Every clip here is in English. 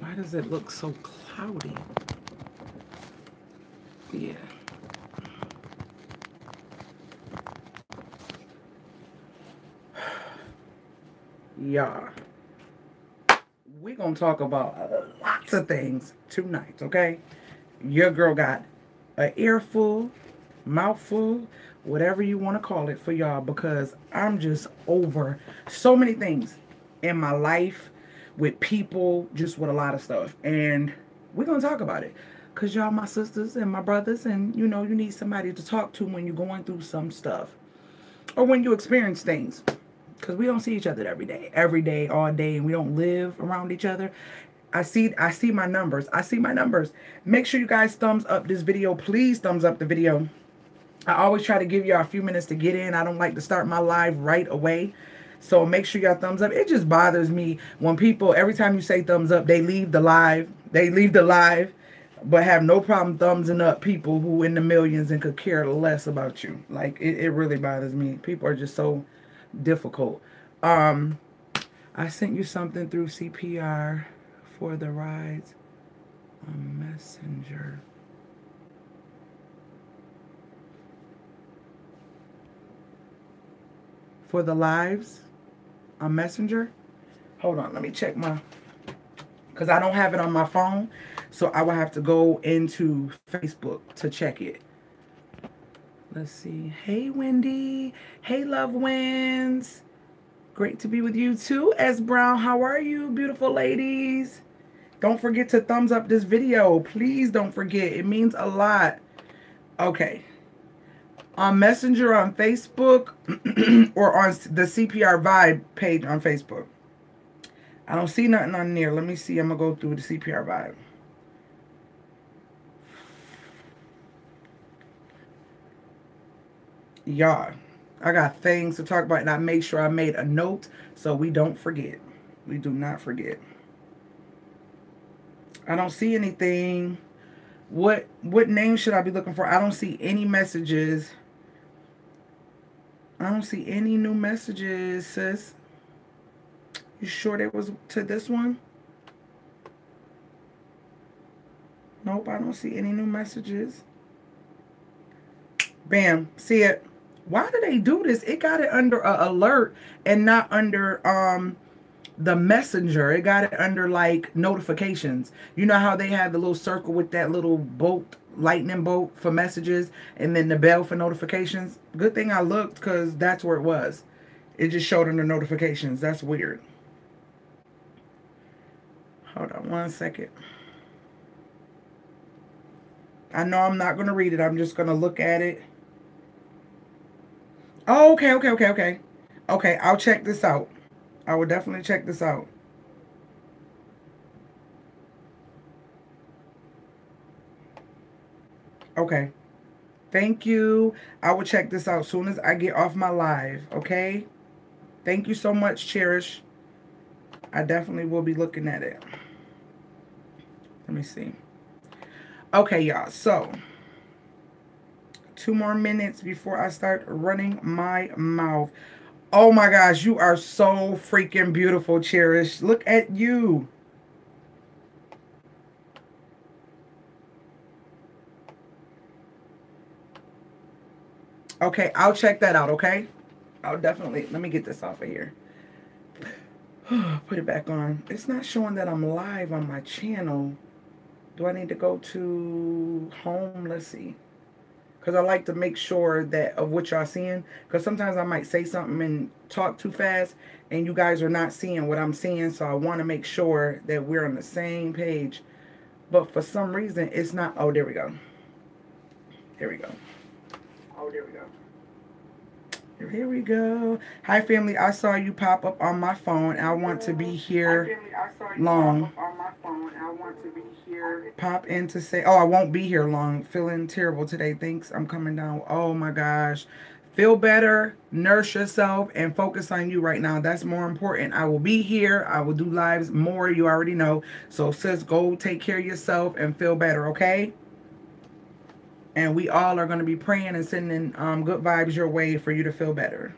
Why does it look so cloudy? Yeah. Yeah. We're going to talk about lots of things tonight, okay? Your girl got an earful, mouthful, whatever you want to call it for y'all, because I'm just over so many things in my life, with people, just with a lot of stuff. And we're going to talk about it because y'all my sisters and my brothers, and you know you need somebody to talk to when you're going through some stuff or when you experience things, because we don't see each other every day, all day, and we don't live around each other. I see my numbers. I see my numbers. Make sure you guys thumbs up this video. Please thumbs up the video. I always try to give y'all a few minutes to get in. I don't like to start my live right away. So make sure y'all thumbs up. It just bothers me when people, every time you say thumbs up, they leave the live. They leave the live, but have no problem thumbsing up people who in the millions and could care less about you. Like, it really bothers me. People are just so difficult. I sent you something through CPR for the rides on Messenger. For the lives on Messenger. Hold on, let me check my, because I don't have it on my phone, so I will have to go into Facebook to check it. Let's see. Hey, Wendy. Hey, Love Wins. Great to be with you too, S. Brown. How are you, beautiful ladies? Don't forget to thumbs up this video. Please don't forget. It means a lot. Okay. On Messenger on Facebook or on the CPR Vibe page on Facebook. I don't see nothing on there. Let me see. I'm going to go through the CPR Vibe. Y'all, I got things to talk about, and I made sure I made a note so we don't forget. We do not forget. I don't see anything. What name should I be looking for? I don't see any messages. I don't see any new messages, sis. You sure that was to this one? Nope, I don't see any new messages. Bam, see it. Why do they do this? It got it under alert and not under the messenger. It got it under like notifications. You know how they have the little circle with that little bolt, lightning bolt for messages, and then the bell for notifications? Good thing I looked, because that's where it was. It just showed under notifications. That's weird. Hold on one second. I know I'm not going to read it. I'm just going to look at it. Oh, okay. Okay, I'll check this out. I will definitely check this out. Okay. Thank you. I will check this out as soon as I get off my live, okay? Thank you so much, Cherish. I definitely will be looking at it. Let me see. Okay, y'all. So, 2 more minutes before I start running my mouth. Oh my gosh, you are so freaking beautiful, Cherish. Look at you. Okay, I'll check that out, okay? I'll definitely, let me get this off of here. Put it back on. It's not showing that I'm live on my channel. Do I need to go to home? Let's see. Because I like to make sure that of what y'all seeing. Because sometimes I might say something and talk too fast, and you guys are not seeing what I'm seeing. So I want to make sure that we're on the same page. But for some reason, it's not. Oh, there we go. There we go. Oh, there we go. Here we go. Hi, family. I saw you pop up on my phone. I want to be here long. Pop in to say, oh, I won't be here long. Feeling terrible today. Thanks. I'm coming down. Oh, my gosh. Feel better. Nurse yourself and focus on you right now. That's more important. I will be here. I will do lives more. You already know. So, sis, go take care of yourself and feel better, okay? And we all are going to be praying and sending good vibes your way for you to feel better.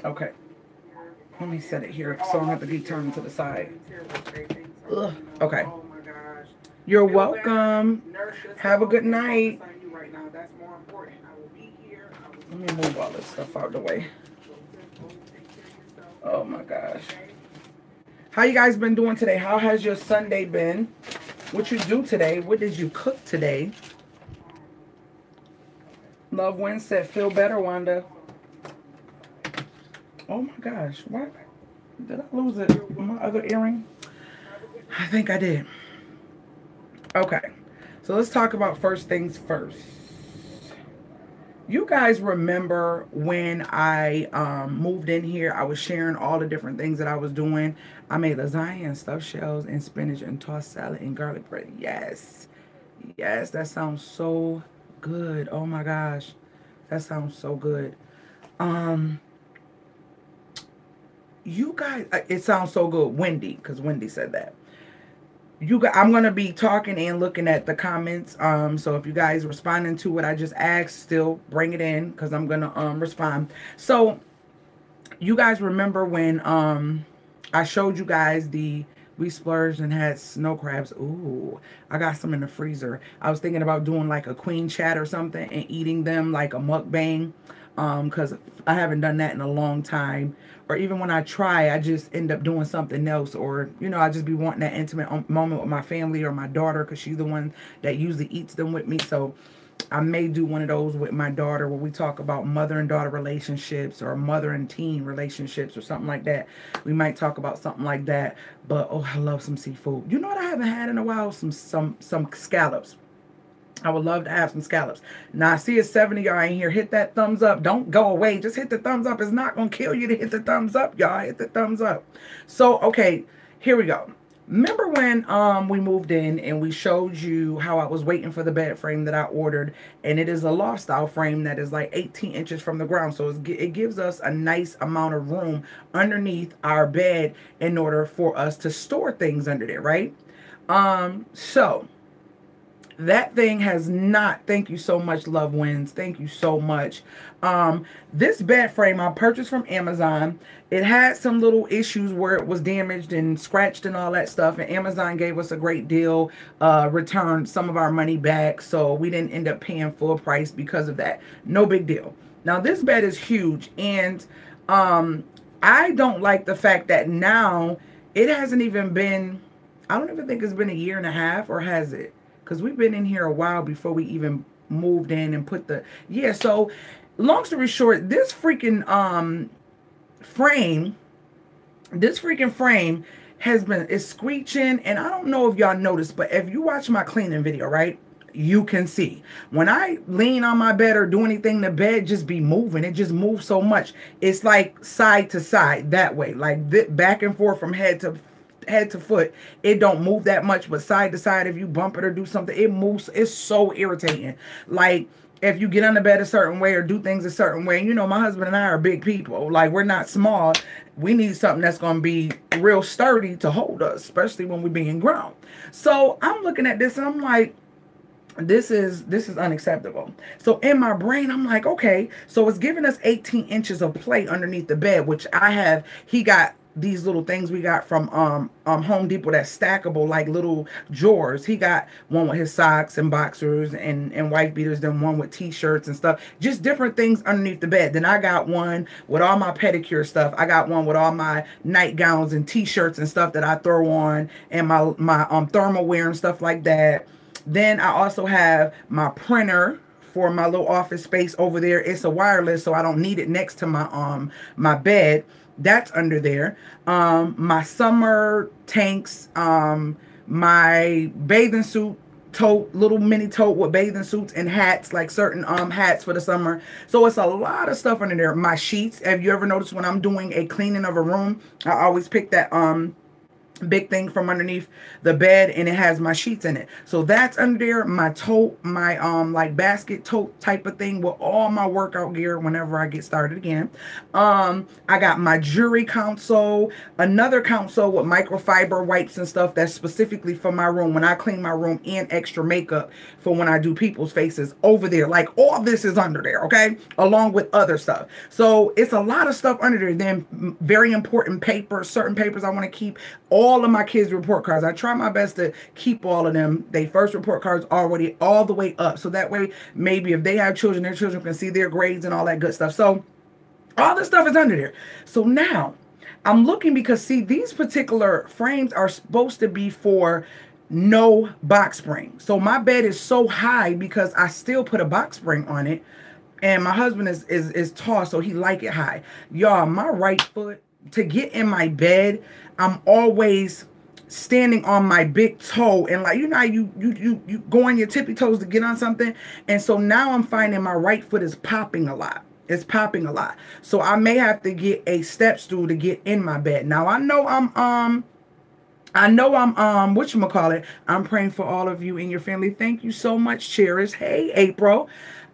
Okay. Let me set it here so I don't have to be turned to the side. Ugh. Okay. You're welcome. Have a good night. Let me move all this stuff out of the way. Oh my gosh. How you guys been doing today? How has your Sunday been? What you do today? What did you cook today? Love Win said, feel better, Wanda. Oh my gosh. What? Did I lose it? My other earring? I think I did. Okay. So let's talk about first things first. You guys remember when I moved in here, I was sharing all the different things that I was doing. I made lasagna and stuffed shells and spinach and tossed salad and garlic bread. Yes. Yes, that sounds so good. Oh my gosh. That sounds so good. You guys, it sounds so good. Wendy, because Wendy said that. You guys, I'm going to be talking and looking at the comments. So if you guys responding to what I just asked, still bring it in because I'm going to respond. So you guys remember when I showed you guys we splurged and had snow crabs. Ooh, I got some in the freezer. I was thinking about doing like a queen chat or something and eating them like a mukbang. Because I haven't done that in a long time. Or even when I try, I just end up doing something else. Or, you know, I just be wanting that intimate moment with my family or my daughter because she's the one that usually eats them with me. So I may do one of those with my daughter where we talk about mother and daughter relationships or mother and teen relationships or something like that. We might talk about something like that. But, oh, I love some seafood. You know what I haven't had in a while? Some scallops. I would love to have some scallops. Now, I see it's 70 y'all in here. Hit that thumbs up. Don't go away. Just hit the thumbs up. It's not going to kill you to hit the thumbs up, y'all. Hit the thumbs up. So, okay, here we go. Remember when we moved in and we showed you how I was waiting for the bed frame that I ordered, and it is a loft style frame that is like 18 inches from the ground. So it gives us a nice amount of room underneath our bed in order for us to store things under there, right? So that thing has not, thank you so much, Love Wins. Thank you so much. This bed frame I purchased from Amazon. It had some little issues where it was damaged and scratched and all that stuff. And Amazon gave us a great deal, returned some of our money back. So we didn't end up paying full price because of that. No big deal. Now this bed is huge. And I don't like the fact that now it hasn't even been, I don't even think it's been a year and a half, or has it? Because we've been in here a while before we even moved in and put the, yeah, so long story short, this freaking frame has been, it's screeching, and I don't know if y'all noticed, but if you watch my cleaning video, right, you can see when I lean on my bed or do anything, the bed just be moving. It just moves so much. It's like side to side that way, like back and forth from head to foot. It don't move that much, but side to side, if you bump it or do something, it moves. It's so irritating. Like if you get on the bed a certain way or do things a certain way, you know, my husband and I are big people. Like, we're not small. We need something that's going to be real sturdy to hold us, especially when we're being grown. So I'm looking at this and I'm like, this is unacceptable. So in my brain, I'm like, okay, so it's giving us 18 inches of play underneath the bed, which I have. He got these little things we got from Home Depot that's stackable, like little drawers. He got one with his socks and boxers and wife beaters, then one with t-shirts and stuff, just different things underneath the bed. Then I got one with all my pedicure stuff. I got one with all my nightgowns and t-shirts and stuff that I throw on, and my thermal wear and stuff like that. Then I also have my printer for my little office space over there. It's a wireless, so I don't need it next to my bed. That's under there. My summer tanks, my bathing suit tote, little mini tote with bathing suits and hats, like certain hats for the summer. So it's a lot of stuff under there. My sheets. Have you ever noticed when I'm doing a cleaning of a room, I always pick that big thing from underneath the bed, and it has my sheets in it. So that's under there. My tote, my like basket tote type of thing with all my workout gear whenever I get started again. I got my jewelry console, another console with microfiber wipes and stuff that's specifically for my room when I clean my room, and extra makeup for when I do people's faces over there. Like all this is under there, okay, along with other stuff. So it's a lot of stuff under there. Then very important papers, certain papers I want to keep. All of my kids' report cards, I try my best to keep all of them. They first report cards already all the way up, so that way maybe if they have children, their children can see their grades and all that good stuff. So all this stuff is under there. So now I'm looking, because see, these particular frames are supposed to be for no box spring. So my bed is so high because I still put a box spring on it, and my husband is tall, so he like it high. Y'all, my right foot, to get in my bed, I'm always standing on my big toe, and like, you know, you go on your tippy toes to get on something. And so now I'm finding my right foot is popping a lot. It's popping a lot. So I may have to get a step stool to get in my bed. Now I know I'm whatchamacallit, I'm praying for all of you and your family. Thank you so much, Cherish. Hey, April.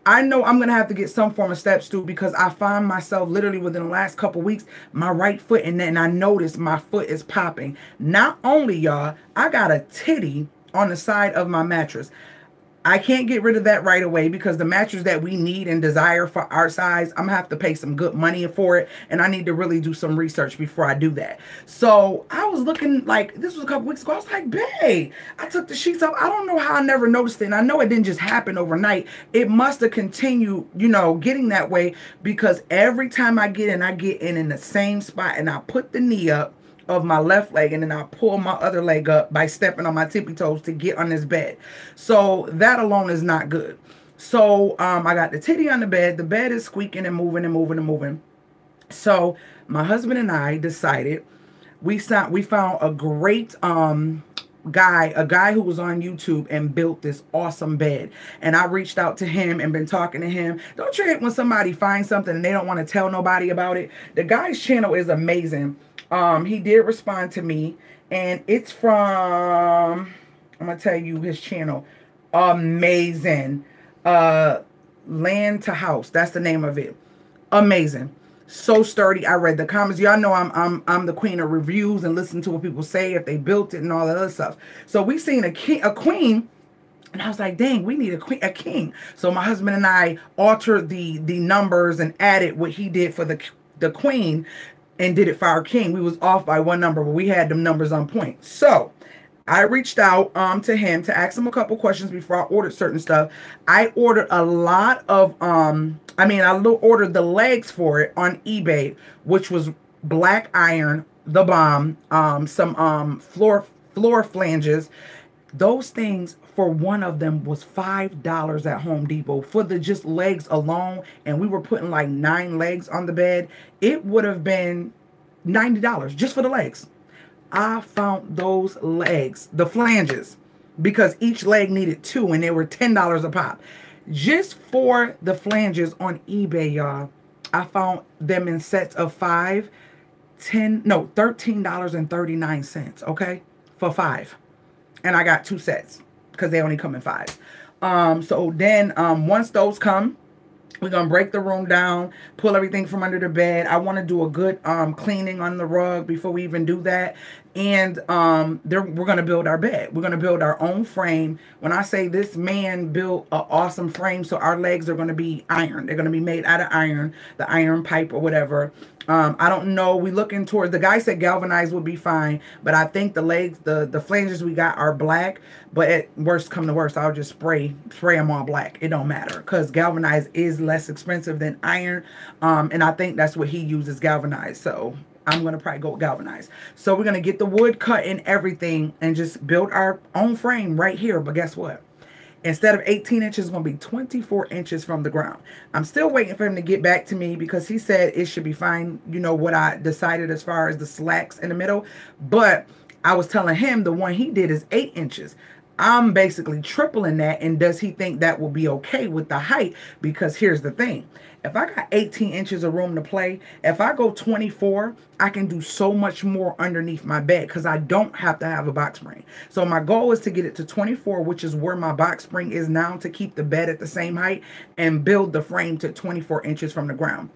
I know I'm going to have to get some form of step stool, because I find myself literally within the last couple weeks, my right foot, and then I notice my foot is popping. Not only, y'all, I got a titty on the side of my mattress. I can't get rid of that right away, because the mattress that we need and desire for our size, I'm going to have to pay some good money for it. And I need to really do some research before I do that. So I was looking, like, this was a couple weeks ago. I was like, babe, I took the sheets off. I don't know how I never noticed it. And I know it didn't just happen overnight. It must have continued, you know, getting that way, because every time I get in the same spot, and I put the knee up of my left leg, and then I pull my other leg up by stepping on my tippy toes to get on this bed. So that alone is not good. So I got the titty on the bed. The bed is squeaking and moving and moving and moving. So my husband and I decided, we found a great a guy who was on YouTube and built this awesome bed. And I reached out to him and been talking to him. Don't you hate when somebody finds something and they don't want to tell nobody about it? The guy's channel is amazing. He did respond to me, and it's from, I'm gonna tell you his channel. Amazing. Land to House, that's the name of it. Amazing. So sturdy. I read the comments. Y'all know I'm the queen of reviews and listen to what people say, if they built it and all that other stuff. So we seen a queen, and I was like, dang, we need a king. So my husband and I altered the numbers and added what he did for the queen, and did it for our king. We was off by one number, but we had them numbers on point. So I reached out to him to ask him a couple questions before I ordered certain stuff. I ordered a lot of I ordered the legs for it on eBay, which was black iron, the bomb, some floor flanges. Those things, for one of them, was $5 at Home Depot for the just legs alone, and we were putting like 9 legs on the bed. It would have been $90 just for the legs. I found those legs, the flanges, because each leg needed 2, and they were $10 a pop. Just for the flanges on eBay, y'all, I found them in sets of 5, $13.39, okay, for 5. And I got 2 sets because they only come in 5. So then once those come, we're going to break the room down, pull everything from under the bed. I want to do a good cleaning on the rug before we even do that. And we're going to build our bed. We're going to build our own frame. When I say this man built an awesome frame, so our legs are going to be iron. They're going to be made out of iron, the iron pipe or whatever. I don't know. We looking towards, the guy said galvanized would be fine, but I think the legs, the flanges we got are black. But at worst come to worst, I'll just spray them all black. It don't matter, because galvanized is less expensive than iron. And I think that's what he uses, galvanized. So I'm going to probably go with galvanized. So we're going to get the wood cut and everything and just build our own frame right here. But guess what? Instead of 18 inches, it's going to be 24 inches from the ground. I'm still waiting for him to get back to me, because he said it should be fine. You know what I decided as far as the slacks in the middle. But I was telling him the one he did is 8 inches. I'm basically tripling that. And does he think that will be okay with the height? Because here's the thing. If I got 18 inches of room to play, if I go 24, I can do so much more underneath my bed because I don't have to have a box spring. So my goal is to get it to 24, which is where my box spring is now, to keep the bed at the same height and build the frame to 24 inches from the ground.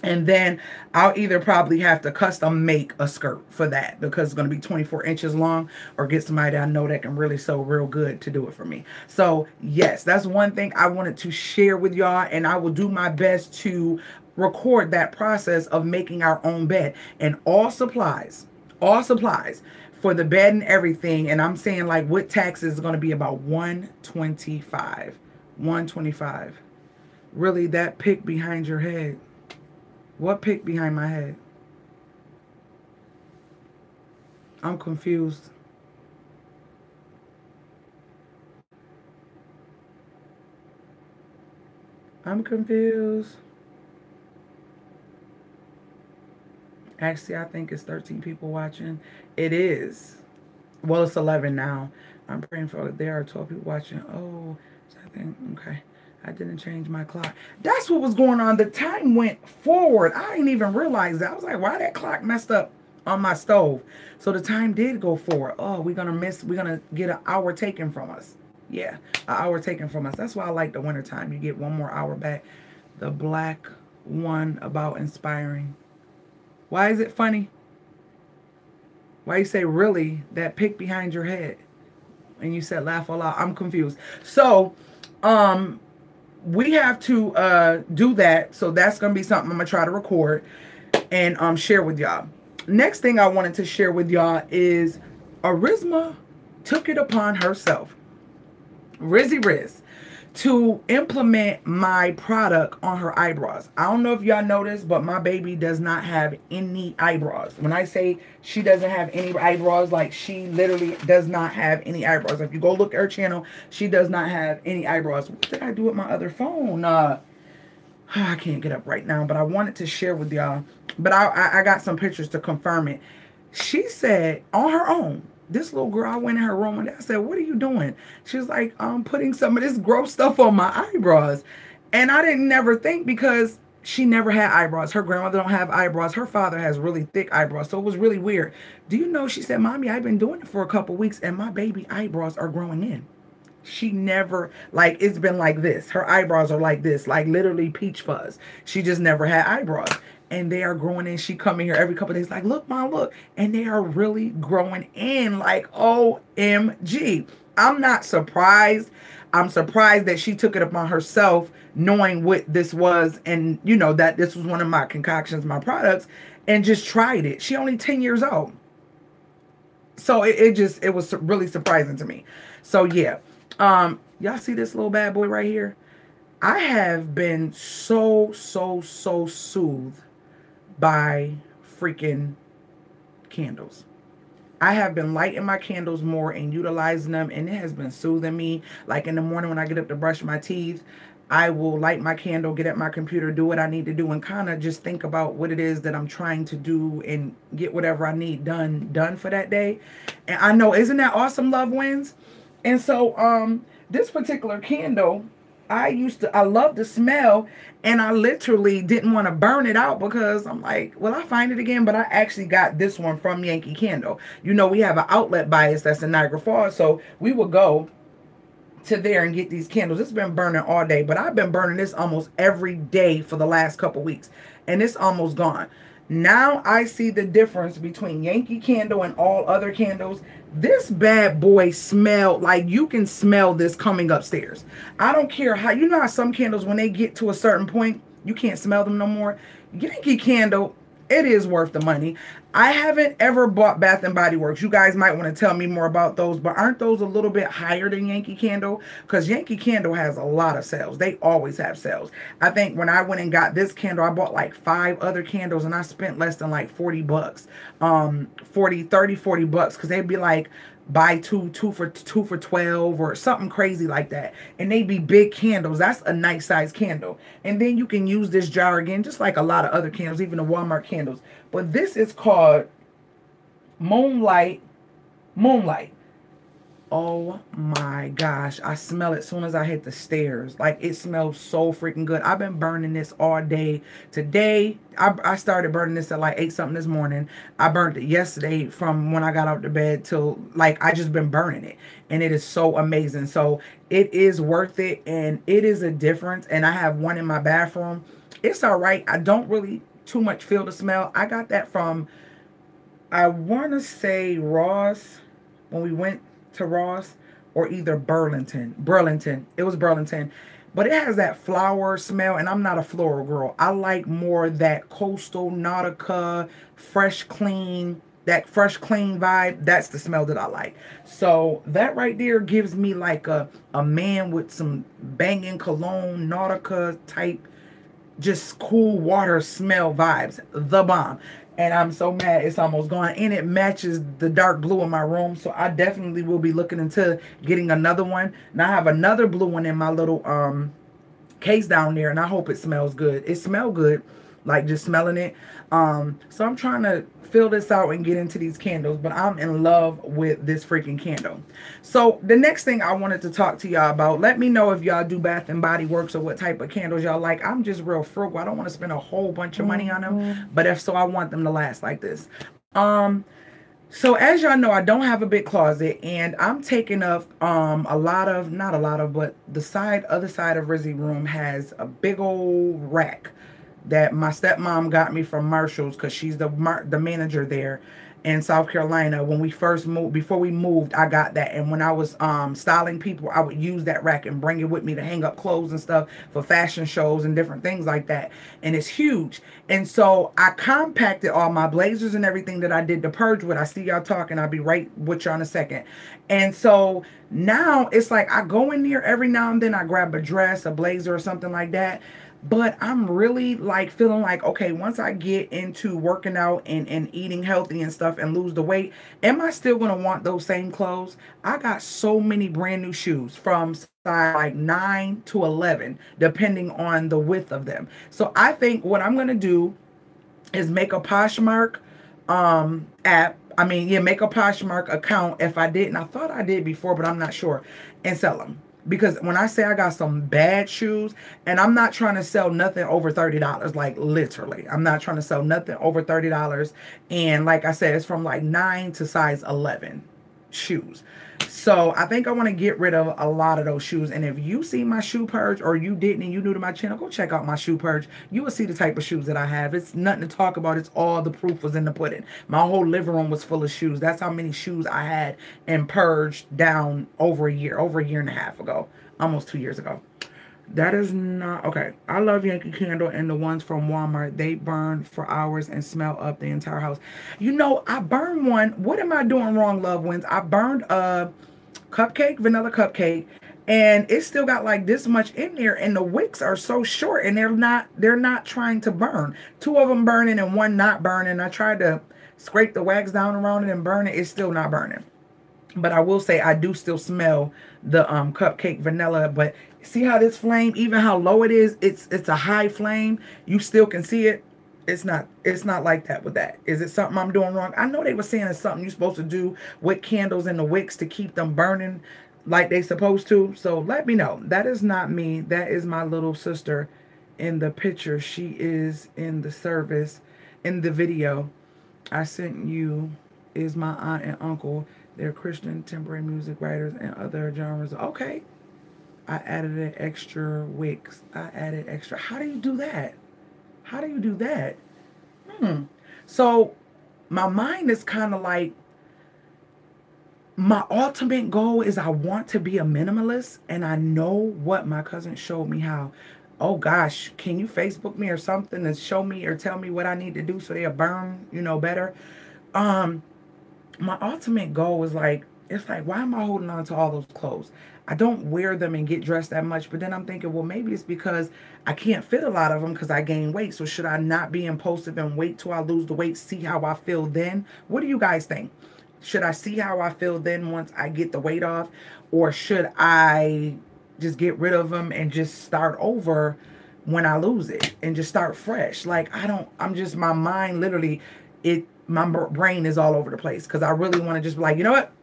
And then I'll either probably have to custom make a skirt for that because it's going to be 24 inches long, or get somebody that I know that can really sew real good to do it for me. So yes, that's one thing I wanted to share with y'all, and I will do my best to record that process of making our own bed, and all supplies for the bed and everything. And I'm saying, like, with taxes is going to be about $125. Really, that pick behind your head? What pick behind my head? I'm confused. I'm confused. Actually, I think it's 13 people watching. It is. Well, it's 11 now. I'm praying for there are 12 people watching. Oh, so I think, okay. I didn't change my clock. That's what was going on. The time went forward. I didn't even realize that. I was like, why that clock messed up on my stove? So the time did go forward. Oh, we're going to get an hour taken from us. Yeah, an hour taken from us. That's why I like the winter time. You get one more hour back. The black one about inspiring. Why is it funny? Why you say, really, that pick behind your head? And you said laugh all out. I'm confused. So, we have to do that. So that's going to be something I'm going to try to record and share with y'all. Next thing I wanted to share with y'all is RIZZY took it upon herself, RIZZY'S, to implement my product on her eyebrows. I don't know if y'all noticed, but my baby does not have any eyebrows. When I say she doesn't have any eyebrows, like, she literally does not have any eyebrows. If you go look at her channel, she does not have any eyebrows. What did I do with my other phone? I can't get up right now, but I wanted to share with y'all. But I got some pictures to confirm it. She said on her own, this little girl, I went in her room and I said, what are you doing? She was like, I'm putting some of this gross stuff on my eyebrows. And I didn't never think, because she never had eyebrows. Her grandmother don't have eyebrows. Her father has really thick eyebrows. So it was really weird. Do you know, she said, Mommy, I've been doing it for a couple weeks and my baby eyebrows are growing in. She never, like, it's been like this. Her eyebrows are like this, like literally peach fuzz. She just never had eyebrows. And they are growing in. She come in here every couple of days like, look, Mom, look. And they are really growing in, like, OMG. I'm not surprised. I'm surprised that she took it upon herself, knowing what this was, and, you know, that this was one of my concoctions, my products, and just tried it. She only 10 years old. So it was really surprising to me. So, yeah. Y'all see this little bad boy right here? I have been so soothed by freaking candles. I have been lighting my candles more and utilizing them, and it has been soothing me. Like in the morning when I get up to brush my teeth, I will light my candle, get at my computer, do what I need to do, and kind of just think about what it is that I'm trying to do and get whatever I need done for that day. And I know, isn't that awesome, loved ones? And so this particular candle, I love the smell, and I literally didn't want to burn it out because I'm like, will I find it again? But I actually got this one from Yankee Candle. You know, we have an outlet by us that's in Niagara Falls, so we will go to there and get these candles. It's been burning all day, but I've been burning this almost every day for the last couple weeks, and it's almost gone. Now I see the difference between Yankee Candle and all other candles. This bad boy smell, like you can smell this coming upstairs. I don't care how, you know how some candles, when they get to a certain point, you can't smell them no more. Yankee Candle, it is worth the money. I haven't ever bought Bath and Body Works. You guys might want to tell me more about those, but aren't those a little bit higher than Yankee Candle? Because Yankee Candle has a lot of sales. They always have sales. I think when I went and got this candle, I bought like 5 other candles and I spent less than like 40 bucks. 40 bucks, because they'd be like, buy two for 12 or something crazy like that, and they be big candles. That's a nice size candle, and then you can use this jar again, just like a lot of other candles, even the Walmart candles. But this is called Moonlight Oh my gosh, I smell it as soon as I hit the stairs. Like, it smells so freaking good. I've been burning this all day. Today, I started burning this at like 8 something this morning. I burnt it yesterday from when I got out of bed till, like, I just been burning it. And it is so amazing. So it is worth it, and it is a difference. And I have one in my bathroom. It's all right. I don't really too much feel the smell. I got that from, I want to say Ross, when we went to Ross, or either Burlington. It was Burlington. But it has that flower smell, and I'm not a floral girl. I like more that coastal, Nautica, fresh, clean, that fresh, clean vibe. That's the smell that I like. So that right there gives me like a man with some banging cologne, Nautica type, just cool water smell vibes. The bomb. And I'm so mad it's almost gone. And it matches the dark blue in my room. So I definitely will be looking into getting another one. And I have another blue one in my little case down there. And I hope it smells good. It smells good. Like, just smelling it. So I'm trying to fill this out and get into these candles. But I'm in love with this freaking candle. So the next thing I wanted to talk to y'all about. Let me know if y'all do Bath and Body Works or what type of candles y'all like. I'm just real frugal. I don't want to spend a whole bunch of money on them. But if so, I want them to last like this. So as y'all know, I don't have a big closet, and I'm taking up a lot of, not a lot of, but the other side of Rizzy room has a big old rack that my stepmom got me from Marshall's, because she's the manager there in South Carolina. When we first moved, before we moved, I got that. And when I was styling people, I would use that rack and bring it with me to hang up clothes and stuff for fashion shows and different things like that. And it's huge. And so I compacted all my blazers and everything that I did the purge with. I see y'all talking. I'll be right with y'all in a second. And so now it's like I go in there every now and then. I grab a dress, a blazer, or something like that. But I'm really like feeling like, okay, once I get into working out and eating healthy and stuff and lose the weight, am I still going to want those same clothes? I got so many brand new shoes from size like 9 to 11, depending on the width of them. So I think what I'm going to do is make a Poshmark app. I mean, yeah, make a Poshmark account. If I didn't, I thought I did before, but I'm not sure, and sell them. Because when I say I got some bad shoes, and I'm not trying to sell nothing over $30, like literally, I'm not trying to sell nothing over $30. And like I said, it's from like 9 to size 11 shoes. So I think I want to get rid of a lot of those shoes. And if you see my shoe purge, or you didn't and you new to my channel, go check out my shoe purge. You will see the type of shoes that I have. It's nothing to talk about. It's all the proof was in the pudding. My whole living room was full of shoes. That's how many shoes I had and purged down over a year and a half ago. Almost 2 years ago. That is not okay. I love Yankee Candle and the ones from Walmart. They burn for hours and smell up the entire house. You know, I burned one. What am I doing wrong, loved ones? I burned a cupcake, vanilla cupcake, and it still got like this much in there, and the wicks are so short, and they're not trying to burn. 2 of them burning and 1 not burning. I tried to scrape the wax down around it and burn it. It's still not burning. But I will say I do still smell the cupcake vanilla. But see how this flame, even how low it is, it's a high flame. You still can see it. It's not like that with that. Is it something I'm doing wrong? I know they were saying it's something you're supposed to do with candles and the wicks to keep them burning like they supposed to. So let me know. That is not me. That is my little sister in the picture. She is in the service in the video I sent you. Is my aunt and uncle. They're Christian temporary music writers and other genres. Okay. I added an extra wicks. I added extra. How do you do that? How do you do that? So my mind is kind of like, my ultimate goal is I want to be a minimalist, and I know what my cousin showed me how. Oh gosh, can you Facebook me or something and show me or tell me what I need to do so they'll burn, you know, better? My ultimate goal is like, it's like, why am I holding on to all those clothes? I don't wear them and get dressed that much, but then I'm thinking, well, maybe it's because I can't fit a lot of them because I gain weight. So should I not be impulsive and wait till I lose the weight, see how I feel then? What do you guys think? Should I see how I feel then once I get the weight off? Or should I just get rid of them and just start over when I lose it and just start fresh? Like, I'm just, my mind literally, my brain is all over the place because I really want to just be like, you know what?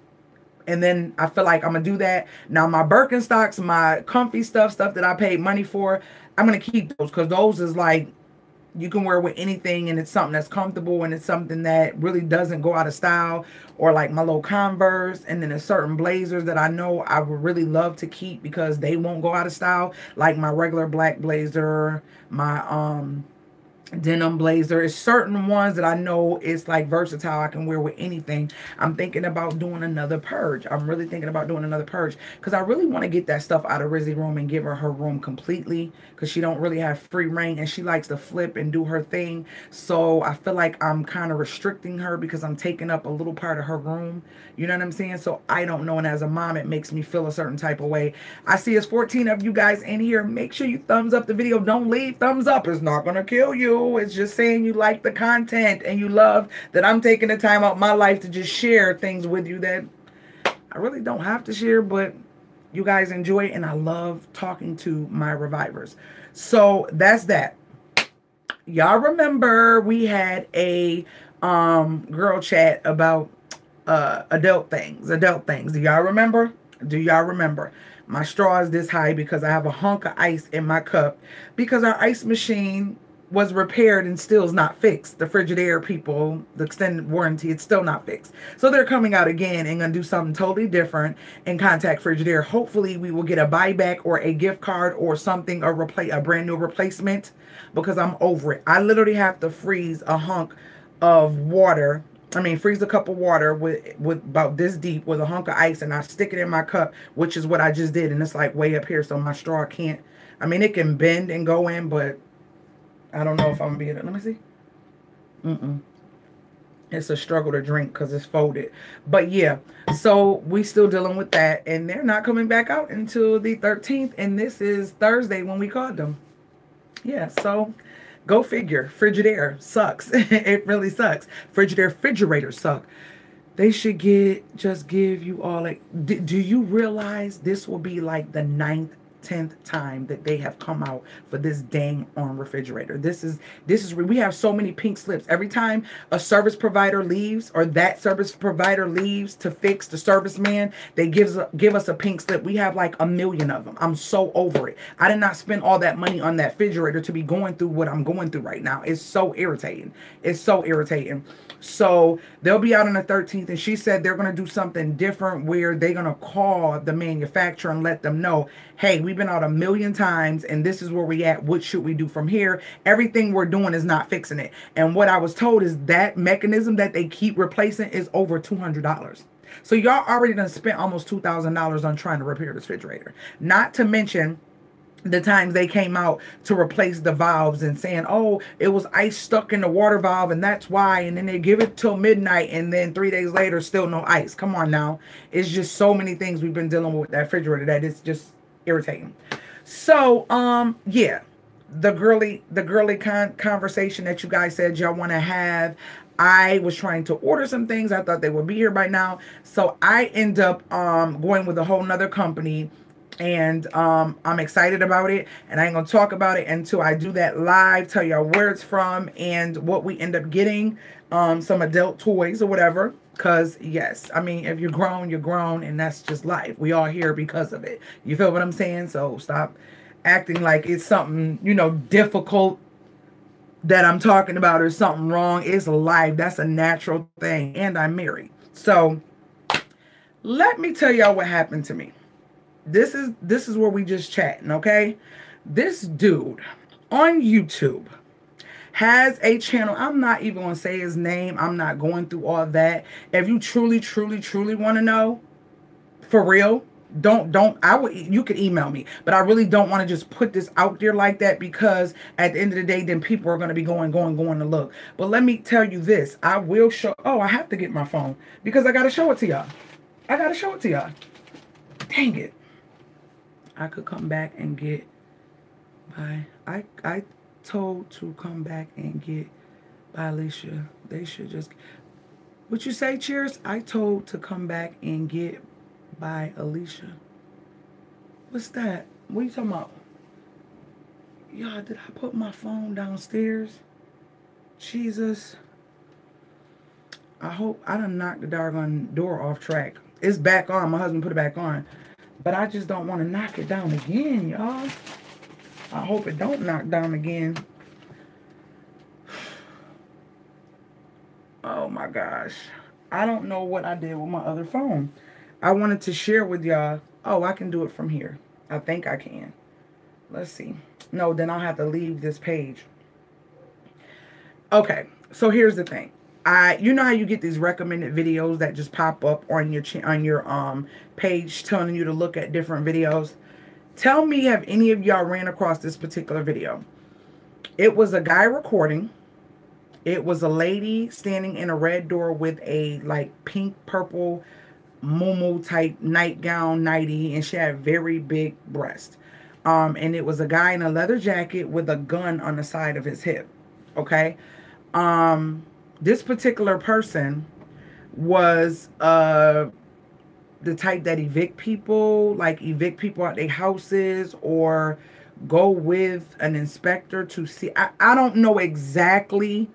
And then I feel like I'm going to do that. Now, my Birkenstocks, my comfy stuff that I paid money for, I'm going to keep those because those is like, you can wear with anything and it's something that's comfortable and it's something that really doesn't go out of style. Or like my little Converse, and then there's certain blazers that I know I would really love to keep because they won't go out of style, like my regular black blazer, my denim blazer. Is certain ones that I know it's like versatile, I can wear with anything. I'm thinking about doing another purge. I'm really thinking about doing another purge because I really want to get that stuff out of Rizzy room and give her room completely, because she don't really have free reign and she likes to flip and do her thing. So I feel like I'm kind of restricting her because I'm taking up a little part of her room, you know what I'm saying? So I don't know, and as a mom it makes me feel a certain type of way. I see it's 14 of you guys in here. Make sure you thumbs up the video. Don't leave thumbs up, it's not gonna kill you. It's just saying you like the content and you love that I'm taking the time out my life to just share things with you that I really don't have to share, but you guys enjoy it, and I love talking to my revivers. So that's that. Y'all remember we had a girl chat about adult things. Do y'all remember? My straw is this high because I have a hunk of ice in my cup because our ice machine was repaired and still is not fixed. The Frigidaire people, the extended warranty, it's still not fixed. So they're coming out again and going to do something totally different and contact Frigidaire. Hopefully we will get a buyback or a gift card or something, or a brand new replacement, because I'm over it. I literally have to freeze a hunk of water. I mean, freeze a cup of water with about this deep with a hunk of ice, and I stick it in my cup, which is what I just did. And it's like way up here, so my straw can't, I mean, it can bend and go in, but I don't know if I'm going to be able to. Let me see. It's a struggle to drink because it's folded. But yeah, so we still dealing with that. And they're not coming back out until the 13th. And this is Thursday when we called them. Yeah, so go figure. Frigidaire sucks. It really sucks. Frigidaire refrigerators suck. They should just give you all, like, do you realize this will be like the 10th time that they have come out for this dang on refrigerator? This is we have so many pink slips every time a service provider leaves, or that service provider leaves to fix the serviceman. They give us a pink slip. We have like a million of them. I'm so over it. I did not spend all that money on that refrigerator to be going through what I'm going through right now. It's so irritating. It's so irritating. So they'll be out on the 13th, and she said they're going to do something different where they're going to call the manufacturer and let them know, hey, we've been out a million times and this is where we at. What should we do from here? Everything we're doing is not fixing it. And what I was told is that mechanism that they keep replacing is over $200. So y'all already done spent almost $2,000 on trying to repair this refrigerator. Not to mention the times they came out to replace the valves and saying, oh, it was ice stuck in the water valve and that's why. And then they give it till midnight and then 3 days later, still no ice. Come on now. It's just so many things we've been dealing with that refrigerator that it's just irritating. So, yeah, the girly conversation that you guys said y'all want to have. I was trying to order some things. I thought they would be here by now. So I end up going with a whole nother company. And I'm excited about it, and I ain't gonna talk about it until I do that live, tell y'all where it's from and what we end up getting, some adult toys or whatever. Because yes, I mean, if you're grown, and that's just life. We all here because of it. You feel what I'm saying? So stop acting like it's something, you know, difficult that I'm talking about or something wrong. It's life. That's a natural thing. And I'm married. So let me tell y'all what happened to me. This is where we just chatting, okay? This dude on YouTube has a channel. I'm not even going to say his name. I'm not going through all that. If you truly want to know, for real, you could email me, but I really don't want to just put this out there like that, because at the end of the day, then people are going to be going to look. But let me tell you this. I will show. Oh, I have to get my phone because I got to show it to y'all. Dang it. I could come back and get by. I told to come back and get by Alicia. They should just. What you say, Cheers? I told to come back and get by Alicia. What's that? What are you talking about? Y'all, did I put my phone downstairs? Jesus. I hope I done knocked the doggone door off track. It's back on. My husband put it back on. But I just don't want to knock it down again, y'all. I hope it don't knock down again. Oh my gosh. I don't know what I did with my other phone. I wanted to share with y'all. Oh, I can do it from here. I think I can. Let's see. No, then I'll have to leave this page. Okay, so here's the thing. You know how you get these recommended videos that just pop up on your page telling you to look at different videos? Tell me, have any of y'all ran across this particular video? It was a guy recording. It was a lady standing in a red door with a like pink purple muumuu type nightgown nightie, and she had very big breasts. And it was a guy in a leather jacket with a gun on the side of his hip. Okay. This particular person was the type that evict people out their houses or go with an inspector to see. I don't know exactly.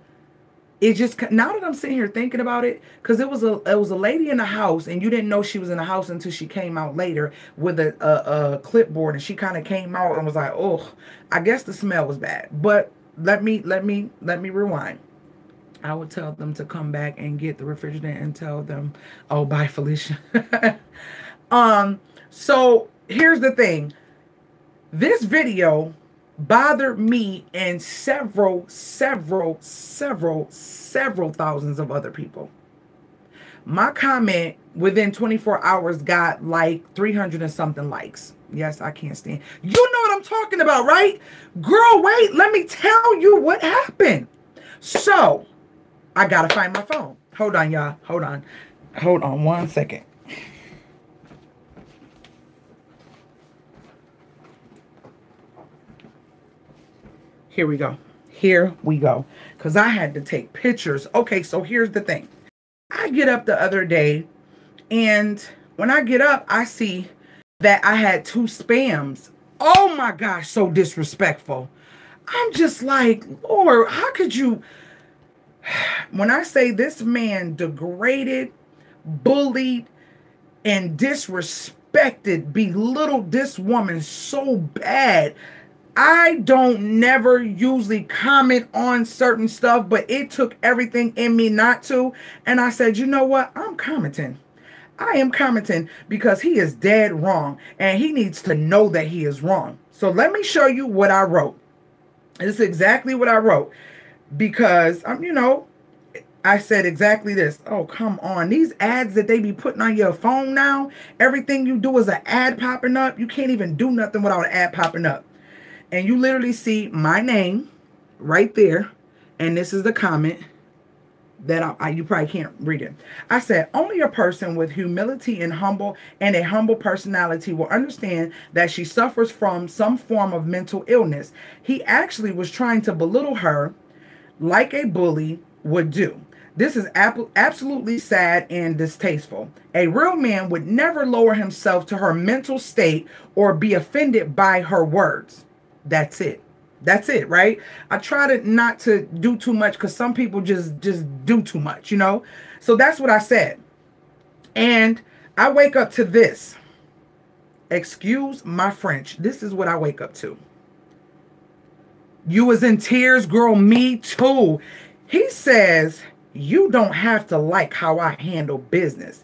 It just, now that I'm sitting here thinking about it, because it was a lady in the house, and you didn't know she was in the house until she came out later with a clipboard, and she kind of came out and was like, oh, I guess the smell was bad. But let me rewind. I would tell them to come back and get the refrigerant and tell them, oh, bye, Felicia. So here's the thing. This video bothered me and several thousands of other people. My comment within 24 hours got like 300 and something likes. Yes, I can't stand. You know what I'm talking about, right? Girl, wait, let me tell you what happened. So, I gotta find my phone. Hold on, y'all. Hold on 1 second. Here we go. Here we go. Because I had to take pictures. Okay, so here's the thing. I get up the other day, and when I get up, I see that I had 2 spams. Oh my gosh, so disrespectful. I'm just like, Lord, how could you? When I say this man degraded, bullied, and disrespected, belittled this woman so bad. I don't never usually comment on certain stuff, but it took everything in me not to. And I said, you know what? I'm commenting. I am commenting because he is dead wrong, and he needs to know that he is wrong. So let me show you what I wrote. This is exactly what I wrote, because you know, I said exactly this. Oh, come on. These ads that they be putting on your phone now, everything you do is an ad popping up. You can't even do nothing without an ad popping up. And you literally see my name right there. And this is the comment that you probably can't read it. I said, only a person with humility and a humble personality will understand that she suffers from some form of mental illness. He actually was trying to belittle her like a bully would do. This is absolutely sad and distasteful. A real man would never lower himself to her mental state or be offended by her words. That's it. That's it, right? I try to not to do too much because some people just do too much, you know? So that's what I said. And I wake up to this. Excuse my French. This is what I wake up to. You was in tears, girl. Me too. He says, you don't have to like how I handle business.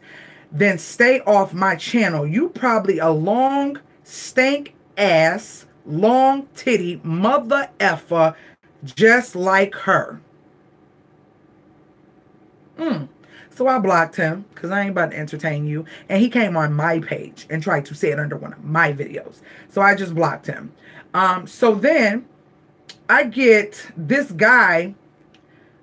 Then stay off my channel. You probably a long, stank ass, long titty mother effer just like her. So I blocked him because I ain't about to entertain you. And he came on my page and tried to say it under one of my videos. So I just blocked him. So then I get this guy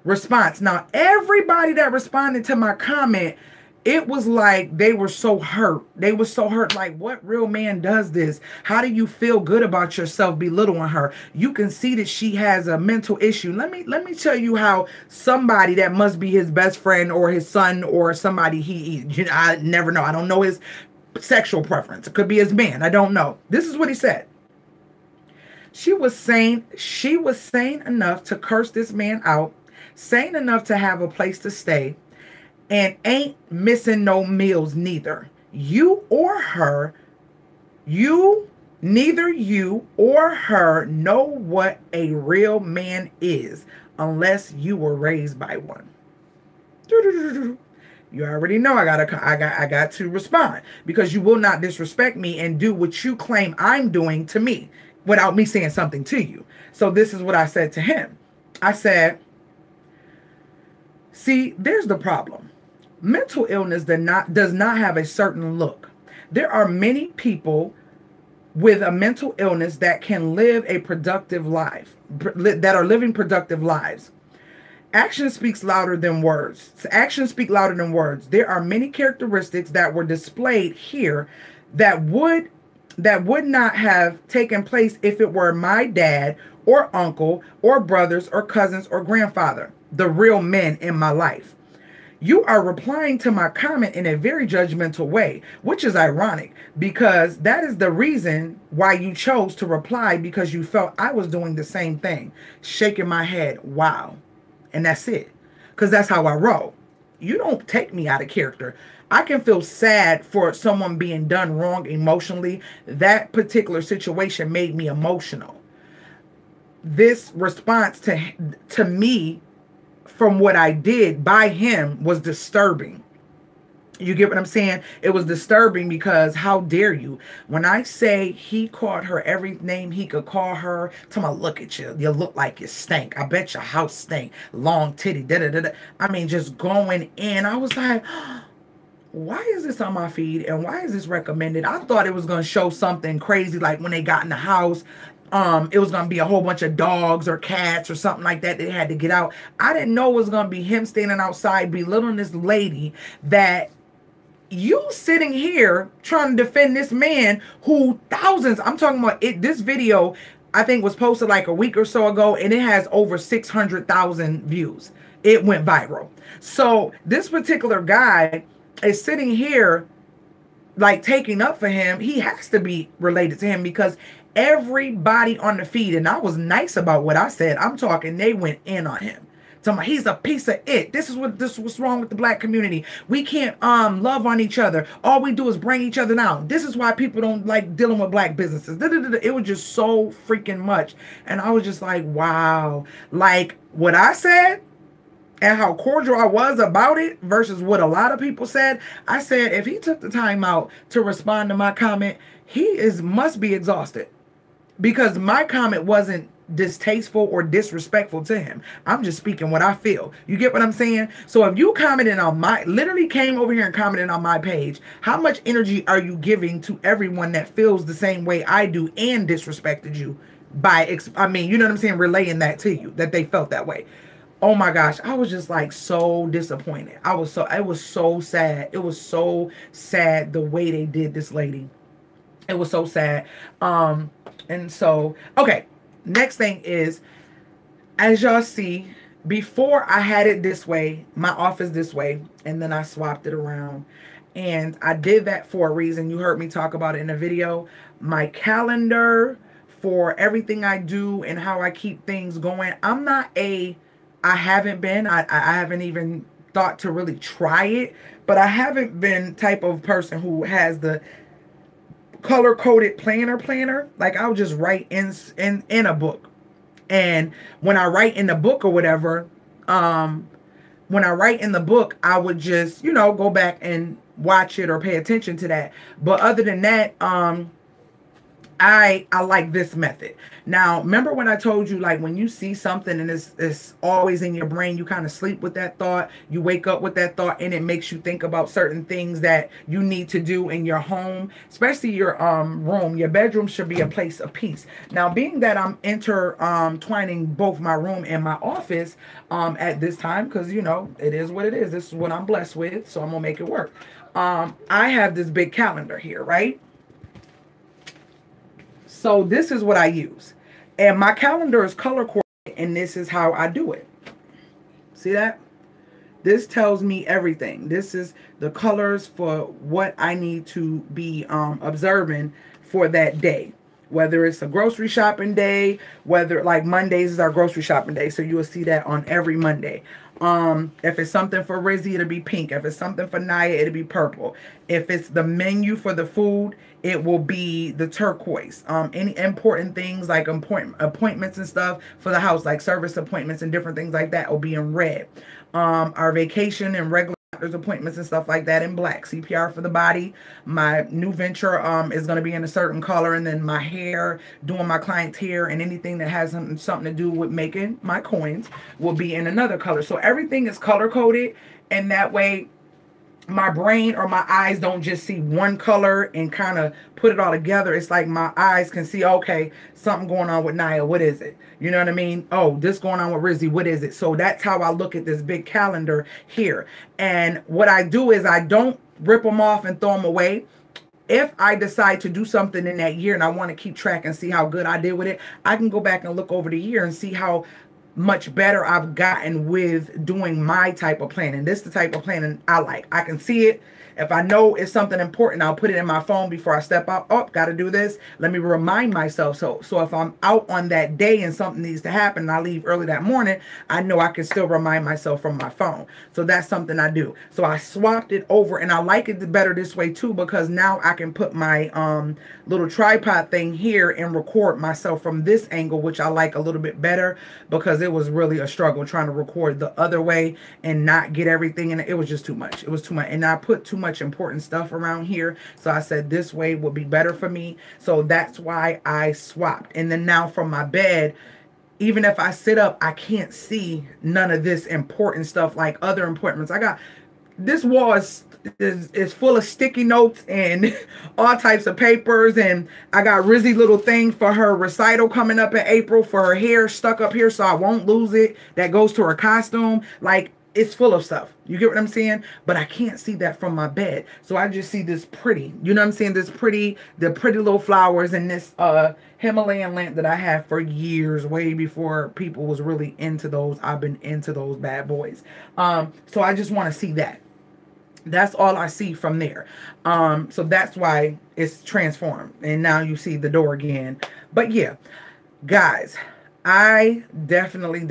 response. Now, everybody that responded to my comment, it was like they were so hurt. They were so hurt. Like, what real man does this? How do you feel good about yourself belittling her? You can see that she has a mental issue. Let me tell you how somebody that must be his best friend or his son or somebody you know, I never know. I don't know his sexual preference. It could be his man. I don't know. This is what he said. She was sane enough to curse this man out, sane enough to have a place to stay, and ain't missing no meals neither. You or her, neither you or her know what a real man is unless you were raised by one. You already know I got to respond, because you will not disrespect me and do what you claim I'm doing to me without me saying something to you. So this is what I said to him. I said, see, there's the problem. Mental illness does not have a certain look. There are many people with a mental illness that can live a productive life, that are living productive lives. Action speaks louder than words. Actions speak louder than words. There are many characteristics that were displayed here that would not have taken place if it were my dad or uncle or brothers or cousins or grandfather, the real men in my life. You are replying to my comment in a very judgmental way, which is ironic, because that is the reason why you chose to reply, because you felt I was doing the same thing. Shaking my head, wow. And that's it, because that's how I roll. You don't take me out of character. I can feel sad for someone being done wrong emotionally. That particular situation made me emotional. This response to me from what I did by him was disturbing. You get what I'm saying? It was disturbing because how dare you? When I say he called her every name he could call her, tell me, look at you. You look like you stink. I bet your house stink. Long titty. Da, da, da, da. I mean, just going in. I was like, why is this on my feed? And why is this recommended? I thought it was going to show something crazy, like when they got in the house, it was going to be a whole bunch of dogs or cats or something like that. They had to get out. I didn't know it was going to be him standing outside belittling this lady that you sitting here trying to defend this man who thousands, I'm talking about it. This video, I think, was posted like a week or so ago, and it has over 600,000 views. It went viral. So this particular guy is sitting here like taking up for him. He has to be related to him, because everybody on the feed, and I was nice about what I said, I'm talking, they went in on him. Talking about he's a piece of it. This is what's wrong with the black community. We can't love on each other. All we do is bring each other down. This is why people don't like dealing with black businesses. It was just so freaking much. And I was just like, wow. Like what I said and how cordial I was about it versus what a lot of people said. I said, if he took the time out to respond to my comment, he must be exhausted, because my comment wasn't distasteful or disrespectful to him. I'm just speaking what I feel. You get what I'm saying? So if you commented on literally came over here and commented on my page, how much energy are you giving to everyone that feels the same way I do and disrespected you by, I mean, you know what I'm saying, relaying that to you, that they felt that way. Oh my gosh, I was just like so disappointed. It was so sad. It was so sad the way they did this lady. It was so sad. And so, okay. Next thing is, as y'all see, before I had it this way, my office this way, and then I swapped it around. And I did that for a reason. You heard me talk about it in a video. My calendar for everything I do and how I keep things going. I haven't even thought to really try it, but I haven't been type of person who has the color-coded planner. Like I'll just write in a book, and when I write in the book or whatever, when I write in the book, I would just, you know, go back and watch it or pay attention to that. But other than that, I like this method. Now, remember when I told you, like, when you see something and it's always in your brain, you kind of sleep with that thought, you wake up with that thought, and it makes you think about certain things that you need to do in your home, especially your room. Your bedroom should be a place of peace. Now, being that I'm intertwining both my room and my office at this time, because, you know, it is what it is. This is what I'm blessed with, so I'm going to make it work. I have this big calendar here, right? So this is what I use. And my calendar is color coordinated, and this is how I do it. See that? This tells me everything. This is the colors for what I need to be observing for that day. Whether it's a grocery shopping day, whether like Mondays is our grocery shopping day. So you will see that on every Monday. If it's something for Rizzy, it'll be pink. If it's something for Naya, it'll be purple. If it's the menu for the food, it will be the turquoise. Any important things like appointments and stuff for the house, like service appointments and different things like that, will be in red. Our vacation and regular doctor's appointments and stuff like that in black. CPR for the body. My new venture is going to be in a certain color, and then my hair, doing my client's hair, and anything that has something to do with making my coins will be in another color. So everything is color coded, and that way my brain or my eyes don't just see one color and kind of put it all together. It's like my eyes can see, okay, something going on with Naya. What is it? You know what I mean? Oh, this going on with Rizzy. What is it? So that's how I look at this big calendar here. And what I do is I don't rip them off and throw them away. If I decide to do something in that year and I want to keep track and see how good I did with it, I can go back and look over the year and see how much better I've gotten with doing my type of planning. This is the type of planning I like. I can see it. If I know it's something important, I'll put it in my phone before I step out. Oh, got to do this. Let me remind myself. So if I'm out on that day and something needs to happen and I leave early that morning, I know I can still remind myself from my phone. So that's something I do. So I swapped it over, and I like it better this way too, because now I can put my little tripod thing here and record myself from this angle, which I like a little bit better, because it was really a struggle trying to record the other way and not get everything in it. It was just too much. It was too much. And I put too much important stuff around here, so I said this way would be better for me. So that's why I swapped. And then now from my bed, even if I sit up, I can't see none of this important stuff like other appointments. I got this wall is full of sticky notes and all types of papers, and I got Rizzy little thing for her recital coming up in April for her hair stuck up here so I won't lose it. That goes to her costume. Like, it's full of stuff. You get what I'm saying? But I can't see that from my bed. So I just see this pretty, you know what I'm saying? The pretty little flowers and this Himalayan lamp that I have for years, way before people was really into those. I've been into those bad boys. So I just want to see that. That's all I see from there. So that's why it's transformed. And now you see the door again. But yeah, guys, I definitely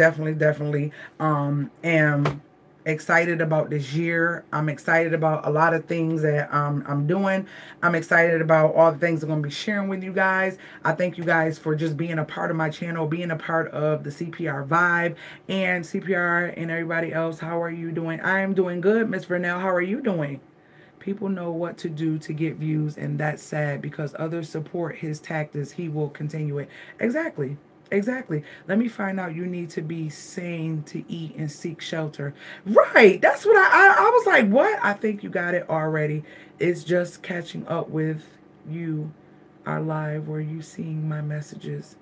am excited about this year. I'm excited about a lot of things that I'm doing. I'm excited about all the things I'm going to be sharing with you guys. I thank you guys for just being a part of my channel, being a part of the CPR Vibe, and CPR and everybody else. How are you doing? I am doing good, Miss Vernell. How are you doing? People know what to do to get views, and that's sad because others support his tactics. He will continue it. Exactly. Exactly. Let me find out. You need to be sane to eat and seek shelter. Right. That's what I was like, what? I think you got it already. It's just catching up with you. Our live. Were you seeing my messages?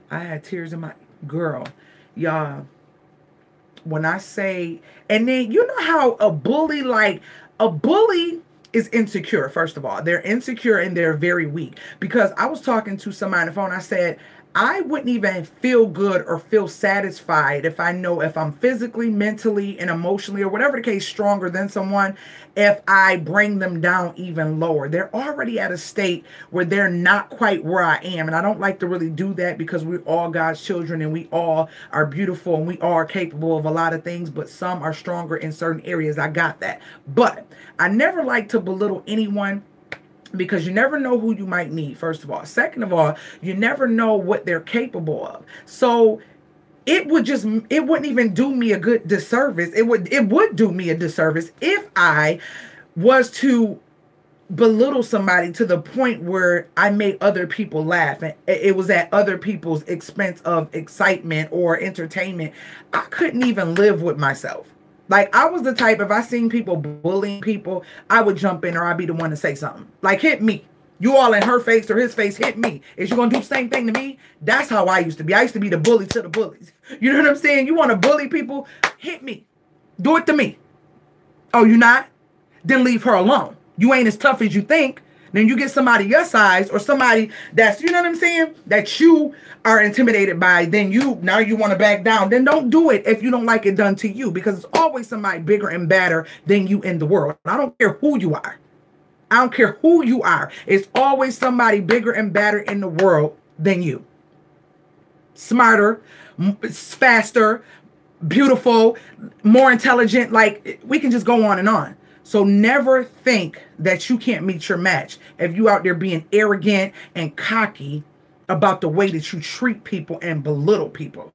I had tears in my... Girl, y'all, when I say... And then, you know how a bully, like... A bully is insecure, first of all. They're insecure and they're very weak. Because I was talking to somebody on the phone. I said... I wouldn't even feel good or feel satisfied if I know if I'm physically, mentally, and emotionally, or whatever the case, stronger than someone, if I bring them down even lower. They're already at a state where they're not quite where I am. And I don't like to really do that because we're all God's children and we all are beautiful and we all are capable of a lot of things, but some are stronger in certain areas. I got that. But I never like to belittle anyone, because you never know who you might need, first of all. Second of all, you never know what they're capable of. So it wouldn't even do me a good disservice. It would do me a disservice if I was to belittle somebody to the point where I made other people laugh and it was at other people's expense of excitement or entertainment. I couldn't even live with myself. Like, I was the type, if I seen people bullying people, I would jump in or I'd be the one to say something. Like, hit me. You all in her face or his face, hit me. Is you going to do the same thing to me? That's how I used to be. I used to be the bully to the bullies. You know what I'm saying? You want to bully people? Hit me. Do it to me. Oh, you not? Then leave her alone. You ain't as tough as you think. Then you get somebody your size or somebody that's, you know what I'm saying, that you are intimidated by, then now you want to back down. Then don't do it if you don't like it done to you, because it's always somebody bigger and badder than you in the world. I don't care who you are. I don't care who you are. It's always somebody bigger and badder in the world than you. Smarter, faster, beautiful, more intelligent. Like, we can just go on and on. So never think that you can't meet your match if you out there being arrogant and cocky about the way that you treat people and belittle people.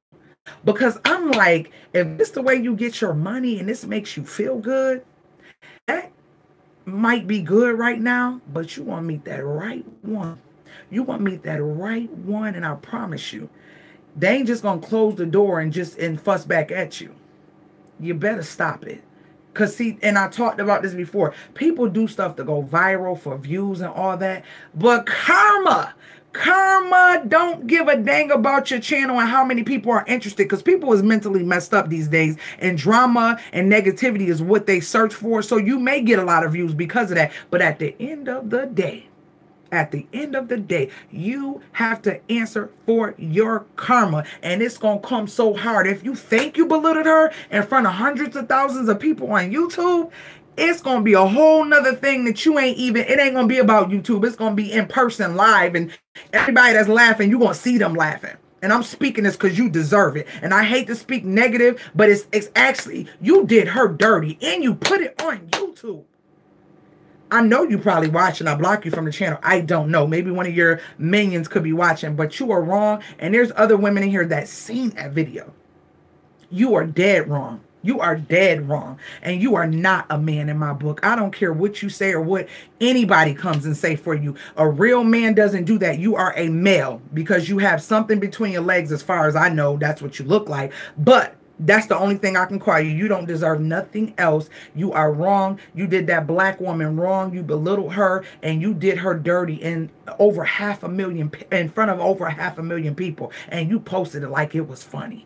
Because I'm like, if this the way you get your money and this makes you feel good, that might be good right now, but you want to meet that right one. You want to meet that right one, and I promise you, they ain't just gonna close the door and fuss back at you. You better stop it. Cause see, and I talked about this before, people do stuff to go viral for views and all that, but karma don't give a dang about your channel and how many people are interested, because people is mentally messed up these days, and drama and negativity is what they search for. So you may get a lot of views because of that, but at the end of the day, you have to answer for your karma, and it's gonna come so hard. If you think you belittled her in front of hundreds of thousands of people on YouTube, it's gonna be a whole nother thing that you ain't even, it ain't gonna be about YouTube. It's gonna be in person live, and everybody that's laughing, you're gonna see them laughing. And I'm speaking this because you deserve it. And I hate to speak negative, but it's actually, you did her dirty and you put it on YouTube. I know you probably watching. I block you from the channel. I don't know. Maybe one of your minions could be watching, but you are wrong. And there's other women in here that seen that video. You are dead wrong. You are dead wrong. And you are not a man in my book. I don't care what you say or what anybody comes and say for you. A real man doesn't do that. You are a male because you have something between your legs. As far as I know, that's what you look like. But that's the only thing I can call you. You don't deserve nothing else. You are wrong. You did that black woman wrong. You belittled her and you did her dirty in over 500,000, in front of over 500,000 people. And you posted it like it was funny.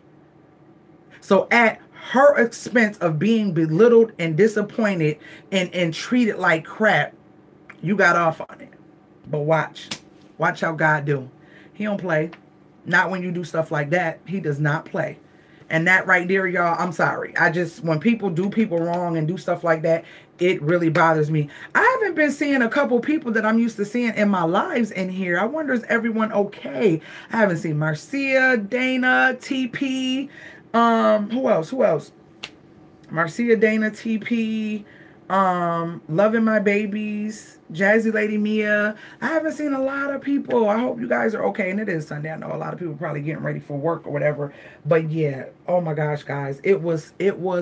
So at her expense of being belittled and disappointed and treated like crap, you got off on it. But watch how God do. He don't play. Not when you do stuff like that. He does not play. And that right there, y'all, I'm sorry. When people do people wrong and do stuff like that, it really bothers me. I haven't been seeing a couple people that I'm used to seeing in my lives in here. I wonder, is everyone okay? I haven't seen Marcia, Dana, TP. Who else? Marcia, Dana, TP. Loving My Babies, Jazzy Lady Mia. I haven't seen a lot of people. I hope you guys are okay. And it is Sunday. I know a lot of people probably getting ready for work or whatever. But yeah, oh my gosh, guys, it was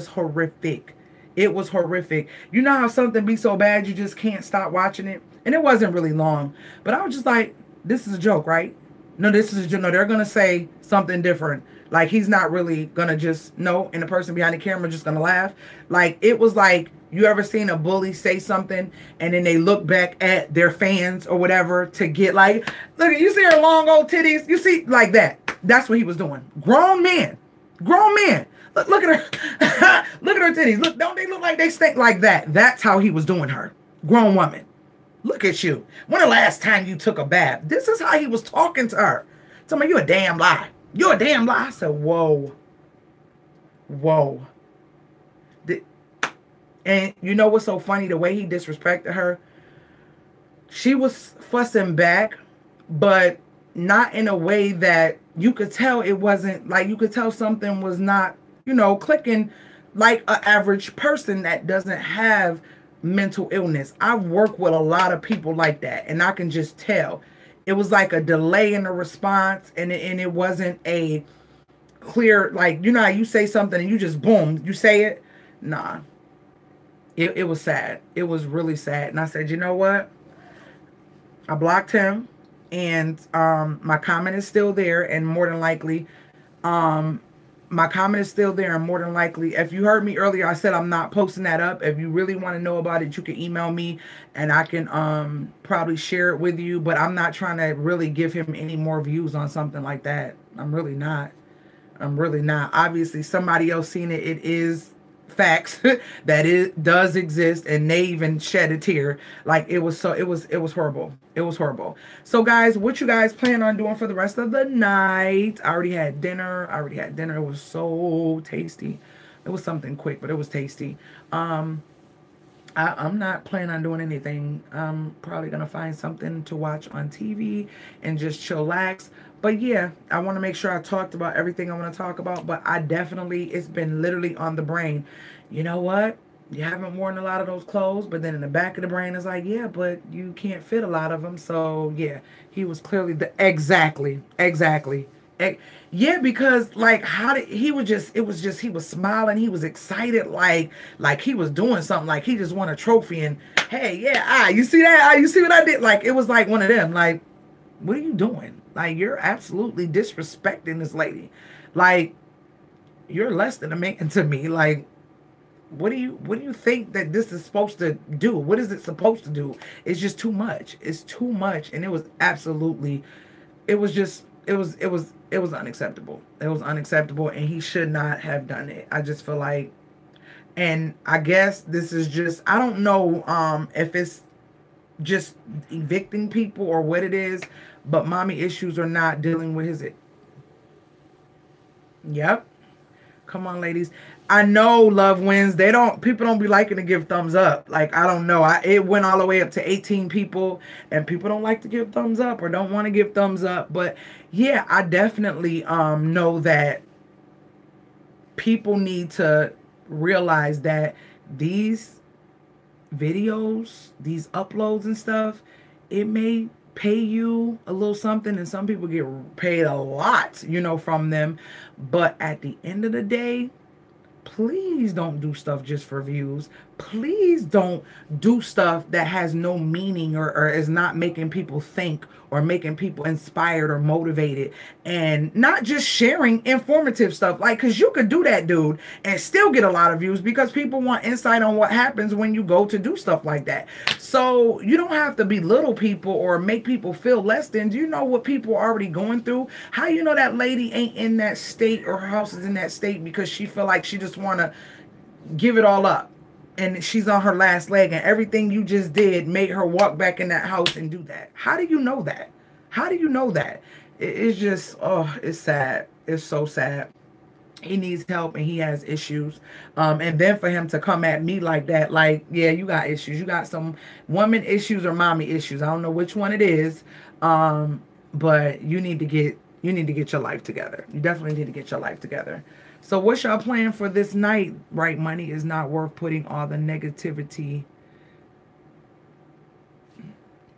horrific. It was horrific. You know how something be so bad you just can't stop watching it? And it wasn't really long, but I was just like, this is a joke, right? No, this is a joke. No, they're gonna say something different. Like, he's not really gonna just, no, and the person behind the camera just gonna laugh. Like, it was like, you ever seen a bully say something and then they look back at their fans or whatever to get like, look, you see her long old titties? You see, like that. That's what he was doing. Grown men. Look at her. Look at her titties. Look, don't they look like they stink like that? That's how he was doing her. Grown woman. Look at you. When the last time you took a bath? This is how he was talking to her. Tell me, you a damn lie. You're a damn lie. I said, whoa. Whoa. And you know what's so funny? The way he disrespected her. She was fussing back, but not in a way that you could tell it wasn't, like, you could tell something was not, you know, clicking like an average person that doesn't have mental illness. I've worked with a lot of people like that, and I can just tell. It was like a delay in the response, and it wasn't a clear, like, you know how you say something and you just, boom, you say it? Nah. It was sad. It was really sad. And I said, you know what? I blocked him, and my comment is still there, and more than likely, if you heard me earlier, I said I'm not posting that up. If you really want to know about it, you can email me, and I can probably share it with you. But I'm not trying to really give him any more views on something like that. I'm really not. Obviously, somebody else seen it. It is facts that it does exist, and they even shed a tear. Like, it was horrible. It was horrible. So guys, what you guys plan on doing for the rest of the night? I already had dinner. It was so tasty. It was something quick, but it was tasty. I'm not planning on doing anything. I'm probably gonna find something to watch on TV and just chillax. But yeah, I want to make sure I talked about everything I want to talk about. But I definitely, it's been literally on the brain. You know what? You haven't worn a lot of those clothes, but then in the back of the brain is like, yeah, but you can't fit a lot of them. So yeah, he was clearly the exactly. Yeah, because like how did he was just it was just he was smiling, he was excited, like he was doing something, like he just won a trophy and hey, yeah, you see that? You see what I did? Like it was like one of them, like, what are you doing? Like you're absolutely disrespecting this lady. Like you're less than a man to me. Like what do you think that this is supposed to do? What is it supposed to do? It's just too much. It's too much. And it was absolutely, it was just, it was unacceptable. It was unacceptable and he should not have done it. I just feel like, and I guess this is just, I don't know if it's just evicting people or what it is, but mommy issues are not dealing with his, yep. Come on, ladies. I know love wins. People don't be liking to give thumbs up. Like, I don't know. It went all the way up to 18 people and people don't like to give thumbs up or don't want to give thumbs up. But yeah, I definitely know that people need to realize that these videos, these uploads and stuff, it may pay you a little something and some people get paid a lot, from them. But at the end of the day, please don't do stuff just for views. Please don't do stuff that has no meaning or is not making people think or making people inspired or motivated, and not just sharing informative stuff. Like, because you could do that, dude, and still get a lot of views because people want insight on what happens when you go to do stuff like that. So you don't have to belittle people or make people feel less than. Do you know what people are already going through? How you know that lady ain't in that state or her house is in that state because she feel like she just want to give it all up and she's on her last leg and everything you just did made her walk back in that house and do that? How do you know that? How do you know that? It's just, oh, it's sad. It's so sad. He needs help and he has issues. And then for him to come at me like that, like, yeah, you got issues. You got some woman issues or mommy issues. I don't know which one it is. But you need to get your life together. You definitely need to get your life together. So what's y'all plan for this night? Right, money is not worth putting all that negativity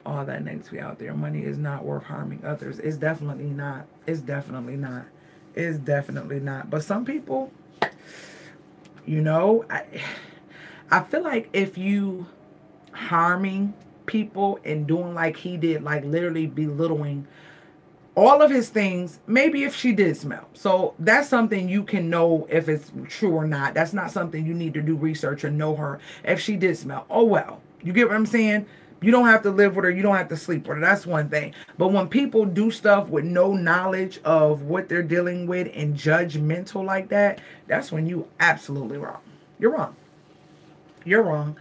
out there. Money is not worth harming others. It's definitely not. It's definitely not. It's definitely not. But some people, I feel like if you harming people and doing like he did, like literally belittling all of his things, maybe if she did smell. So that's something you can know if it's true or not. That's not something you need to do research or know her. If she did smell, oh well. You get what I'm saying? You don't have to live with her. You don't have to sleep with her. That's one thing. But when people do stuff with no knowledge of what they're dealing with and judgmental like that, that's when you absolutely wrong. You're wrong. You're wrong.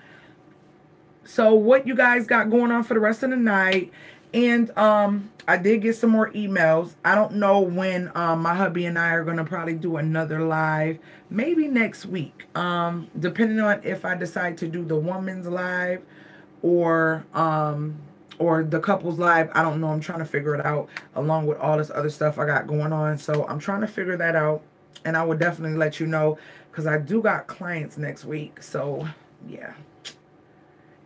So what you guys got going on for the rest of the night? And I did get some more emails. I don't know when my hubby and I are going to probably do another live. Maybe next week. Depending on if I decide to do the woman's live or the couples live. I don't know. I'm trying to figure it out along with all this other stuff I got going on. So I'm trying to figure that out. And I will definitely let you know because I do got clients next week. So yeah.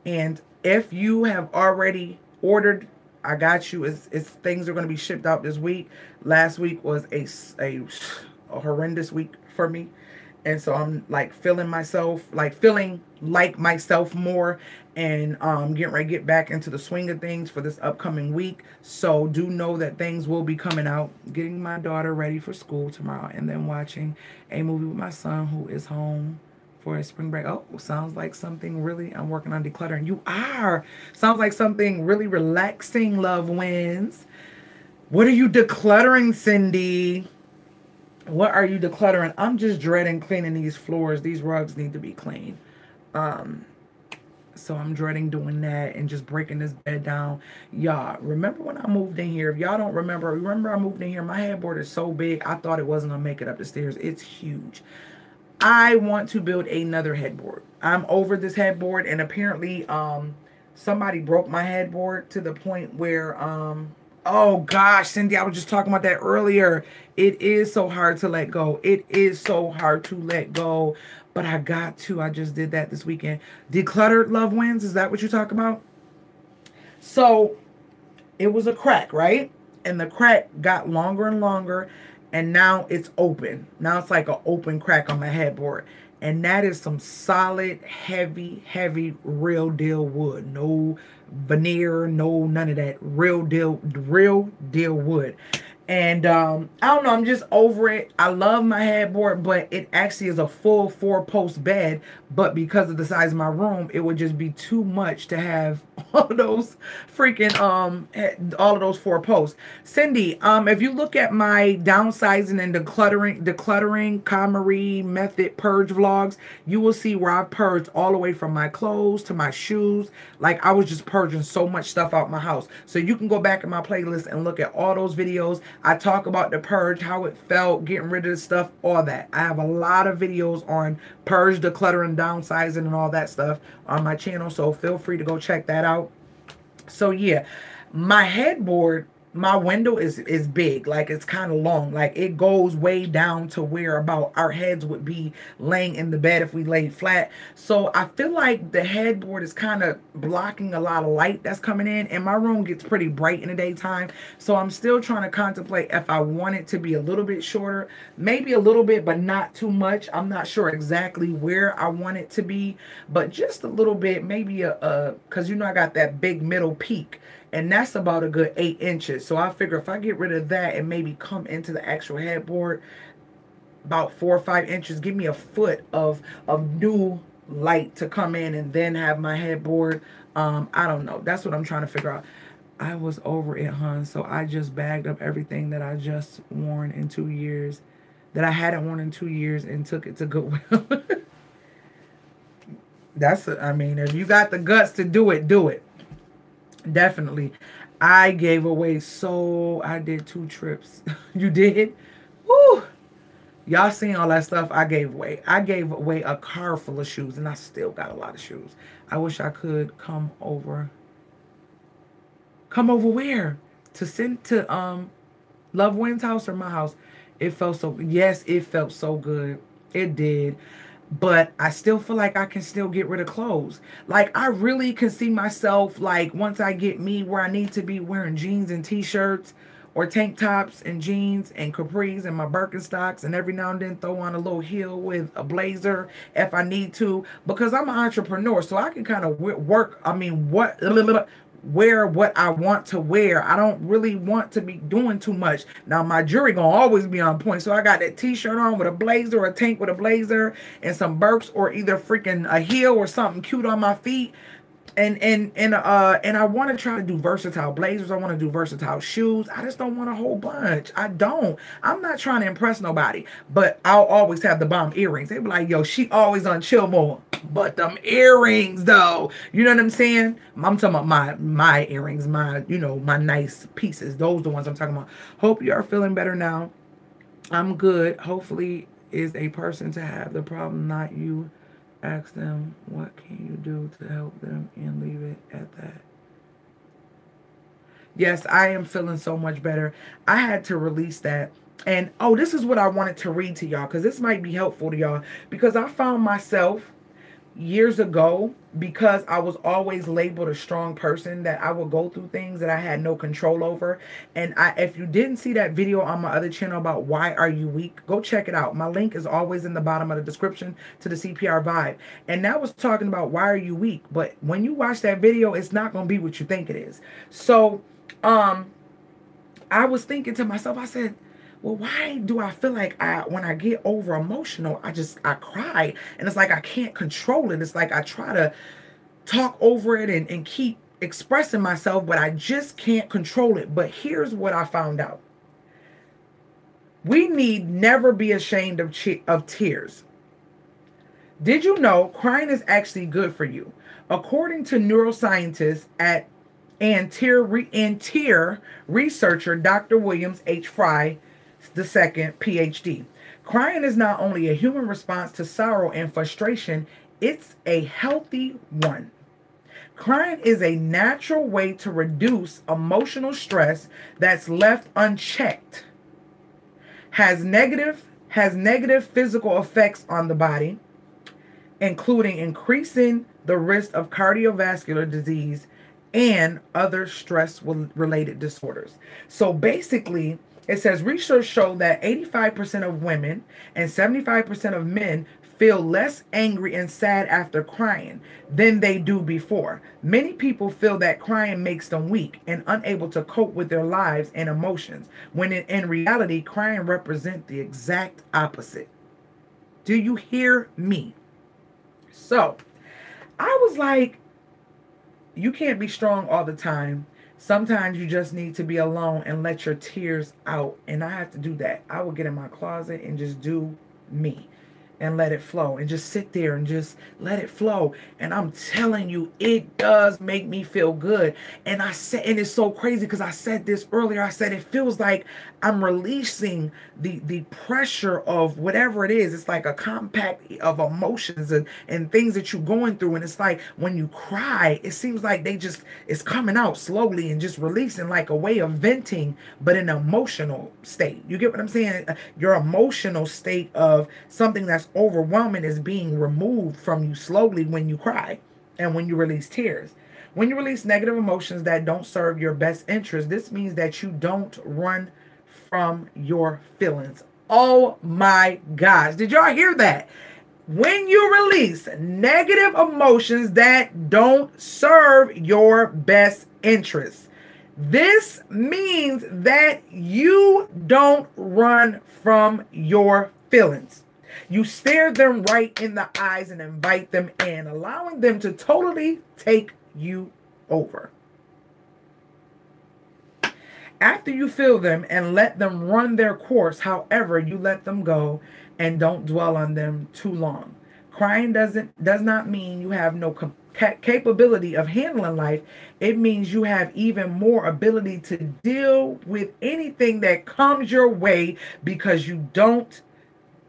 And if you have already ordered, I got you. It's things are going to be shipped out this week. Last week was a horrendous week for me. And so I'm like feeling like myself more and getting ready to get back into the swing of things for this upcoming week. So do know that things will be coming out. Getting my daughter ready for school tomorrow and then watching a movie with my son who is home for a spring break. Oh, sounds like something really, I'm working on decluttering. You are. Sounds like something really relaxing, love wins. What are you decluttering, Cindy? What are you decluttering? I'm just dreading cleaning these floors. These rugs need to be clean. So I'm dreading doing that and just breaking this bed down. Y'all, remember when I moved in here? If y'all don't remember I moved in here. My headboard is so big, I thought it wasn't going to make it up the stairs. It's huge. I want to build another headboard. I'm over this headboard, and apparently somebody broke my headboard to the point where Oh gosh, Cindy, I was just talking about that earlier. It is so hard to let go. It is so hard to let go. But I got to. I just did that this weekend. Decluttered love wins. Is that what you talk about? So it was a crack, right? And the crack got longer and longer. And now it's open. Now it's like an open crack on my headboard. And that is some solid, heavy, heavy, real deal wood. No veneer, no none of that. Real deal wood. And I don't know, I'm just over it. I love my headboard, but it actually is a full 4-post bed. But because of the size of my room, it would just be too much to have all of those freaking all of those 4 posts. Cindy, if you look at my downsizing and decluttering KonMari method purge vlogs, you will see where I've purged all the way from my clothes to my shoes. Like, I was just purging so much stuff out my house. So you can go back in my playlist and look at all those videos. I talk about the purge, how it felt, getting rid of the stuff, all that. I have a lot of videos on purge, decluttering, downsizing, and all that stuff on my channel. So feel free to go check that out. So yeah, my headboard, my window is big. Like, it's kind of long. Like, it goes way down to where about our heads would be laying in the bed if we laid flat. So I feel like the headboard is kind of blocking a lot of light that's coming in, and my room gets pretty bright in the daytime. So I'm still trying to contemplate if I want it to be a little bit shorter, maybe a little bit, but not too much. I'm not sure exactly where I want it to be, but just a little bit, maybe because you know I got that big middle peak. And that's about a good 8 inches. So I figure if I get rid of that and maybe come into the actual headboard about 4 or 5 inches, give me a foot of new light to come in, and then have my headboard. I don't know. That's what I'm trying to figure out. I was over it, hon. So I just bagged up everything that I just worn in 2 years, that I hadn't worn in 2 years, and took it to Goodwill. I mean, if you got the guts to do it, do it. Definitely. I gave away, so I did 2 trips. You did? Woo! Y'all seen all that stuff I gave away. I gave away a car full of shoes, and I still got a lot of shoes. I wish I could come over. Come over where? To send to Love Wynn's house or my house? It felt so, yes, it felt so good. It did. But I still feel like I can still get rid of clothes. Like, I really can see myself, like, once I get me where I need to be, wearing jeans and t-shirts, or tank tops and jeans and capris and my Birkenstocks, and every now and then throw on a little heel with a blazer if I need to, because I'm an entrepreneur, so I can kind of work, I mean, wear what I want to wear. I don't really want to be doing too much. Now, my jewelry gonna always be on point. So I got that t-shirt on with a blazer, or a tank with a blazer, and some Birks, or either freaking a heel or something cute on my feet. And I want to try to do versatile blazers. I want to do versatile shoes. I just don't want a whole bunch. I don't. I'm not trying to impress nobody. But I'll always have the bomb earrings. They be like, yo, she always on chill mode. But them earrings, though. You know what I'm saying? I'm talking about my earrings, my nice pieces. Those are the ones I'm talking about. Hope you are feeling better now. I'm good. Hopefully is a person to have the problem, not you. Ask them, what can you do to help them, and leave it at that. Yes, I am feeling so much better. I had to release that. And, oh, this is what I wanted to read to y'all, because this might be helpful to y'all. Because I found myself years ago, because I was always labeled a strong person, that I would go through things that I had no control over. And if you didn't see that video on my other channel about why are you weak, go check it out. My link is always in the bottom of the description to the CPR Vibe. And that was talking about why are you weak. But when you watch that video, it's not going to be what you think it is. So I was thinking to myself, I said, well, why do I feel like when I get over emotional, I cry, and it's like I can't control it. It's like I try to talk over it and keep expressing myself, but I just can't control it. But here's what I found out. We need never be ashamed of tears. Did you know crying is actually good for you? According to neuroscientists and tear researcher Dr. Williams H. Fry II, PhD. Crying is not only a human response to sorrow and frustration, it's a healthy one. Crying is a natural way to reduce emotional stress that's left unchecked. Has negative physical effects on the body, including increasing the risk of cardiovascular disease and other stress-related disorders. So basically, it says research showed that 85% of women and 75% of men feel less angry and sad after crying than they do before. Many people feel that crying makes them weak and unable to cope with their lives and emotions, when in reality, crying represents the exact opposite. Do you hear me? So, I was like, you can't be strong all the time. Sometimes you just need to be alone and let your tears out. And I have to do that. I will get in my closet and just do me and let it flow and just sit there and just let it flow. And I'm telling you, it does make me feel good. And I said, and it's so crazy because I said this earlier. I said it feels like I'm releasing the pressure of whatever it is. It's like a compact of emotions and things that you're going through. And it's like when you cry, it seems like it's coming out slowly and just releasing, like a way of venting, but in an emotional state. You get what I'm saying? Your emotional state of something that's overwhelming is being removed from you slowly when you cry and when you release tears. When you release negative emotions that don't serve your best interest, this means that you don't run from your feelings. Oh my gosh. Did y'all hear that? When you release negative emotions that don't serve your best interest, this means that you don't run from your feelings. You stare them right in the eyes and invite them in, allowing them to totally take you over. After you feel them and let them run their course, however, you let them go and don't dwell on them too long. Crying does not mean you have no capability of handling life. It means you have even more ability to deal with anything that comes your way because you don't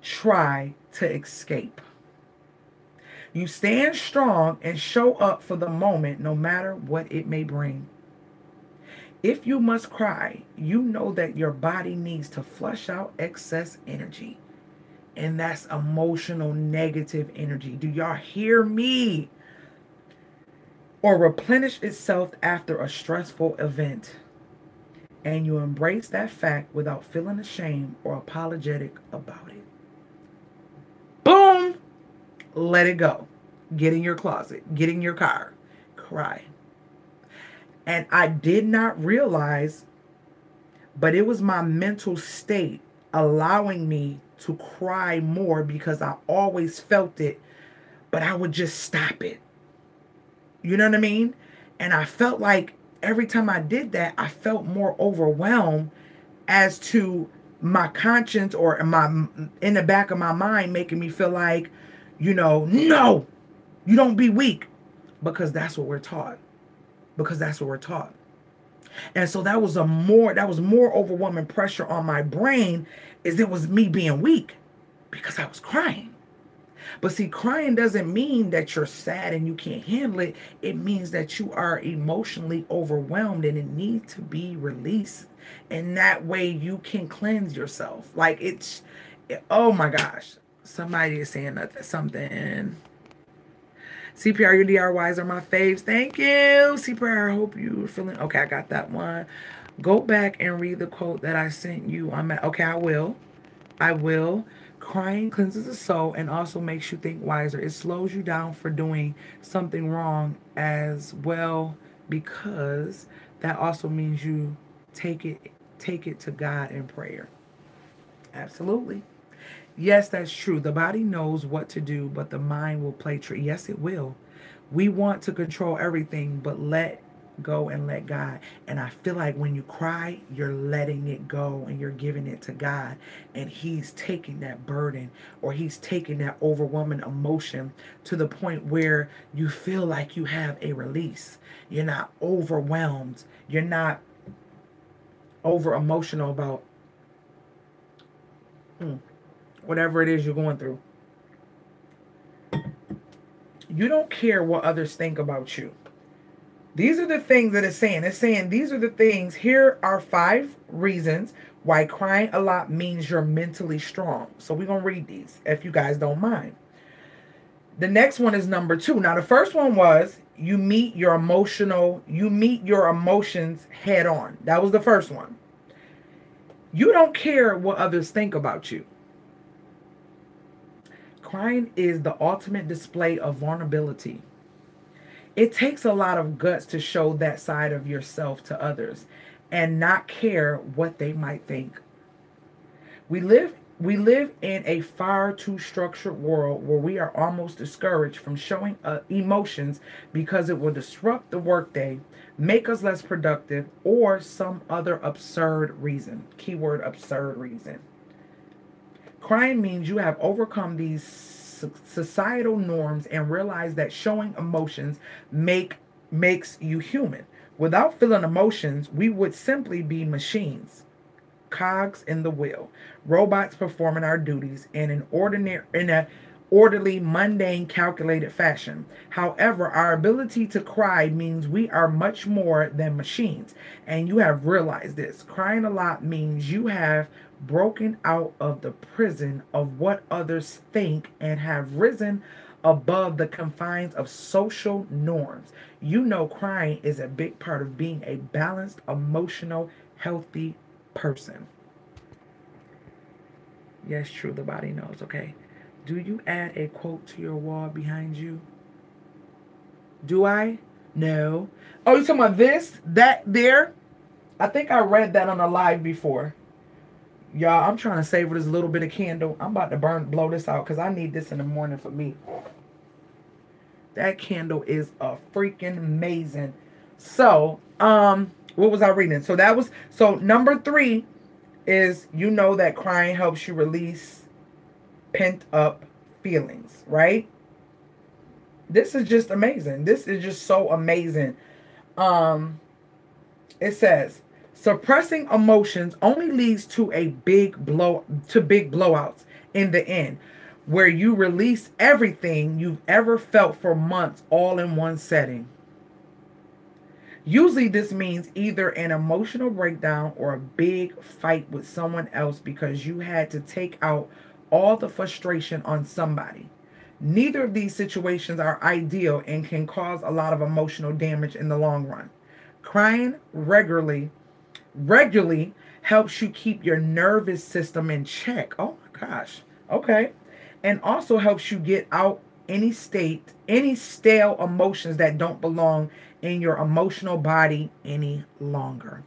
try to escape. You stand strong and show up for the moment no matter what it may bring. If you must cry, you know that your body needs to flush out excess energy. And that's emotional negative energy. Do y'all hear me? Or replenish itself after a stressful event. And you embrace that fact without feeling ashamed or apologetic about it. Boom! Let it go. Get in your closet. Get in your car. Cry. And I did not realize, but it was my mental state allowing me to cry more because I always felt it, but I would just stop it. You know what I mean? And I felt like every time I did that, I felt more overwhelmed as to my conscience or in the back of my mind making me feel like, you know, no, you don't be weak, because that's what we're taught. Because that's what we're taught. And so that was more overwhelming pressure on my brain, is it was me being weak because I was crying. But see, crying doesn't mean that you're sad and you can't handle it. It means that you are emotionally overwhelmed and it needs to be released. And that way you can cleanse yourself. Like oh my gosh. Somebody is saying something. CPR, your DRYs are my faves. Thank you. CPR, I hope you're feeling... Okay, I got that one. Go back and read the quote that I sent you. Okay, I will. I will. Crying cleanses the soul and also makes you think wiser. It slows you down for doing something wrong as well, because that also means you take it to God in prayer. Absolutely. Yes, that's true. The body knows what to do, but the mind will play trick. Yes, it will. We want to control everything, but let go and let God. And I feel like when you cry, you're letting it go and you're giving it to God. And he's taking that burden, or he's taking that overwhelming emotion to the point where you feel like you have a release. You're not overwhelmed. You're not over emotional about whatever it is you're going through. You don't care what others think about you. These are the things that it's saying. It's saying these are the things. Here are 5 reasons why crying a lot means you're mentally strong. So we're going to read these if you guys don't mind. The next one is number 2. Now the first one was you meet your emotions head on. That was the first one. You don't care what others think about you. Crying is the ultimate display of vulnerability. It takes a lot of guts to show that side of yourself to others and not care what they might think. We live in a far too structured world where we are almost discouraged from showing emotions because it will disrupt the workday, make us less productive, or some other absurd reason. Keyword absurd reason. Crying means you have overcome these societal norms and realize that showing emotions makes you human. Without feeling emotions, we would simply be machines, cogs in the wheel, robots performing our duties in an orderly, mundane, calculated fashion. However, our ability to cry means we are much more than machines, and you have realized this. Crying a lot means you have broken out of the prison of what others think and have risen above the confines of social norms. You know, crying is a big part of being a balanced, emotional, healthy person. Yes, true, the body knows, okay? Do you add a quote to your wall behind you? Do I? No. Oh, you talking about this? That there? I think I read that on a live before. Y'all, I'm trying to savor this little bit of candle. I'm about to blow this out because I need this in the morning for me. That candle is a freaking amazing. So, what was I reading? So number 3 is you know that crying helps you release pent up feelings, right? This is just amazing. This is just so amazing. It says suppressing emotions only leads to big blowouts in the end, where you release everything you've ever felt for months all in one setting. Usually this means either an emotional breakdown or a big fight with someone else because you had to take out all the frustration on somebody. Neither of these situations are ideal and can cause a lot of emotional damage in the long run. Crying regularly helps you keep your nervous system in check. Oh my gosh. Okay. And also helps you get out any stale emotions that don't belong in your emotional body any longer.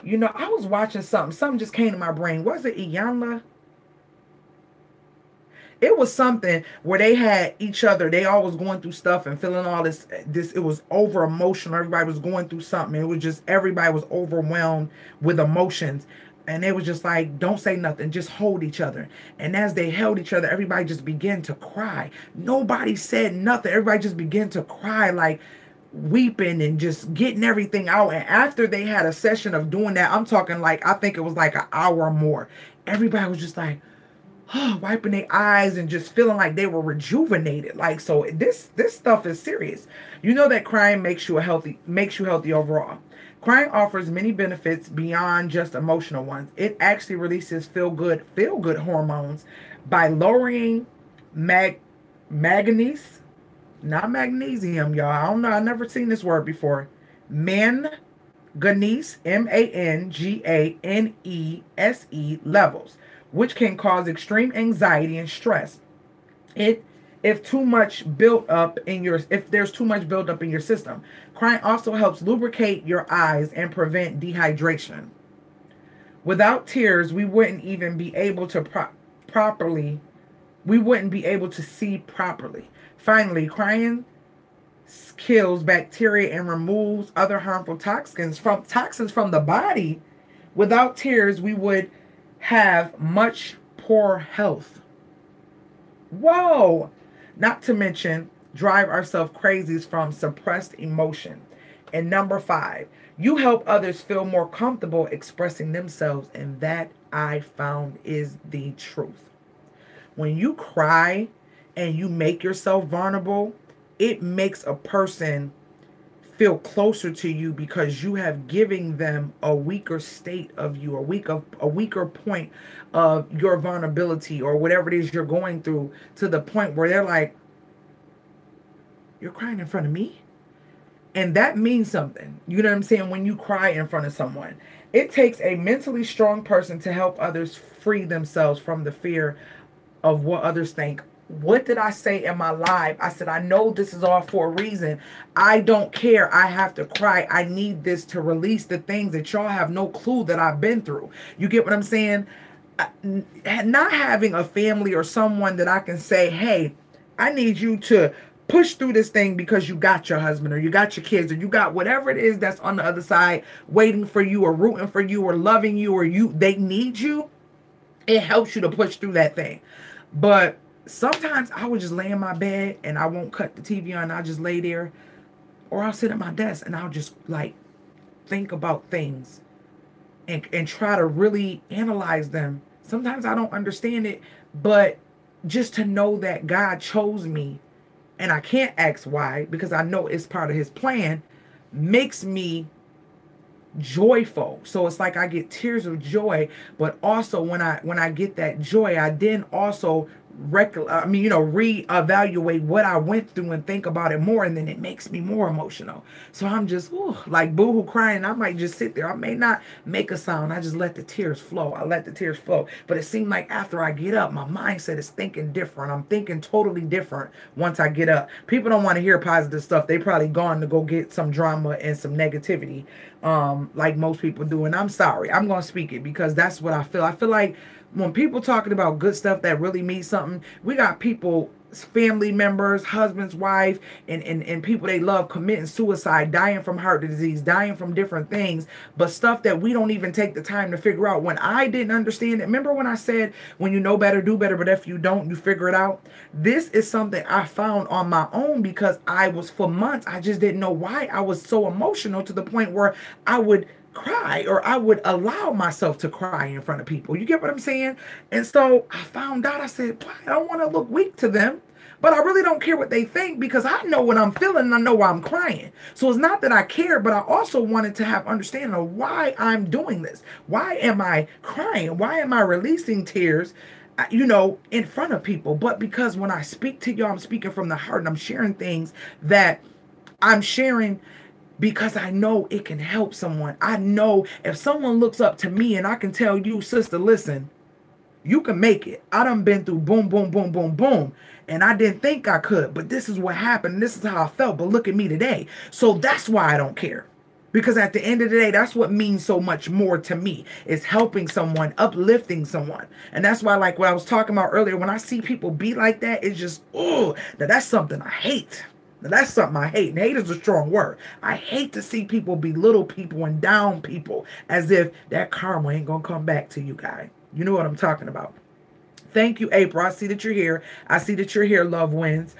You know, I was watching something just came to my brain. Was it Iyanla? It was something where they had each other. They all was going through stuff and feeling all this. It was over emotional. Everybody was going through something. It was just everybody was overwhelmed with emotions. And they was just like, don't say nothing. Just hold each other. And as they held each other, everybody just began to cry. Nobody said nothing. Everybody just began to cry, like weeping and just getting everything out. And after they had a session of doing that, I'm talking like, I think it was like an hour or more. Everybody was just like, wiping their eyes and just feeling like they were rejuvenated. Like, so this stuff is serious. You know that crying makes you healthy overall. Crying offers many benefits beyond just emotional ones. It actually releases feel good hormones by lowering manganese, not magnesium, y'all. I don't know. I've never seen this word before. Manganese, manganese levels, which can cause extreme anxiety and stress. If there's too much built up in your system. Crying also helps lubricate your eyes and prevent dehydration. Without tears, we wouldn't even be able to see properly. Finally, crying kills bacteria and removes other harmful toxins from the body. Without tears, we would have much poor health. Whoa! Not to mention drive ourselves crazy from suppressed emotion. And number 5, you help others feel more comfortable expressing themselves, and that I found is the truth. When you cry and you make yourself vulnerable, it makes a person feel closer to you because you have given them a weaker state of you, a weaker point of your vulnerability or whatever it is you're going through, to the point where they're like, you're crying in front of me? And that means something. You know what I'm saying? When you cry in front of someone, it takes a mentally strong person to help others free themselves from the fear of what others think. What did I say in my live? I said, I know this is all for a reason. I don't care. I have to cry. I need this to release the things that y'all have no clue that I've been through. You get what I'm saying? Not having a family or someone that I can say, hey, I need you to push through this thing because you got your husband or you got your kids or you got whatever it is that's on the other side waiting for you or rooting for you or loving you, or they need you. It helps you to push through that thing. But sometimes I would just lay in my bed and I won't cut the TV on. I'll just lay there, or I'll sit at my desk and I'll just like think about things and try to really analyze them. Sometimes I don't understand it, but just to know that God chose me, and I can't ask why because I know it's part of his plan, makes me joyful. So it's like I get tears of joy, but also when I get that joy, I then also reevaluate what I went through and think about it more, and then it makes me more emotional. So I'm just like boohoo crying. I might just sit there. I may not make a sound. I just let the tears flow. I let the tears flow. But it seemed like after I get up, my mindset is thinking different. I'm thinking totally different once I get up. People don't want to hear positive stuff. They probably gone to go get some drama and some negativity, like most people do. And I'm sorry. I'm going to speak it because that's what I feel. I feel like when people talking about good stuff that really means something, we got people, family members, husbands, wife, and people they love committing suicide, dying from heart disease, dying from different things, but stuff that we don't even take the time to figure out. When I didn't understand it, remember when I said, when you know better, do better, but if you don't, you figure it out? This is something I found on my own because for months, I just didn't know why I was so emotional to the point where I would cry, or I would allow myself to cry in front of people. You get what I'm saying? And so I found out, I said, I don't want to look weak to them, but I really don't care what they think because I know what I'm feeling and I know why I'm crying. So it's not that I care, but I also wanted to have understanding of why I'm doing this. Why am I crying? Why am I releasing tears, in front of people? But because when I speak to y'all, I'm speaking from the heart, and I'm sharing things that I'm sharing because I know it can help someone. I know if someone looks up to me and I can tell you, sister, listen, you can make it. I done been through boom, boom, boom, boom, boom. And I didn't think I could, but this is what happened. This is how I felt. But look at me today. So that's why I don't care. Because at the end of the day, that's what means so much more to me, is helping someone, uplifting someone. And that's why, like what I was talking about earlier, when I see people be like that, it's just, that's something I hate. Now, that's something I hate. And hate is a strong word. I hate to see people belittle people and down people as if that karma ain't going to come back to you, guy. You know what I'm talking about. Thank you, April. I see that you're here. I see that you're here, Love Wins.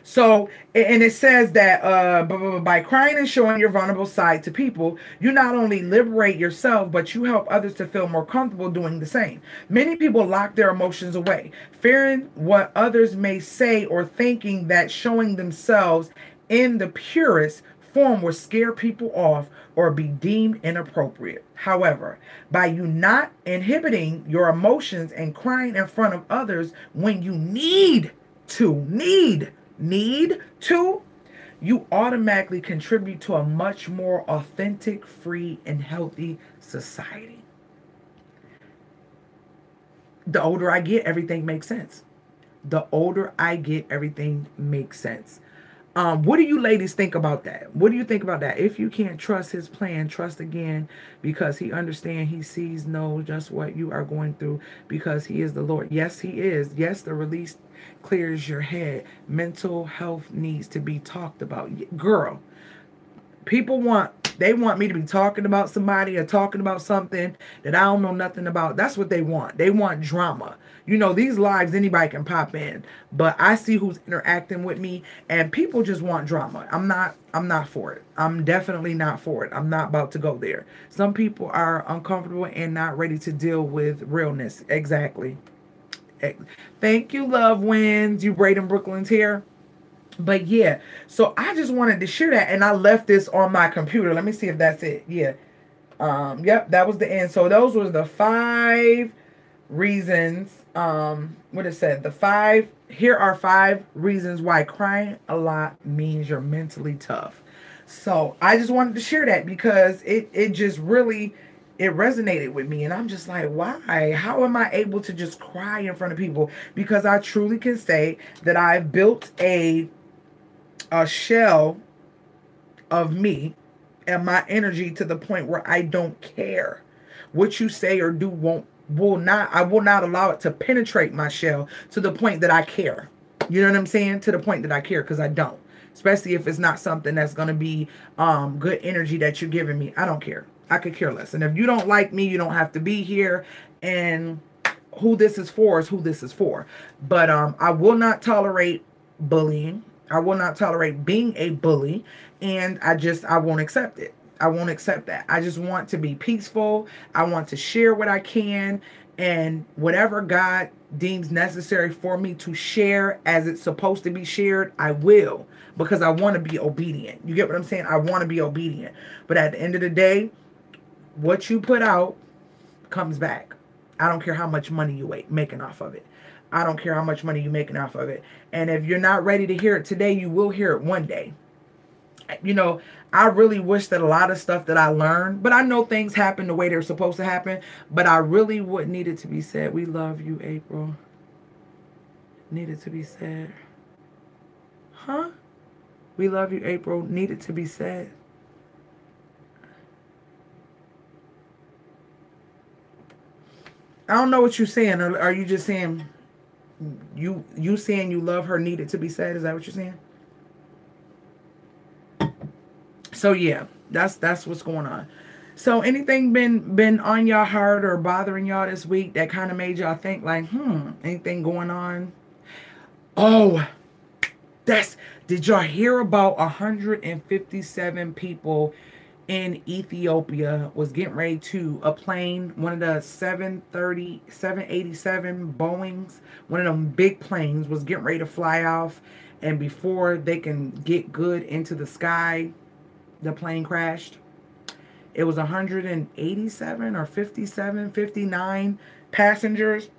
So, and it says that by crying and showing your vulnerable side to people, you not only liberate yourself, but you help others to feel more comfortable doing the same. Many people lock their emotions away, fearing what others may say or thinking that showing themselves in the purest form will scare people off or be deemed inappropriate. However, by you not inhibiting your emotions and crying in front of others when you need to, you automatically contribute to a much more authentic, free, and healthy society. The older I get, everything makes sense. The older I get, everything makes sense. What do you ladies think about that? What do you think about that? If you can't trust his plan, trust again, because he understands, he sees, knows just what you are going through, because he is the Lord. Yes, he is. Yes, the release clears your head. Mental health needs to be talked about. Girl, people want me to be talking about somebody or talking about something that I don't know nothing about. That's what they want. They want drama. You know, these lives, anybody can pop in, but I see who's interacting with me, and people just want drama. I'm not for it. I'm definitely not for it. I'm not about to go there. Some people are uncomfortable and not ready to deal with realness. Exactly. Thank you, Love Wins. You Braden Brooklyn's here. But yeah, so I just wanted to share that, and I left this on my computer. Let me see if that's it. Yeah. Yep, that was the end. So those were the 5 reasons. What it said, here are 5 reasons why crying a lot means you're mentally tough. So I just wanted to share that because it just really, it resonated with me, and I'm just like, why? How am I able to just cry in front of people? Because I truly can say that I've built a shell of me and my energy to the point where I don't care what you say or do. I will not allow it to penetrate my shell to the point that I care. You know what I'm saying? To the point that I care, because I don't. Especially if it's not something that's going to be good energy that you're giving me. I don't care. I could care less. And if you don't like me, you don't have to be here. And who this is for is who this is for. But I will not tolerate bullying. I will not tolerate being a bully. And I won't accept it. I won't accept that. I just want to be peaceful. I want to share what I can. And whatever God deems necessary for me to share as it's supposed to be shared, I will. Because I want to be obedient. You get what I'm saying? I want to be obedient. But at the end of the day, what you put out comes back. I don't care how much money you making off of it. I don't care how much money you're making off of it. And if you're not ready to hear it today, you will hear it one day. You know, I really wish that a lot of stuff that I learned, but I know things happen the way they're supposed to happen, but I really would need it to be said. We love you, April. Needed to be said. Huh? We love you, April. Needed to be said. I don't know what you're saying. Or are you just saying you saying you love her needed to be said? Is that what you're saying? So yeah, that's what's going on. So anything been on y'all heart or bothering y'all this week that kind of made y'all think like, anything going on? Oh, did y'all hear about 157 people in Ethiopia was getting ready to a plane, one of the 787 Boeings, one of them big planes was getting ready to fly off, and before they can get good into the sky, the plane crashed. It was 187 or 57, 59 passengers.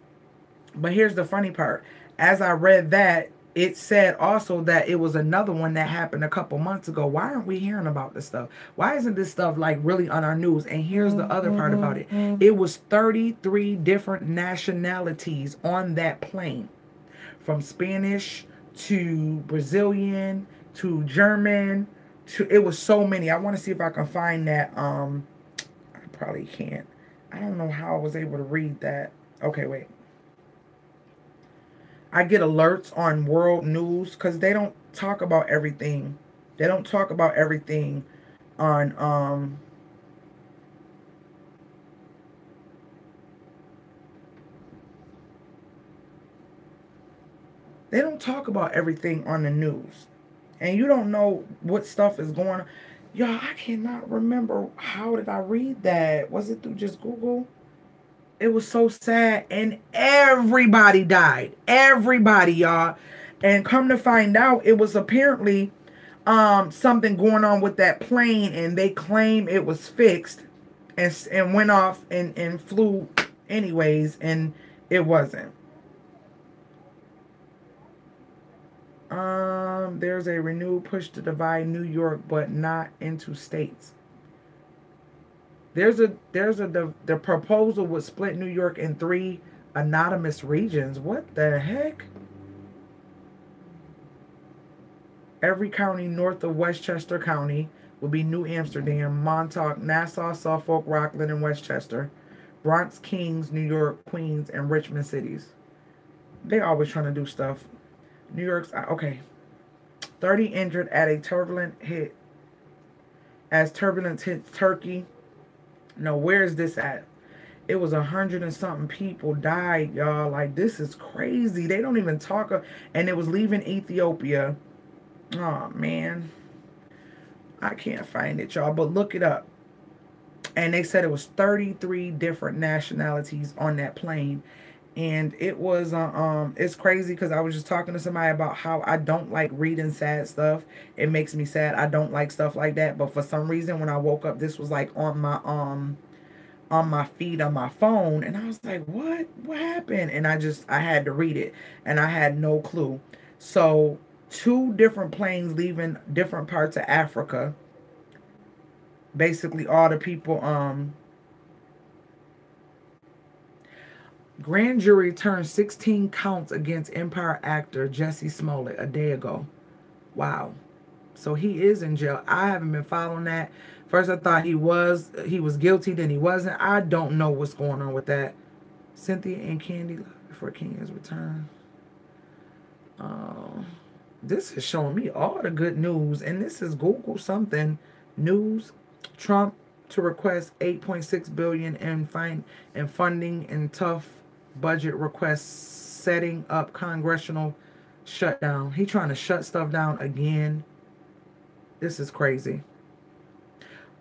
But here's the funny part. As I read that, it said also that it was another one that happened a couple months ago. Why aren't we hearing about this stuff? Why isn't this stuff like really on our news? And here's the other part about it. It was 33 different nationalities on that plane. From Spanish to Brazilian to German to, it was so many. I want to see if I can find that. I probably can't. I don't know how I was able to read that. Okay, wait. I get alerts on world news because they don't talk about everything. They don't talk about everything on they don't talk about everything on the news. And you don't know what stuff is going on. Y'all, I cannot remember. How did I read that? Was it through just Google? It was so sad. And everybody died. Everybody, y'all. And come to find out, it was apparently something going on with that plane. And they claim it was fixed. And went off and flew anyways. And it wasn't. There's a renewed push to divide New York, but not into states. The proposal would split New York in 3 anonymous regions. What the heck? Every county north of Westchester County will be New Amsterdam, Montauk, Nassau, Suffolk, Rockland, and Westchester. Bronx, Kings, New York, Queens, and Richmond cities. They always trying to do stuff. New York's, okay. 30 injured at a turbulent hit. As turbulence hits Turkey. No, where is this at? It was 100 and something people died, y'all. Like, this is crazy. They don't even talk. And it was leaving Ethiopia. Oh, man. I can't find it, y'all. But look it up. And they said it was 33 different nationalities on that plane. And it was it's crazy because I was just talking to somebody about how I don't like reading sad stuff. It makes me sad. I don't like stuff like that. But for some reason, when I woke up, this was like on my feed on my phone, and I was like, what happened? And I had to read it, and I had no clue. So two different planes leaving different parts of Africa. Basically all the people, grand jury turned 16 counts against Empire actor Jesse Smollett a day ago. Wow. So he is in jail. I haven't been following that. First I thought he was guilty, then he wasn't. I don't know what's going on with that. Cynthia and Candy before Kenya's return. This is showing me all the good news, and this is Google something news. Trump to request 8.6 billion in funding and tough budget requests, setting up congressional shutdown. He trying to shut stuff down again. This is crazy.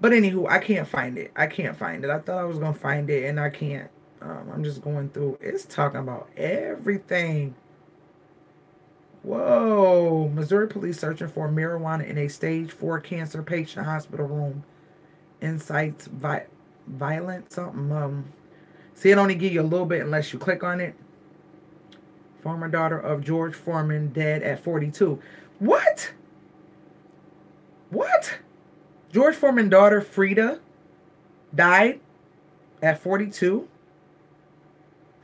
But anywho, I can't find it. I can't find it. I thought I was gonna find it, and I can't. I'm just going through. It's talking about everything. Whoa. Missouri police searching for marijuana in a stage 4 cancer patient hospital room. Incites violent something. See, it only give you a little bit unless you click on it. Former daughter of George Foreman dead at 42. What? What? George Foreman's daughter Frida died at 42.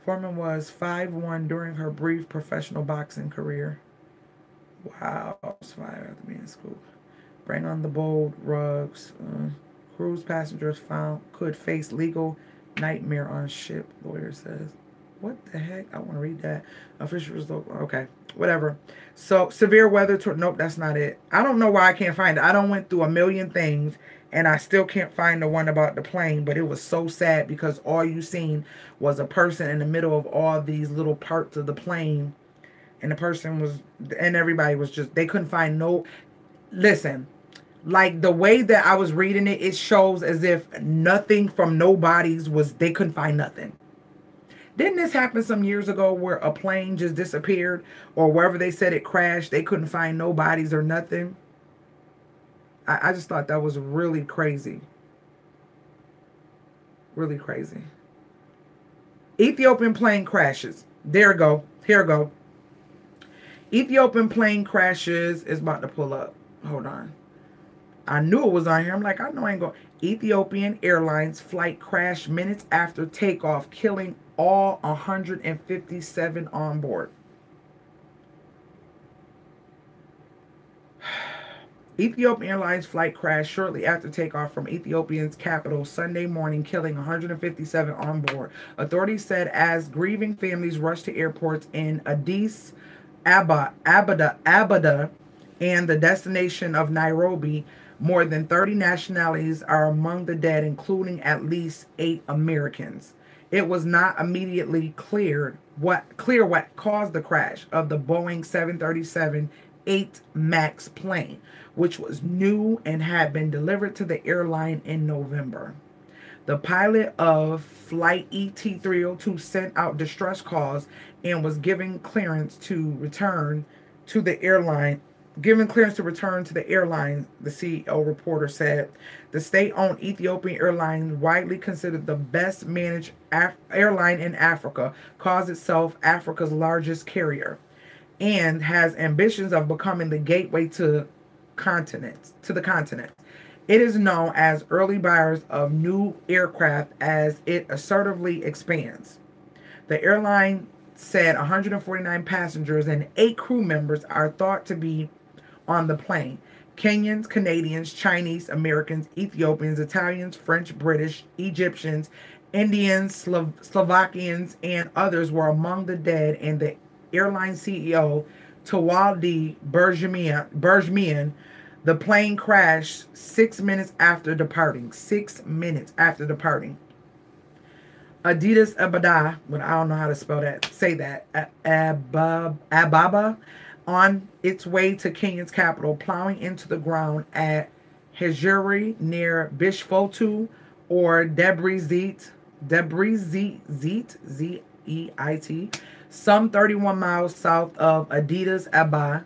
Foreman was 5'1" during her brief professional boxing career. Wow. It's fire after being in school. Bring on the bold rugs. Cruise passengers found could face legal nightmare on ship, lawyer says. What the heck? I want to read that. Official result. Okay, whatever. So, severe weather. Nope, that's not it. I don't know why I can't find it. I done went through a million things, and I still can't find the one about the plane. But it was so sad because all you seen was a person in the middle of all these little parts of the plane. And the person was, and everybody was just, they couldn't find no, listen. Like the way that I was reading it, it shows as if nothing from nobody's was, they couldn't find nothing. Didn't this happen some years ago where a plane just disappeared, or wherever they said it crashed, they couldn't find no bodies or nothing? I just thought that was really crazy. Really crazy. Ethiopian plane crashes. There we go. Here we go. Ethiopian plane crashes is about to pull up. Hold on. I knew it was on here. I'm like, I know I ain't going. Ethiopian Airlines flight crashed minutes after takeoff, killing all 157 on board. Ethiopian Airlines flight crashed shortly after takeoff from Ethiopia's capital Sunday morning, killing 157 on board. Authorities said as grieving families rushed to airports in Addis Ababa, and the destination of Nairobi. More than 30 nationalities are among the dead, including at least 8 Americans. It was not immediately clear what caused the crash of the Boeing 737-8 MAX plane, which was new and had been delivered to the airline in November. The pilot of Flight ET-302 sent out distress calls and was given clearance to return to the airline. The CEO reporter said. The state-owned Ethiopian Airlines, widely considered the best managed airline in Africa, calls itself Africa's largest carrier and has ambitions of becoming the gateway to the continent. It is known as early buyers of new aircraft as it assertively expands. The airline said 149 passengers and 8 crew members are thought to be on the plane. Kenyans, Canadians, Chinese, Americans, Ethiopians, Italians, French, British, Egyptians, Indians, Slovakians, and others were among the dead, and the airline CEO, Tawaldi Berjmian, the plane crashed 6 minutes after departing. 6 minutes after departing. Addis Ababa, but I don't know how to spell that. Say that. Ababa, on its way to Kenya's capital, plowing into the ground at Hejuri near Bishfotu or Debrizit. E-I-T, some 31 miles south of Adidas Abba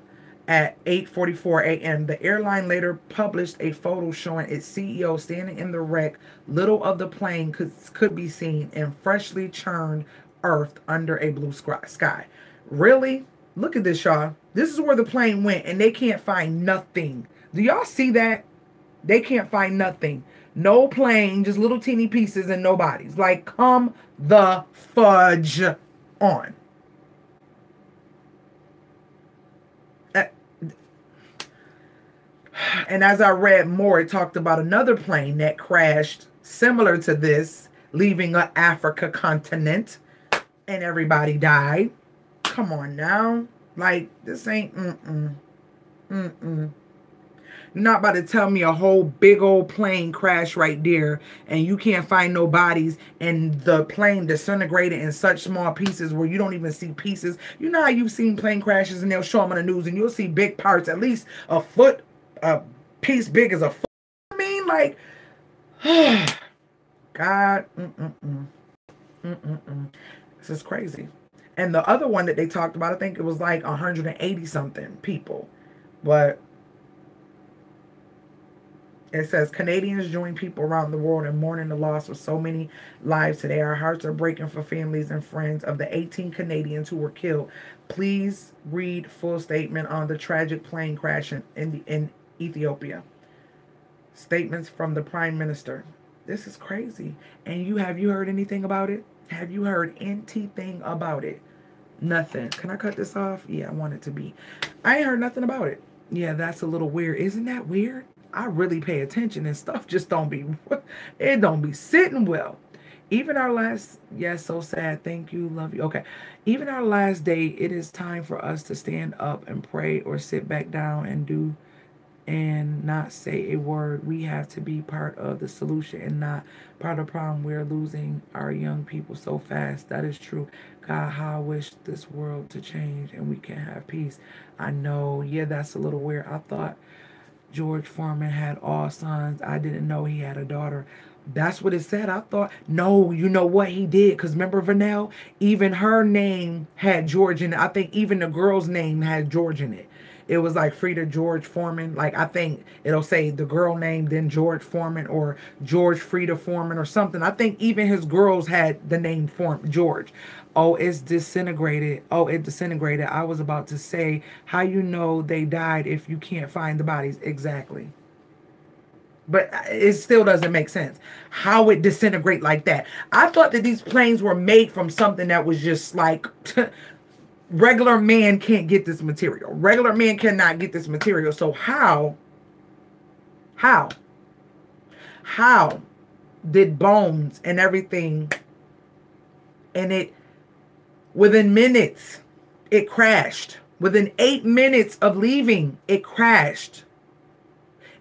at 8:44 a.m. The airline later published a photo showing its CEO standing in the wreck. Little of the plane could be seen in freshly churned earth under a blue sky. Really? Look at this, y'all. This is where the plane went, and they can't find nothing. Do y'all see that? They can't find nothing. No plane, just little teeny pieces and no bodies. Like, come the fudge on. And as I read more, it talked about another plane that crashed similar to this, leaving an Africa continent, and everybody died. Come on now. Like, this ain't, You're not about to tell me a whole big old plane crash right there and you can't find no bodies and the plane disintegrated in such small pieces where you don't even see pieces. You know how you've seen plane crashes and they'll show them on the news and you'll see big parts, at least a foot, a piece big as a foot. I mean, like, God, This is crazy. And the other one that they talked about, I think it was like 180 something people. But it says, Canadians join people around the world in mourning the loss of so many lives today. Our hearts are breaking for families and friends of the 18 Canadians who were killed. Please read full statement on the tragic plane crash in Ethiopia. Statements from the Prime Minister. This is crazy. And have you heard anything about it? Have you heard anything about it? Nothing. Can I cut this off? Yeah, I want it to be. I ain't heard nothing about it. Yeah, that's a little weird. Isn't that weird? I really pay attention and stuff just don't be, it don't be sitting well. Even our last, yes, so sad. Thank you. Love you. Okay. Even our last day, it is time for us to stand up and pray or sit back down and not say a word. We have to be part of the solution and not part of the problem. We're losing our young people so fast. That is true. God, how I wish this world to change and we can have peace. I know. Yeah, that's a little weird. I thought George Foreman had all sons. I didn't know he had a daughter. That's what it said. I thought, no, you know what he did? Because remember Vanell? Even her name had George in it. I think even the girl's name had George in it. It was like Frida George Foreman. Like, I think it'll say the girl name, then George Foreman, or George Frida Foreman or something. I think even his girls had the name George. Oh, it's disintegrated. Oh, it disintegrated. I was about to say, how you know they died if you can't find the bodies? Exactly. But it still doesn't make sense. How it disintegrate like that? I thought that these planes were made from something that was just like... regular man can't get this material. Regular man cannot get this material. So how did bones and everything, and it, within minutes, it crashed. Within 8 minutes of leaving, it crashed.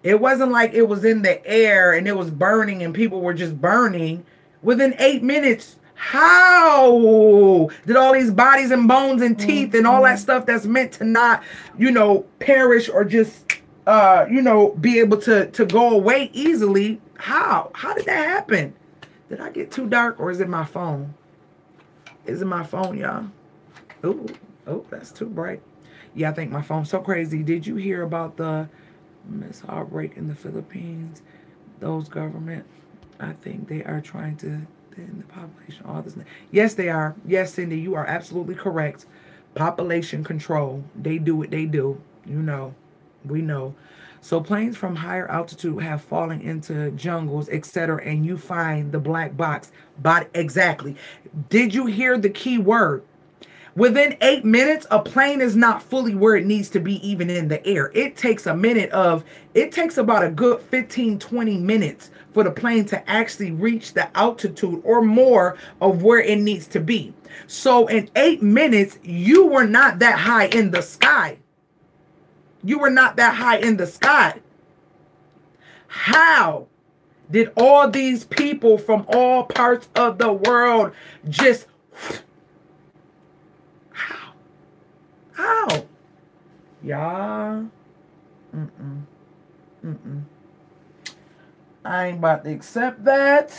It wasn't like it was in the air and it was burning and people were just burning. Within 8 minutes, how did all these bodies and bones and teeth and all that stuff that's meant to not, you know, perish or just, you know, be able to go away easily? How did that happen? Did I get too dark or is it my phone? Is it my phone, y'all? Oh, that's too bright. Yeah, I think my phone's so crazy. Did you hear about the outbreak in the Philippines? Those government, I think they are trying to in the population, all this. Yes, they are. Yes, Cindy, you are absolutely correct. Population control. They do what they do. You know, we know. So planes from higher altitude have fallen into jungles, etc., and you find the black box. But exactly. Did you hear the key word? Within 8 minutes, a plane is not fully where it needs to be even in the air. It takes it takes about a good 15, 20 minutes for the plane to actually reach the altitude or more of where it needs to be. So in 8 minutes, you were not that high in the sky. You were not that high in the sky. How did all these people from all parts of the world just... How? Y'all. I ain't about to accept that.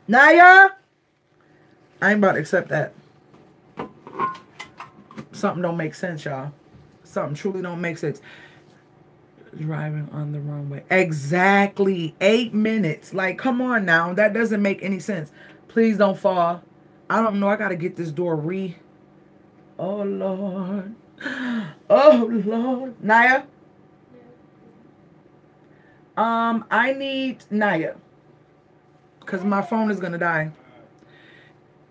Naya? I ain't about to accept that. Something don't make sense, y'all. Something truly don't make sense. Driving on the runway. Exactly. 8 minutes. Like, come on now. That doesn't make any sense. Please don't fall. I don't know. I got to get this door Oh, Lord. Oh, Lord. Naya? I need Naya. Because my phone is going to die.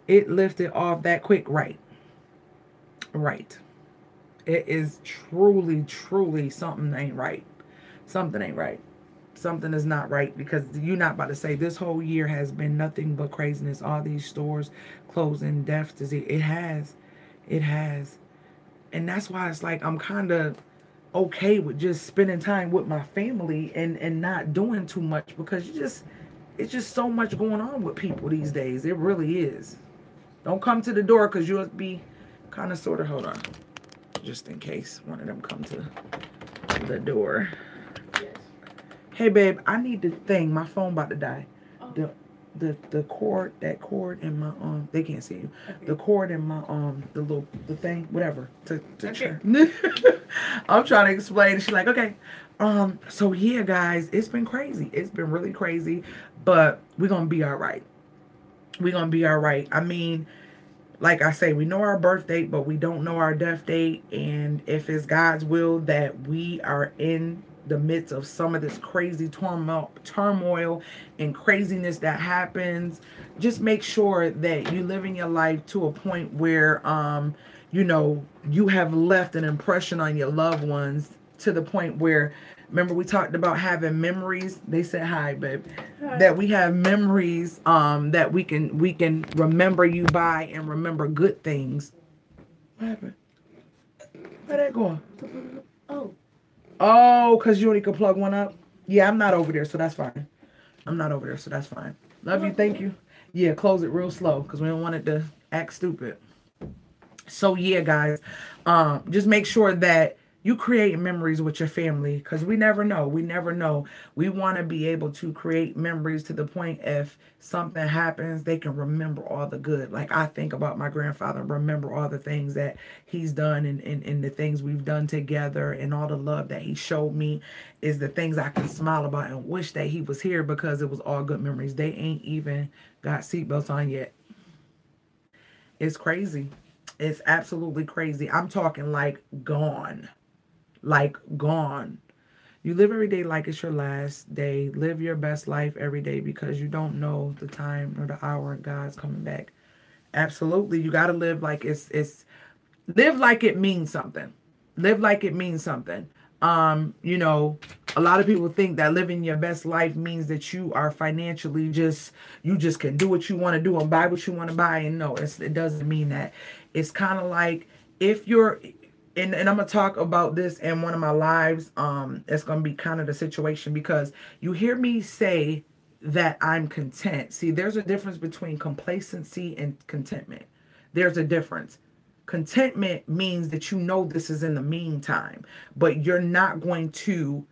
It lifted off that quick. Right. Right. It is truly, truly something ain't right. Something ain't right. Something is not right, because you're not about to say this whole year has been nothing but craziness. All these stores closing, death, disease. It has. It has. And that's why it's like I'm kind of okay with just spending time with my family and not doing too much, because it's just so much going on with people these days. It really is. Don't come to the door, because you'll be kind of sort of, hold on, just in case one of them come to the door. Yes. Hey babe, I need the thing. My phone about to die. Oh. The cord, that cord in my they can't see you. Okay. The cord in my the thing, whatever. To okay. I'm trying to explain. She's like, okay. So yeah, guys, it's been crazy. It's been really crazy, but we're gonna be all right. We're gonna be all right. I mean, like I say, we know our birth date, but we don't know our death date. And if it's God's will that we are in the midst of some of this crazy turmoil and craziness that happens, just make sure that you live in your life to a point where, you know, you have left an impression on your loved ones, to the point where, remember we talked about having memories. They said hi, babe. Hi. That we have memories that we can remember you by, and remember good things. What happened? Where'd that go? Oh, because you only could plug one up? Yeah, I'm not over there, so that's fine. I'm not over there, so that's fine. Love you, thank you. Yeah, close it real slow, because we don't want it to act stupid. So yeah, guys, just make sure that you create memories with your family, because we never know. We never know. We want to be able to create memories to the point if something happens, they can remember all the good. Like I think about my grandfather, remember all the things that he's done, and the things we've done together, and all the love that he showed me is the things I can smile about and wish that he was here, because it was all good memories. They ain't even got seatbelts on yet. It's crazy. It's absolutely crazy. I'm talking like gone. Like gone. You live every day like it's your last day. Live your best life every day, because you don't know the time or the hour God's coming back. Absolutely. You got to live like live like it means something. Live like it means something. You know, a lot of people think that living your best life means that you are financially you just can do what you want to do and buy what you want to buy. And no, it doesn't mean that. It's kind of like, if you're, and I'm going to talk about this in one of my lives. It's going to be kind of the situation, because you hear me say that I'm content. See, there's a difference between complacency and contentment. There's a difference. Contentment means that you know this is in the meantime, but you're not going to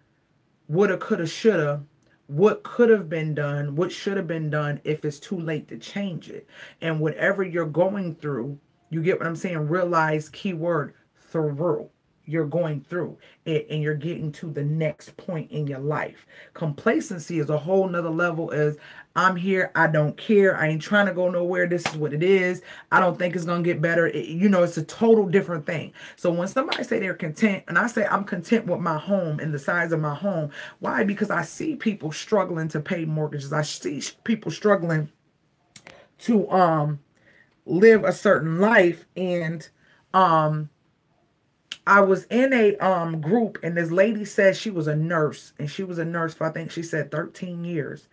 woulda, coulda, shoulda, what could have been done, what should have been done, if it's too late to change it. And whatever you're going through, you get what I'm saying? Realize, keyword, through. You're going through it, and you're getting to the next point in your life. Complacency is a whole nother level. Is I'm here, I don't care, I ain't trying to go nowhere, this is what it is, I don't think it's gonna get better. You know, it's a total different thing. So when somebody say they're content, and I say I'm content with my home and the size of my home, why? Because I see people struggling to pay mortgages. I see people struggling to live a certain life. And I was in a group, and this lady said she was a nurse, and she was a nurse for, I think she said 13 years.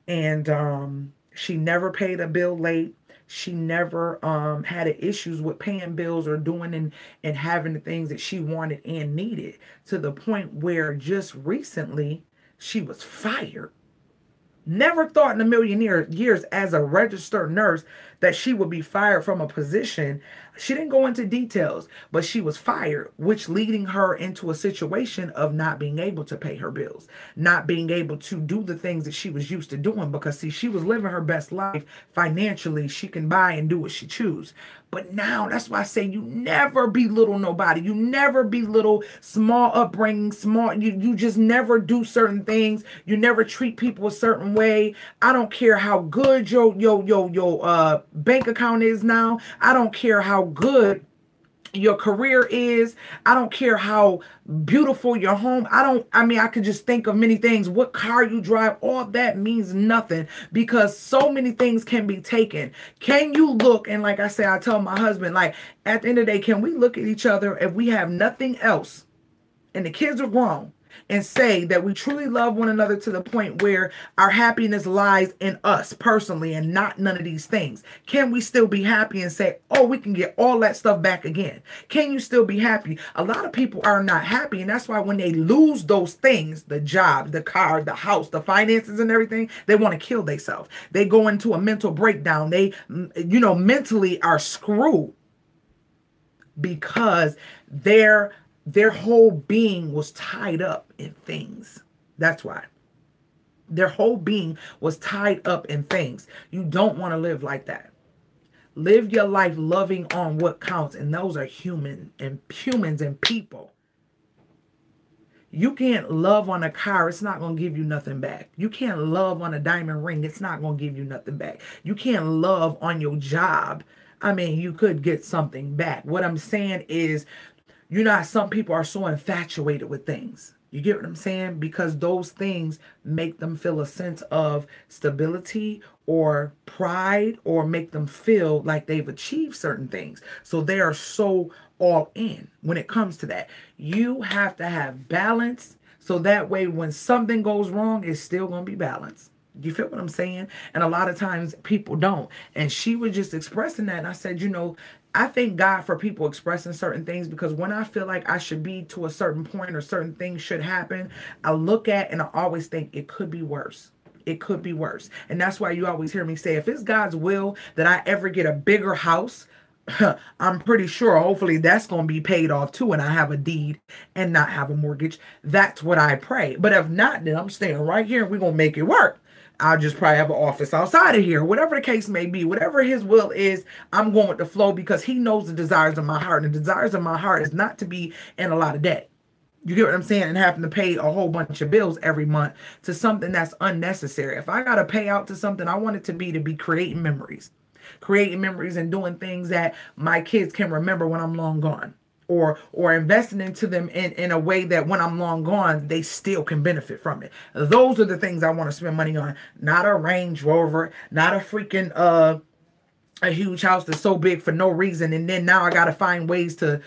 And she never paid a bill late. She never had issues with paying bills or doing and having the things that she wanted and needed, to the point where just recently she was fired. Never thought in a million years as a registered nurse that she would be fired from a position. She didn't go into details, but she was fired, which leading her into a situation of not being able to pay her bills, not being able to do the things that she was used to doing, because see, she was living her best life financially. She can buy and do what she chooses. But now, that's why I say you never belittle nobody. You never belittle small upbringing, you just never do certain things. You never treat people a certain way. I don't care how good your bank account is now. I don't care how good your career is. I don't care how beautiful your home. I mean, I could just think of many things. What car you drive, all that means nothing, because so many things can be taken. Can you look, and like I say, I tell my husband, like, at the end of the day, can we look at each other if we have nothing else and the kids are grown, and say that we truly love one another to the point where our happiness lies in us personally and not none of these things? Can we still be happy and say, oh, we can get all that stuff back again? Can you still be happy? A lot of people are not happy, and that's why when they lose those things, the job, the car, the house, the finances and everything, they want to kill themselves. They go into a mental breakdown. They, mentally are screwed because their whole being was tied up in things. That's why. Their whole being was tied up in things. You don't want to live like that. Live your life loving on what counts, and those are humans and people. You can't love on a car. It's not going to give you nothing back. You can't love on a diamond ring. It's not going to give you nothing back. You can't love on your job. I mean, you could get something back. What I'm saying is, some people are so infatuated with things. You get what I'm saying? Because those things make them feel a sense of stability or pride, or make them feel like they've achieved certain things. So they are so all in when it comes to that. You have to have balance, so that way when something goes wrong, it's still going to be balanced. You feel what I'm saying? And a lot of times people don't. And she was just expressing that. And I said, I thank God for people expressing certain things, because when I feel like I should be to a certain point or certain things should happen, I look at and I always think it could be worse. It could be worse. And that's why you always hear me say, if it's God's will that I ever get a bigger house, I'm pretty sure hopefully that's going to be paid off too, and I have a deed and not have a mortgage. That's what I pray. But if not, then I'm staying right here and we're going to make it work. I'll just probably have an office outside of here. Whatever the case may be, whatever his will is, I'm going with the flow, because he knows the desires of my heart. And the desires of my heart is not to be in a lot of debt. You get what I'm saying? And having to pay a whole bunch of bills every month to something that's unnecessary. If I got to pay out to something, I want it to be creating memories. Creating memories and doing things that my kids can remember when I'm long gone. Or investing into them in a way that when I'm long gone, they still can benefit from it. Those are the things I want to spend money on. Not a Range Rover, not a freaking a huge house that's so big for no reason, and then now I got to find ways to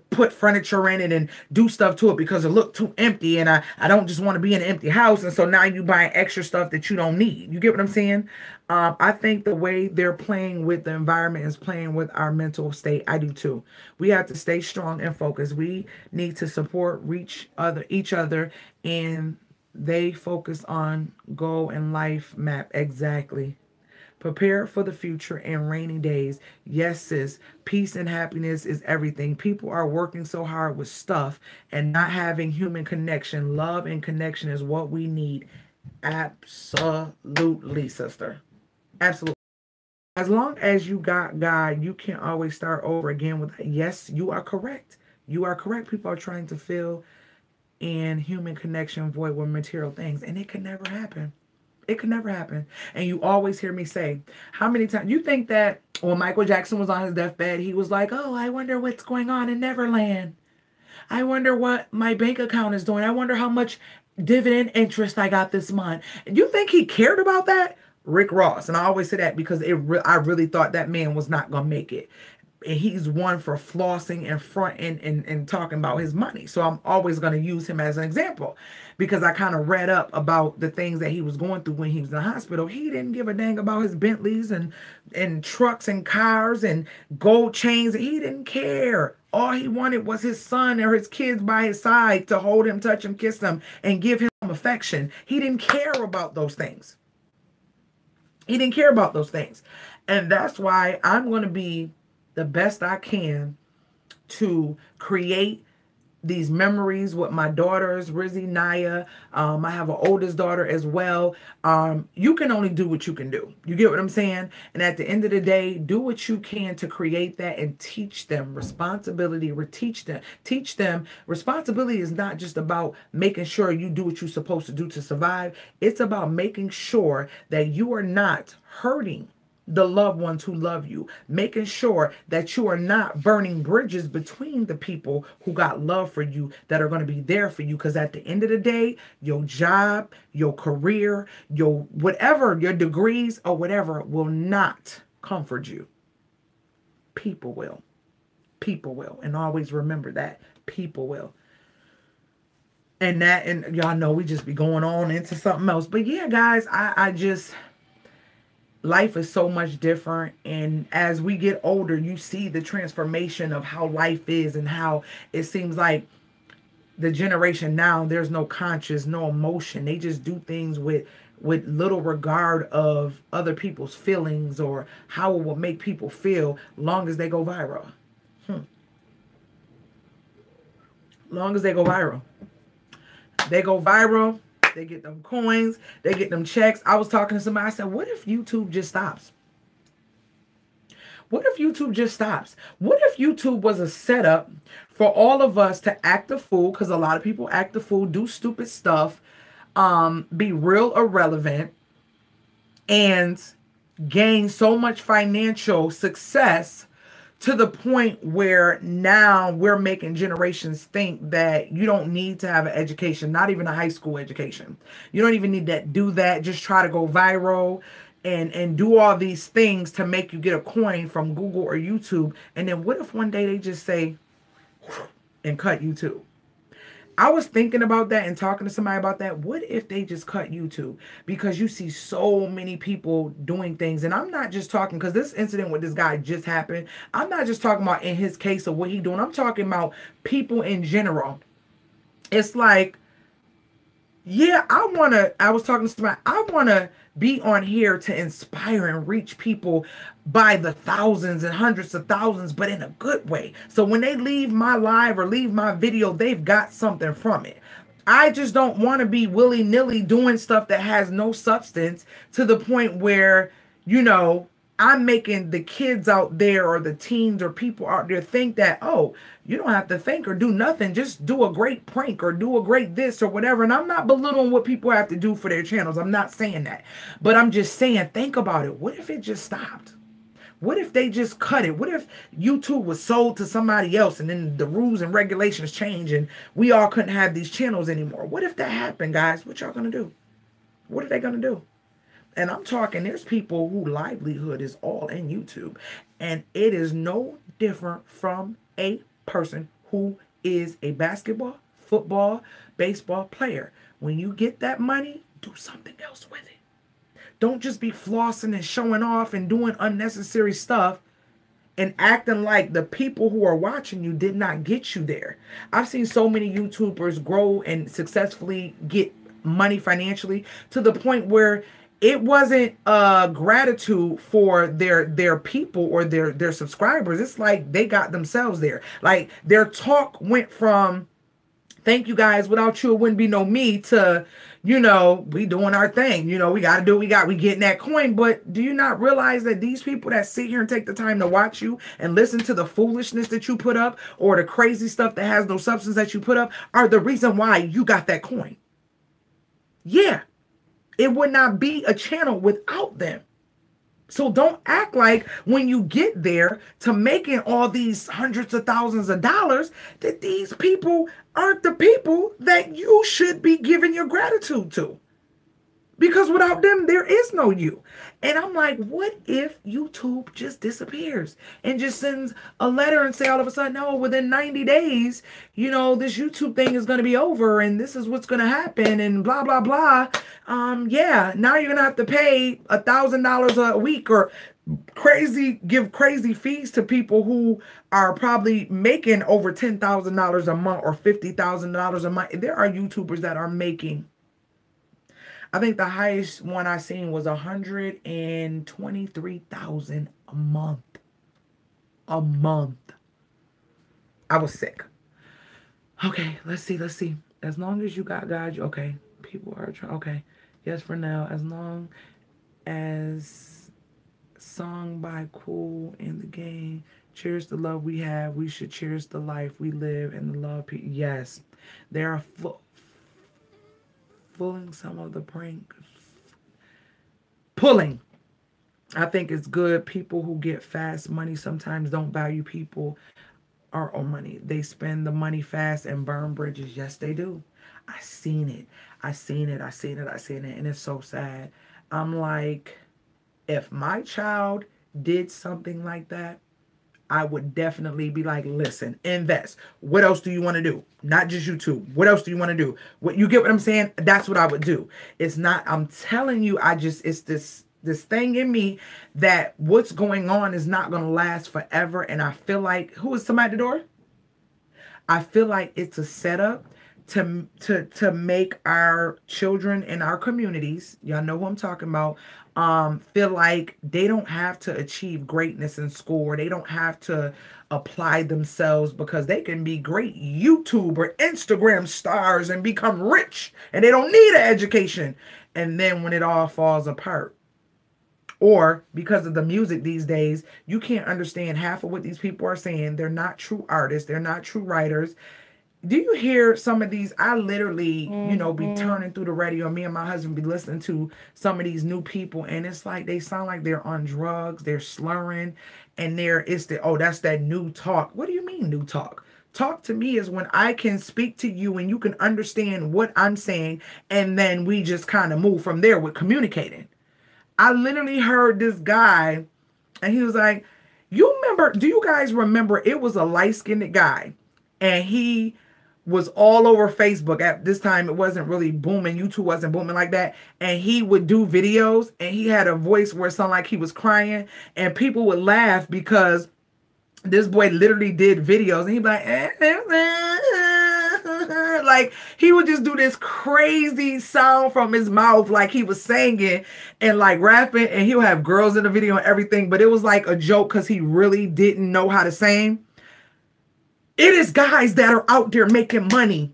put furniture in it and do stuff to it because it looked too empty, and I don't just want to be in an empty house. And so now you buying extra stuff that you don't need. You get what I'm saying? I think the way they're playing with the environment is playing with our mental state. I do too. We have to stay strong and focused. We need to support each other, and they focus on goal and life map. Exactly. Prepare for the future and rainy days. Yes, sis. Peace and happiness is everything. People are working so hard with stuff and not having human connection. Love and connection is what we need. Absolutely, sister. Absolutely. As long as you got God, you can always start over again with that. Yes, you are correct. You are correct. People are trying to fill in human connection void with material things, and it can never happen. It could never happen. And you always hear me say, how many times you think that when Michael Jackson was on his deathbed, he was like, oh, I wonder what's going on in Neverland. I wonder what my bank account is doing. I wonder how much dividend interest I got this month. You think he cared about that? Rick Ross. And I always say that because I really thought that man was not going to make it. And he's one for flossing and front and talking about his money. So I'm always going to use him as an example, because I kind of read up about the things that he was going through when he was in the hospital. He didn't give a dang about his Bentleys and trucks and cars and gold chains. He didn't care. All he wanted was his son or his kids by his side to hold him, touch him, kiss them, and give him affection. He didn't care about those things. He didn't care about those things. And that's why I'm going to be the best I can to create these memories with my daughters, Rizzy, Naya. I have an oldest daughter as well. You can only do what you can do. You get what I'm saying? And at the end of the day, do what you can to create that and teach them responsibility. Teach them responsibility is not just about making sure you do what you're supposed to do to survive. It's about making sure that you are not hurting the loved ones who love you, making sure that you are not burning bridges between the people who got love for you, that are going to be there for you. Because at the end of the day, your job, your career, your whatever, your degrees or whatever will not comfort you. People will. People will. And always remember that. People will. And y'all know we just be going on into something else. But yeah, guys, I just... life is so much different, and as we get older, you see the transformation of how life is and how it seems like the generation now, there's no conscience, no emotion. They just do things with little regard of other people's feelings or how it will make people feel, long as they go viral. Long as they go viral. They go viral. They get them coins. They get them checks. I was talking to somebody. I said, what if YouTube just stops? What if YouTube just stops? What if YouTube was a setup for all of us to act a fool? Because a lot of people act a fool, do stupid stuff, be real irrelevant, and gain so much financial success to the point where now we're making generations think that you don't need to have an education, not even a high school education. You don't even need to do that. Just try to go viral and do all these things to make you get a coin from Google or YouTube. And then what if one day they just say, and cut YouTube? I was thinking about that and talking to somebody about that. What if they just cut YouTube? Because you see so many people doing things. And I'm not just talking, because this incident with this guy just happened. I'm not just talking about in his case of what he doing. I'm talking about people in general. It's like, yeah, I was talking to somebody. I want to be on here to inspire and reach people by the thousands and hundreds of thousands, but in a good way. So when they leave my live or leave my video, they've got something from it. I just don't want to be willy-nilly doing stuff that has no substance, to the point where, you know, I'm making the kids out there or the teens or people out there think that, oh, you don't have to think or do nothing. Just do a great prank or do a great this or whatever. And I'm not belittling what people have to do for their channels. I'm not saying that. But I'm just saying, think about it. What if it just stopped? What if they just cut it? What if YouTube was sold to somebody else and then the rules and regulations change and we all couldn't have these channels anymore? What if that happened, guys? What y'all going to do? What are they going to do? And I'm talking, there's people whose livelihood is all in YouTube. And it is no different from a person who is a basketball, football, baseball player. When you get that money, do something else with it. Don't just be flossing and showing off and doing unnecessary stuff and acting like the people who are watching you did not get you there. I've seen so many YouTubers grow and successfully get money financially to the point where it wasn't gratitude for their people or their subscribers. It's like they got themselves there. Like their talk went from, thank you guys, without you it wouldn't be no me, to, you know, we doing our thing. You know, we got to do what we getting that coin. But do you not realize that these people that sit here and take the time to watch you and listen to the foolishness that you put up or the crazy stuff that has no substance that you put up are the reason why you got that coin? Yeah. It would not be a channel without them. So don't act like when you get there to making all these hundreds of thousands of dollars that these people aren't the people that you should be giving your gratitude to. Because without them, there is no you. And I'm like, what if YouTube just disappears and just sends a letter and say all of a sudden, no, within 90 days, you know, this YouTube thing is going to be over and this is what's going to happen and blah, blah, blah. Yeah, now you're going to have to pay $1,000 a week or give crazy fees to people who are probably making over $10,000 a month or $50,000 a month. There are YouTubers that are making I think the highest one I seen was 123,000 a month. A month. I was sick. Okay, let's see, let's see. As long as you got God, okay. People are trying, okay. Yes, for now. As long as song by Cool in the game. Cheers the love we have. We should cherish the life we live and the love. Yes, they are fooling some of the prank. Pulling. I think it's good. People who get fast money sometimes don't value people or money. They spend the money fast and burn bridges. Yes, they do. I seen it. I seen it. I seen it. I seen it. And it's so sad. I'm like, if my child did something like that, I would definitely be like, listen, invest. What else do you want to do? Not just YouTube. What else do you want to do? What, you get what I'm saying? That's what I would do. It's not, I'm telling you, it's this thing in me that what's going on is not going to last forever. And I feel like, who is somebody at the door? I feel like it's a setup to make our children in our communities, y'all know who I'm talking about, feel like they don't have to achieve greatness in school, or they don't have to apply themselves, because they can be great YouTube or Instagram stars and become rich, and they don't need an education. And then when it all falls apart, or because of the music these days, you can't understand half of what these people are saying. They're not true artists. They're not true writers. Do you hear some of these? I literally, you know, be turning through the radio. Me and my husband be listening to some of these new people, and it's like they sound like they're on drugs. They're slurring, and that's that new talk. What do you mean new talk? Talk to me is when I can speak to you and you can understand what I'm saying, and then we just kind of move from there with communicating. I literally heard this guy, and he was like, do you guys remember, it was a light-skinned guy, and he was all over Facebook. At this time, it wasn't really booming. YouTube wasn't booming like that. And he would do videos, and he had a voice where it sounded like he was crying, and people would laugh because this boy literally did videos, and he'd be like he would just do this crazy sound from his mouth, like he was singing and like rapping, and he'll have girls in the video and everything, but it was like a joke because he really didn't know how to sing. It is guys that are out there making money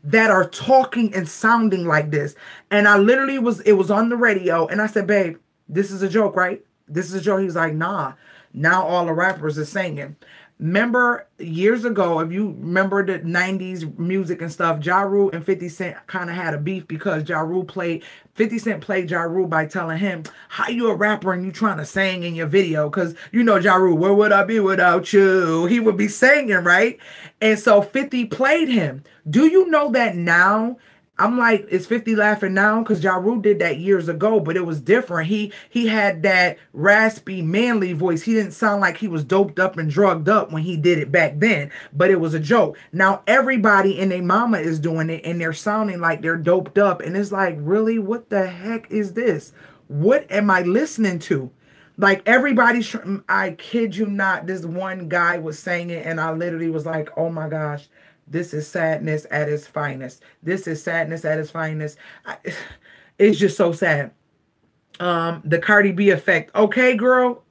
that are talking and sounding like this. And I literally it was on the radio, and I said, babe, this is a joke, right? This is a joke. He's like, nah, now all the rappers are singing. Remember years ago, if you remember the 90s music and stuff, Ja Rule and 50 Cent kind of had a beef because 50 Cent played Ja Rule by telling him, how you a rapper and you trying to sing in your video? Because you know Ja Rule, where would I be without you? He would be singing, right? And so 50 played him. Do you know that now? I'm like, is 50 laughing now? Because Ja Rule did that years ago, but it was different. He had that raspy, manly voice. He didn't sound like he was doped up and drugged up when he did it back then, but it was a joke. Now everybody and their mama is doing it, and they're sounding like they're doped up. And it's like, really, what the heck is this? What am I listening to? Like everybody's, I kid you not, this one guy was saying it, and I literally was like, oh my gosh. This is sadness at its finest. This is sadness at its finest. It's just so sad. The Cardi B effect. Okay, girl.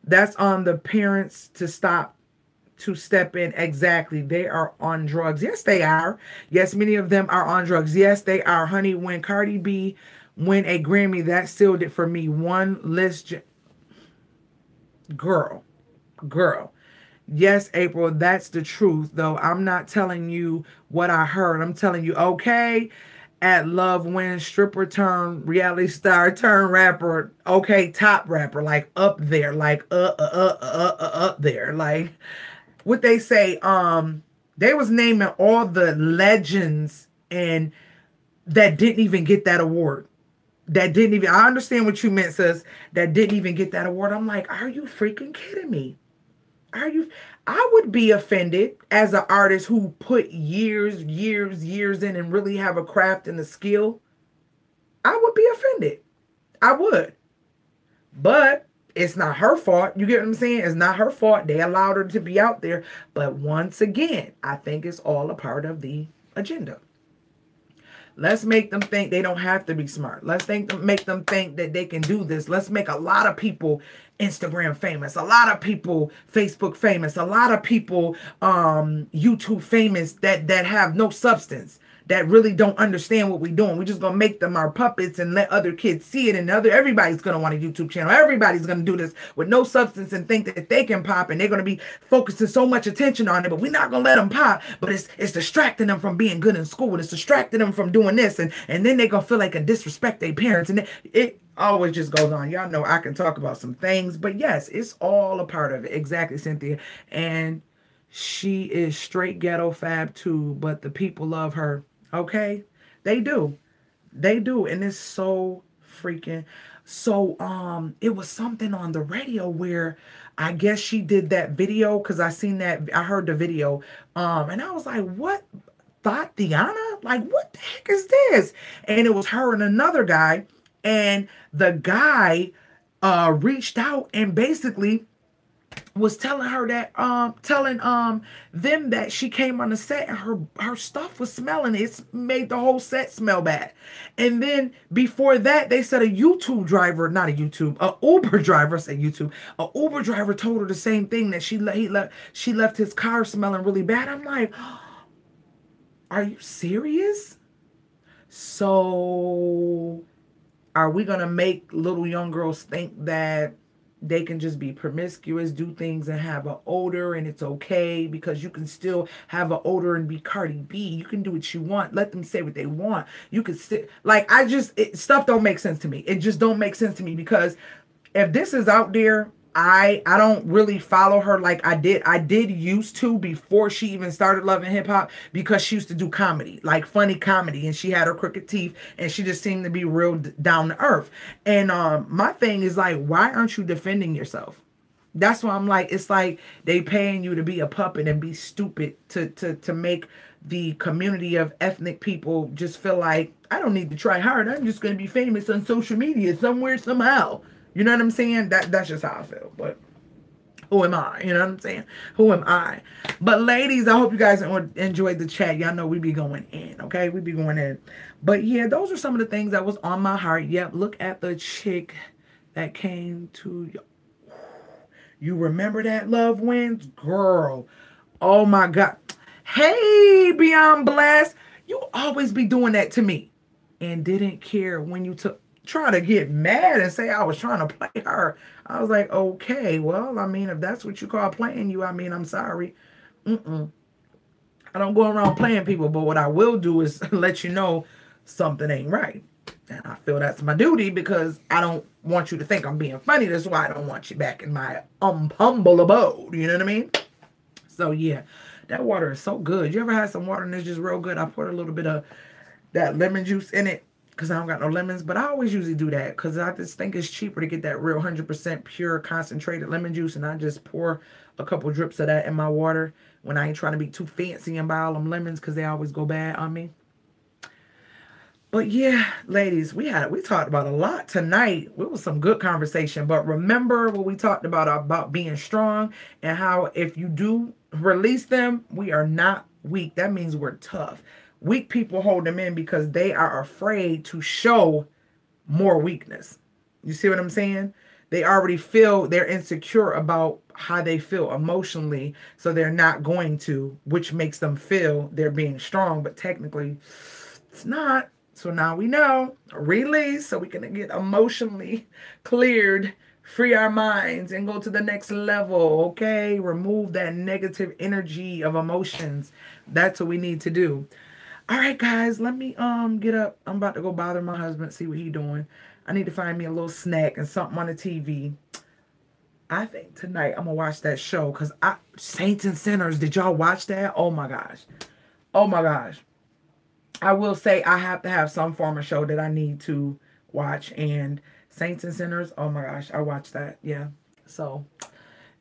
That's on the parents to step in. Exactly. They are on drugs. Yes, they are. Yes, many of them are on drugs. Yes, they are. Honey, when Cardi B win a Grammy, that sealed it for me. One list. Girl. Yes, April, that's the truth, though. I'm not telling you what I heard. I'm telling you, okay, at Love When stripper turn reality star turn rapper, okay, top rapper, like up there, like up there. Like what they say, they was naming all the legends and that didn't even get that award. I understand what you meant, sis, that didn't even get that award. I'm like, are you freaking kidding me? I would be offended as an artist who put years in and really have a craft and a skill. I would be offended. I would. But it's not her fault. You get what I'm saying? It's not her fault. They allowed her to be out there. But once again, I think it's all a part of the agenda. Let's make them think they don't have to be smart. Let's make them think that they can do this. Let's make a lot of people Instagram famous, a lot of people Facebook famous, a lot of people YouTube famous that have no substance, that really don't understand what we're doing. We're just gonna make them our puppets and let other kids see it, and everybody's gonna want a YouTube channel. Everybody's gonna do this with no substance and think that they can pop, and they're gonna be focusing so much attention on it, but we're not gonna let them pop. But it's distracting them from being good in school, and it's distracting them from doing this, and then they're gonna feel like a disrespect their parents, and it always just goes on. Y'all know I can talk about some things, but yes, it's all a part of it. Exactly, Cynthia. And she is straight ghetto fab too, but the people love her. Okay, they do, and it's so freaking. So it was something on the radio where I guess she did that video, because I seen that, I heard the video, and I was like, what? Tatiana? Like, what the heck is this? And it was her and another guy, and the guy reached out and basically was telling her that telling them that she came on the set and her stuff was smelling. It's made the whole set smell bad. And then before that, they said a YouTube driver, not a Uber driver, say YouTube, a Uber driver told her the same thing, that she left his car smelling really bad. I'm like, are you serious? So are we gonna make little young girls think that they can just be promiscuous, do things and have an odor, and it's okay? Because you can still have an odor and be Cardi B. You can do what you want. Let them say what they want. You can sit, like, stuff don't make sense to me. It just don't make sense to me, because if this is out there, I don't really follow her like I did. I did used to before she even started loving hip hop, because she used to do comedy, like funny comedy, and she had her crooked teeth, and she just seemed to be real down to earth. And my thing is like, why aren't you defending yourself? That's why I'm like, it's like they paying you to be a puppet and be stupid to make the community of ethnic people just feel like, I don't need to try hard. I'm just going to be famous on social media somewhere, somehow. You know what I'm saying? That's just how I feel. But who am I? You know what I'm saying? Who am I? But ladies, I hope you guys enjoyed the chat. Y'all know we be going in, okay? We be going in. But yeah, those are some of the things that was on my heart. Yep, look at the chick that came to you. You remember that, Love Wins? Girl, oh my God. Hey, Beyond Blessed. You always be doing that to me. And didn't care when you try to get mad and say I was trying to play her. I was like, okay, well, I mean, if that's what you call playing you, I mean, I'm sorry. I don't go around playing people, but what I will do is let you know something ain't right. And I feel that's my duty, because I don't want you to think I'm being funny. That's why I don't want you back in my humble abode. You know what I mean? So yeah, that water is so good. You ever had some water and it's just real good? I put a little bit of that lemon juice in it, because I don't got no lemons, but I always usually do that because I just think it's cheaper to get that real 100% pure concentrated lemon juice, and I just pour a couple drips of that in my water when I ain't trying to be too fancy and buy all them lemons, because they always go bad on me. But yeah, ladies, we talked about a lot tonight. It was some good conversation, but remember what we talked about being strong, and how if you do release them, we are not weak. That means we're tough. Weak people hold them in because they are afraid to show more weakness. You see what I'm saying? They already feel they're insecure about how they feel emotionally, so they're not going to, which makes them feel they're being strong, but technically it's not. So now we know, release, so we can get emotionally cleared, free our minds, and go to the next level, okay? Remove that negative energy of emotions. That's what we need to do. All right, guys, let me get up. I'm about to go bother my husband, see what he's doing. I need to find me a little snack and something on the TV. I think tonight I'm going to watch that show, because Saints and Sinners, did y'all watch that? Oh, my gosh. Oh, my gosh. I will say I have to have some form of show that I need to watch, and Saints and Sinners, oh, my gosh, I watched that, yeah. So,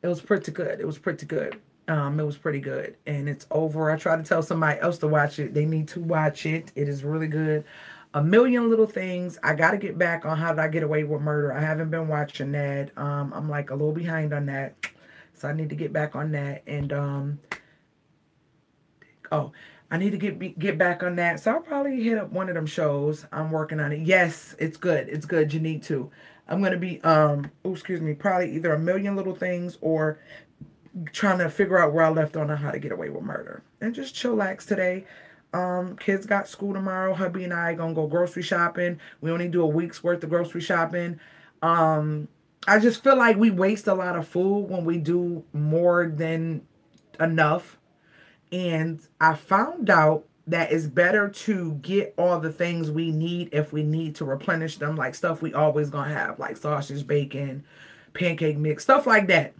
it was pretty good. It was pretty good. It was pretty good, and it's over. I tried to tell somebody else to watch it. They need to watch it. It is really good. A Million Little Things. I got to get back on How Did I Get Away with Murder. I haven't been watching that. I'm like a little behind on that, so I need to get back on that. And I need to get back on that. So I'll probably hit up one of them shows. I'm working on it. Yes, it's good. It's good. You need to. I'm gonna be excuse me, probably either A Million Little Things or trying to figure out where I left on How to Get Away with Murder. And just chillax today. Kids got school tomorrow. Hubby and I gonna go grocery shopping. We only do a week's worth of grocery shopping. I just feel like we waste a lot of food when we do more than enough. And I found out that it's better to get all the things we need if we need to replenish them, like stuff we always gonna have, like sausage, bacon, pancake mix, stuff like that.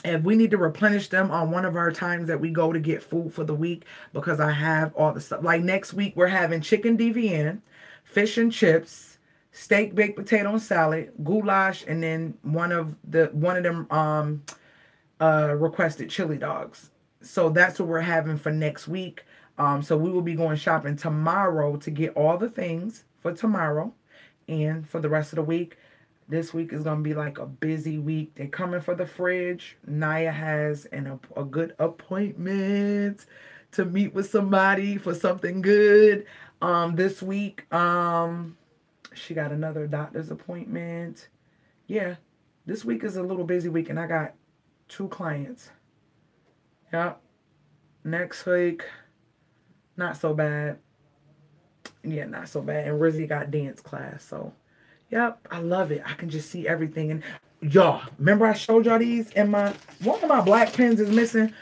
If we need to replenish them on one of our times that we go to get food for the week, because I have all the stuff. Like next week, we're having chicken DVN, fish and chips, steak, baked potato and salad, goulash, and then one of them requested chili dogs. So that's what we're having for next week. So we will be going shopping tomorrow to get all the things for tomorrow and for the rest of the week. This week is going to be like a busy week. They're coming for the fridge. Naya has a good appointment to meet with somebody for something good. This week, she got another doctor's appointment. Yeah, this week is a little busy week, and I got 2 clients. Yep. Next week, not so bad. Yeah, not so bad. And Rizzy got dance class, so... Yep, I love it. I can just see everything. And y'all, remember I showed y'all these in one of my black pens is missing.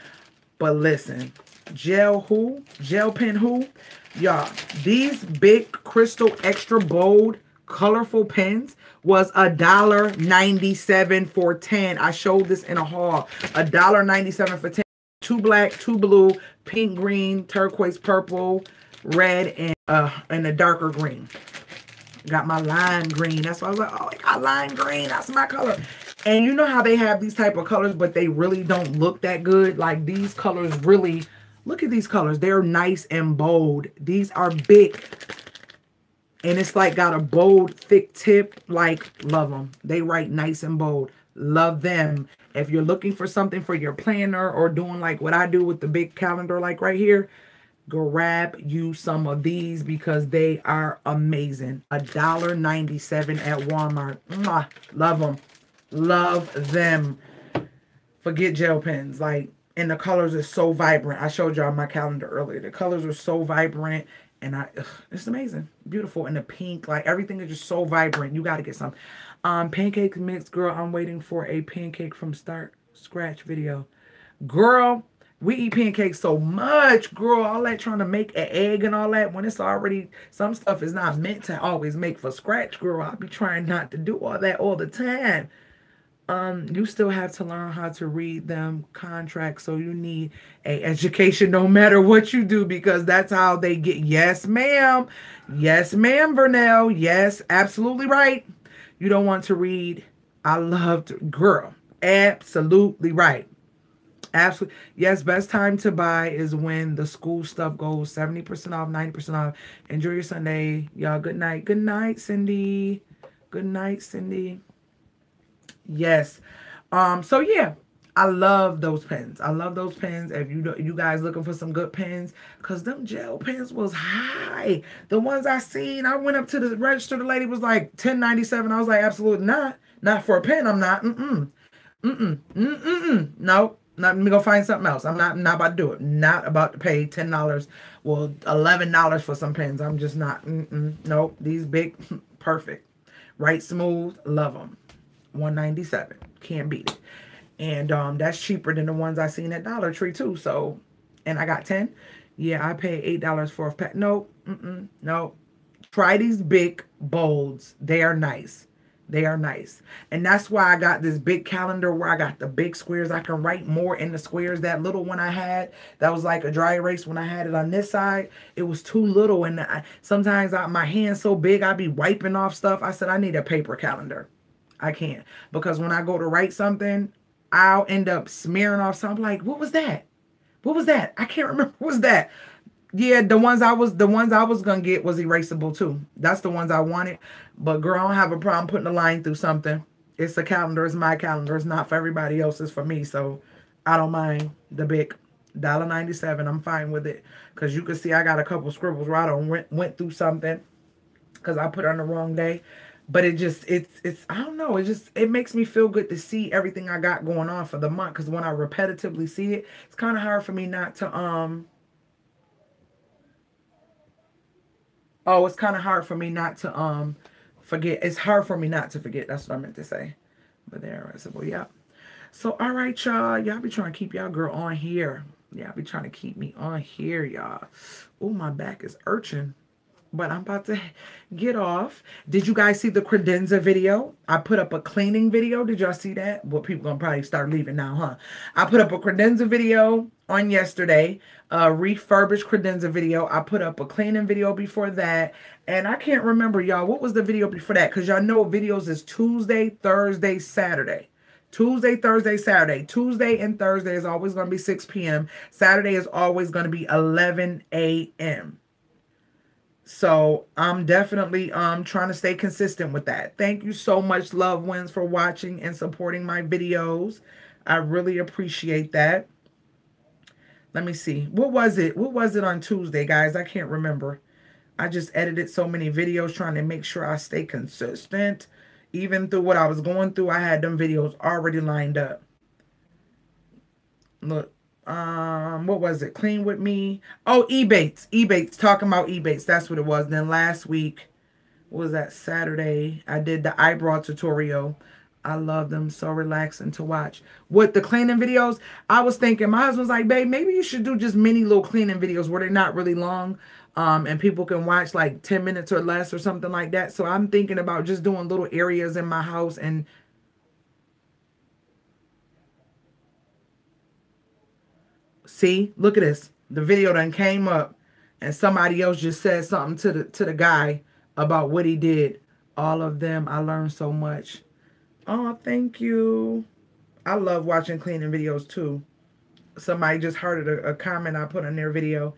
But listen, gel pen who? Y'all, these big crystal extra bold colorful pens was $1.97 for 10. I showed this in a haul. $1.97 for 10. 2 black, 2 blue, pink, green, turquoise, purple, red, and a darker green. Got my lime green. That's why I was like, oh, I got lime green. That's my color. And you know how they have these type of colors, but they really don't look that good. Like these colors really, look at these colors. They're nice and bold. These are big. And it's like got a bold, thick tip. Like, love them. They write nice and bold. Love them. If you're looking for something for your planner or doing like what I do with the big calendar, like right here, grab you some of these because they are amazing. $1.97 at Walmart. Mwah. Love them. Love them. Forget gel pens. Like, and the colors are so vibrant. I showed y'all my calendar earlier. The colors are so vibrant. And it's amazing. Beautiful. And the pink, like everything is just so vibrant. You got to get some. Pancake mix, girl. I'm waiting for a pancake from start scratch video. Girl, we eat pancakes so much, girl. All that trying to make an egg and all that when it's already, some stuff is not meant to always make for scratch, girl. I'll be trying not to do all that all the time. You still have to learn how to read them contracts, so you need a education no matter what you do, because that's how they get. Yes, ma'am. Yes, ma'am, Vernell. Yes, absolutely right. You don't want to read. I love to, girl. Absolutely right. Absolutely. Yes, best time to buy is when the school stuff goes 70% off, 90% off. Enjoy your Sunday. Y'all, good night. Good night, Cindy. Good night, Cindy. Yes. So yeah, I love those pens. I love those pens. If you guys looking for some good pens, because them gel pens was high. The ones I seen, I went up to the register. The lady was like $10.97. I was like, absolutely not. Not for a pen. I'm not. Nope. Let me go find something else. I'm not about to do it. Not about to pay $10. Well, $11 for some pens. I'm just not. Nope. These big, perfect. Right, smooth. Love them. $1.97. Can't beat it. And that's cheaper than the ones I seen at Dollar Tree too. So, and I got 10. Yeah, I paid $8 for a pack. Nope. Nope. Try these big bolds. They are nice. They are nice. And that's why I got this big calendar where I got the big squares. I can write more in the squares. That little one I had, that was like a dry erase when I had it on this side. It was too little. And sometimes my hand's so big, I'd be wiping off stuff. I said, I need a paper calendar. I can't. Because when I go to write something, I'll end up smearing off something. Like, what was that? What was that? I can't remember. What was that? Yeah, the ones I was gonna get was erasable too. That's the ones I wanted. But girl, I don't have a problem putting a line through something. It's a calendar. It's my calendar. It's not for everybody else. It's for me. So I don't mind the big $1.97. I'm fine with it. Because you can see I got a couple scribbles where I done went through something. Because I put it on the wrong day. But it just, it's, I don't know. It makes me feel good to see everything I got going on for the month. Because when I repetitively see it, it's kind of hard for me not to, oh, it's kind of hard for me not to, forget. It's hard for me not to forget. That's what I meant to say. But there, I said, well, yeah. So, all right, y'all. Y'all be trying to keep y'all girl on here. Y'all be trying to keep me on here, y'all. Oh, my back is urging. But I'm about to get off. Did you guys see the credenza video? I put up a cleaning video. Did y'all see that? Well, people gonna probably start leaving now, huh? I put up a credenza video on yesterday. A refurbished credenza video. I put up a cleaning video before that. And I can't remember, y'all. What was the video before that? Because y'all know videos is Tuesday, Thursday, Saturday. Tuesday, Thursday, Saturday. Tuesday and Thursday is always going to be 6 p.m. Saturday is always going to be 11 a.m. So I'm definitely trying to stay consistent with that. Thank you so much, loved ones, for watching and supporting my videos. I really appreciate that. Let me see. What was it? What was it on Tuesday, guys? I can't remember. I just edited so many videos trying to make sure I stay consistent. Even through what I was going through, I had them videos already lined up. Look. What was it? Clean with me. Oh, EBATES. EBATES. Talking about EBATES. That's what it was. Then last week, what was that? Saturday, I did the eyebrow tutorial. I love them. So relaxing to watch. With the cleaning videos, I was thinking, my husband's like, babe, maybe you should do just mini little cleaning videos where they're not really long. And people can watch like 10 minutes or less or something like that. So I'm thinking about just doing little areas in my house and see, look at this. The video done came up and somebody else just said something to the guy about what he did. All of them, I learned so much. Oh, thank you. I love watching cleaning videos too. Somebody just heard a comment I put on their video.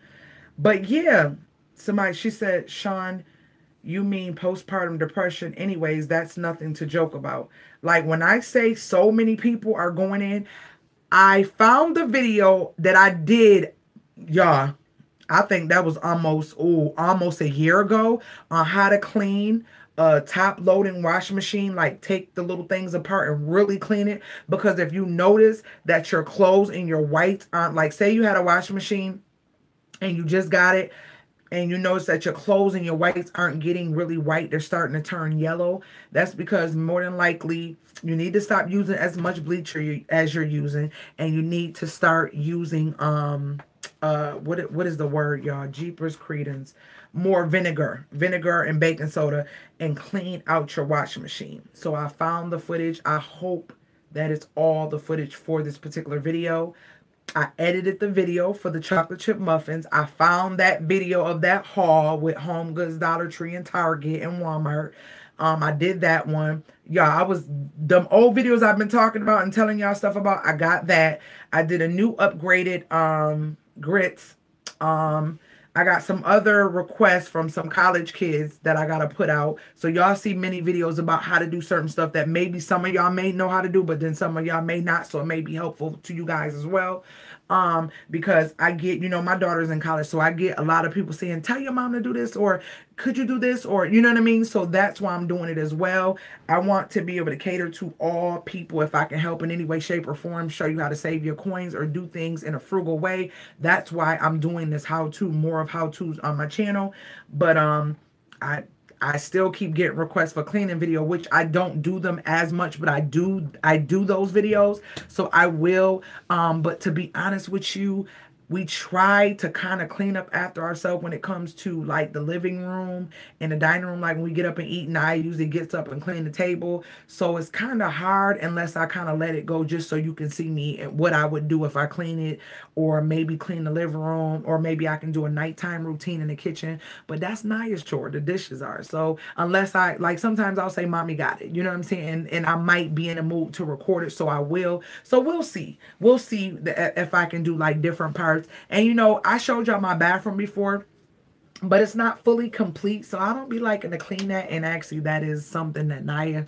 But yeah, she said, Sean, you mean postpartum depression? Anyways, that's nothing to joke about. Like when I say so many people are going in, I found the video that I did, y'all. I think that was almost a year ago on how to clean a top loading washing machine. Like take the little things apart and really clean it. Because if you notice that your clothes and your whites aren't, like say you had a washing machine and you just got it, and you notice that your clothes and your whites aren't getting really white, they're starting to turn yellow, that's because more than likely you need to stop using as much bleach as you're using, and you need to start using what is the word, y'all? Jeepers Credence. More vinegar and baking soda, and clean out your washing machine. So I found the footage. I hope that it's all the footage for this particular video. I edited the video for the chocolate chip muffins. I found that video of that haul with Home Goods, Dollar Tree, and Target, and Walmart. I did that one. Y'all, them old videos I've been talking about and telling y'all stuff about, I got that. I did a new upgraded grits. I got some other requests from some college kids that I got to put out. So y'all see many videos about how to do certain stuff that maybe some of y'all may know how to do, but then some of y'all may not. So it may be helpful to you guys as well. Because I get, my daughter's in college, so I get a lot of people saying, tell your mom to do this, or could you do this, or you know what I mean? So that's why I'm doing it as well. I want to be able to cater to all people. If I can help in any way, shape, or form, show you how to save your coins or do things in a frugal way. That's why I'm doing this more of how-tos on my channel. But I still keep getting requests for cleaning video, which I don't do them as much, but I do those videos. So I will, but to be honest with you, we try to kind of clean up after ourselves when it comes to like the living room and the dining room. Like when we get up and eat, and I usually gets up and clean the table. So it's kind of hard unless I kind of let it go just so you can see me and what I would do if I clean it, or maybe clean the living room, or maybe I can do a nighttime routine in the kitchen. But that's Naya's chore. The dishes are. So unless sometimes I'll say, mommy got it. You know what I'm saying? And I might be in a mood to record it. So I will. So we'll see. We'll see if I can do like different parts. And I showed y'all my bathroom before, but it's not fully complete, so I don't be liking to clean that. And actually that is something that Naya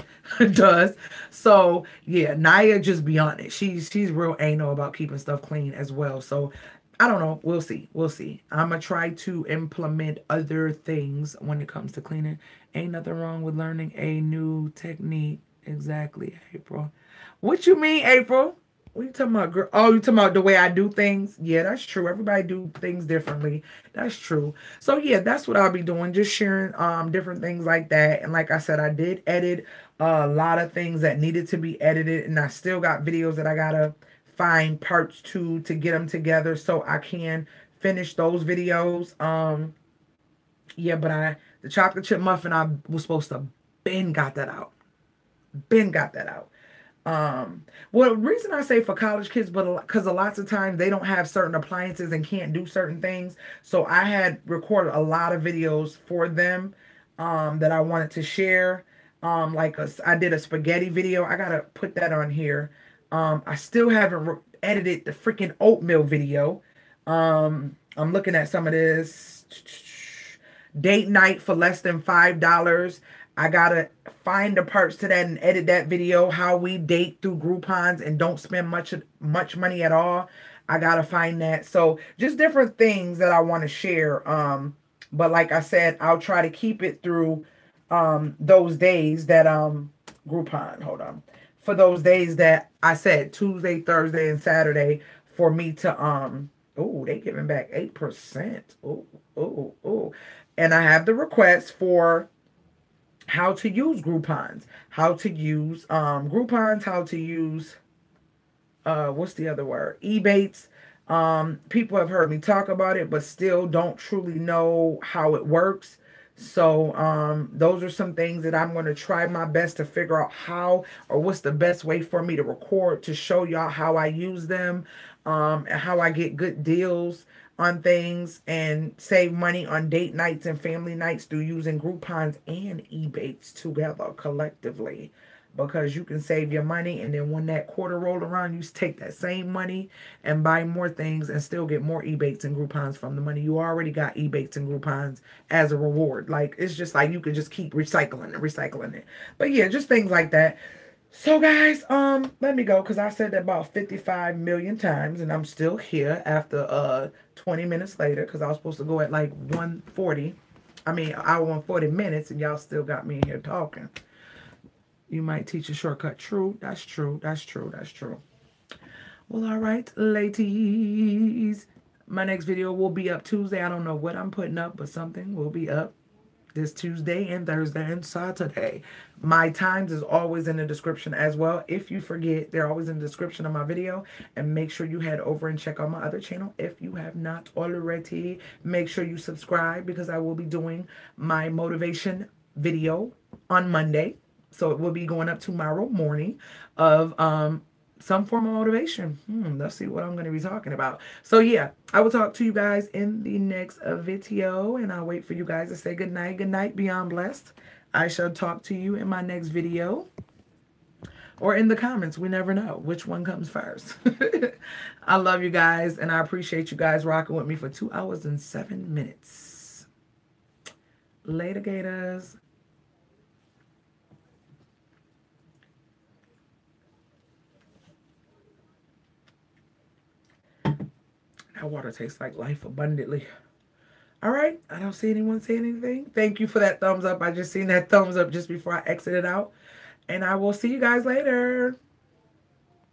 does. So yeah, Naya just be on it. She's real anal about keeping stuff clean as well. So I don't know. We'll see. We'll see. I'm going to try to implement other things when it comes to cleaning. Ain't nothing wrong with learning a new technique. Exactly, April. What you mean, April? What you talking about, girl? Oh, you talking about the way I do things? Yeah, that's true. Everybody do things differently. That's true. So yeah, that's what I'll be doing. Just sharing different things like that. And like I said, I did edit a lot of things that needed to be edited, and I still got videos that I gotta find parts to get them together so I can finish those videos. Yeah, but the chocolate chip muffin, I was supposed to Ben got that out. Ben got that out. Well, the reason I say for college kids, but because a lots of times they don't have certain appliances and can't do certain things. So I had recorded a lot of videos for them that I wanted to share. I did a spaghetti video. I gotta put that on here. I still haven't edited the freaking oatmeal video. I'm looking at some of this. Date night for less than $5. I gotta find the parts to that and edit that video. How we date through Groupons and don't spend much money at all. I gotta find that. So just different things that I want to share. But like I said, I'll try to keep it through those days that Groupon. Hold on. For those days that I said Tuesday, Thursday, and Saturday for me to oh, they giving back 8%. Oh. And I have the request for how to use Groupons, how to use Groupons, how to use what's the other word? EBATES. People have heard me talk about it, but still don't truly know how it works. So those are some things that I'm going to try my best to figure out how or what's the best way for me to record to show y'all how I use them and how I get good deals on things and save money on date nights and family nights through using Groupons and EBATES together collectively. Because you can save your money, and then when that quarter roll around, you take that same money and buy more things and still get more EBATES and Groupons from the money you already got EBATES and Groupons as a reward. Like, it's just like you could just keep recycling it. But yeah, just things like that. So guys, let me go because I said that about 55 million times, and I'm still here after 20 minutes later because I was supposed to go at like 1:40. I mean, hour and 40 minutes, and y'all still got me in here talking. You might teach a shortcut. True. That's true. That's true. That's true. Well, all right, ladies. My next video will be up Tuesday. I don't know what I'm putting up, but something will be up this Tuesday and Thursday and Saturday. My times is always in the description as well. If you forget, they're always in the description of my video. And make sure you head over and check out my other channel. If you have not already, make sure you subscribe because I will be doing my motivation video on Monday. So it will be going up tomorrow morning of some form of motivation. Let's see what I'm going to be talking about. So yeah, I will talk to you guys in the next video, and I'll wait for you guys to say good night. Good night, beyond blessed. I shall talk to you in my next video or in the comments. We never know which one comes first. I love you guys, and I appreciate you guys rocking with me for 2 hours and 7 minutes. Later, Gators. That water tastes like life abundantly. All right. I don't see anyone say anything. Thank you for that thumbs up. I just seen that thumbs up just before I exited out. And I will see you guys later.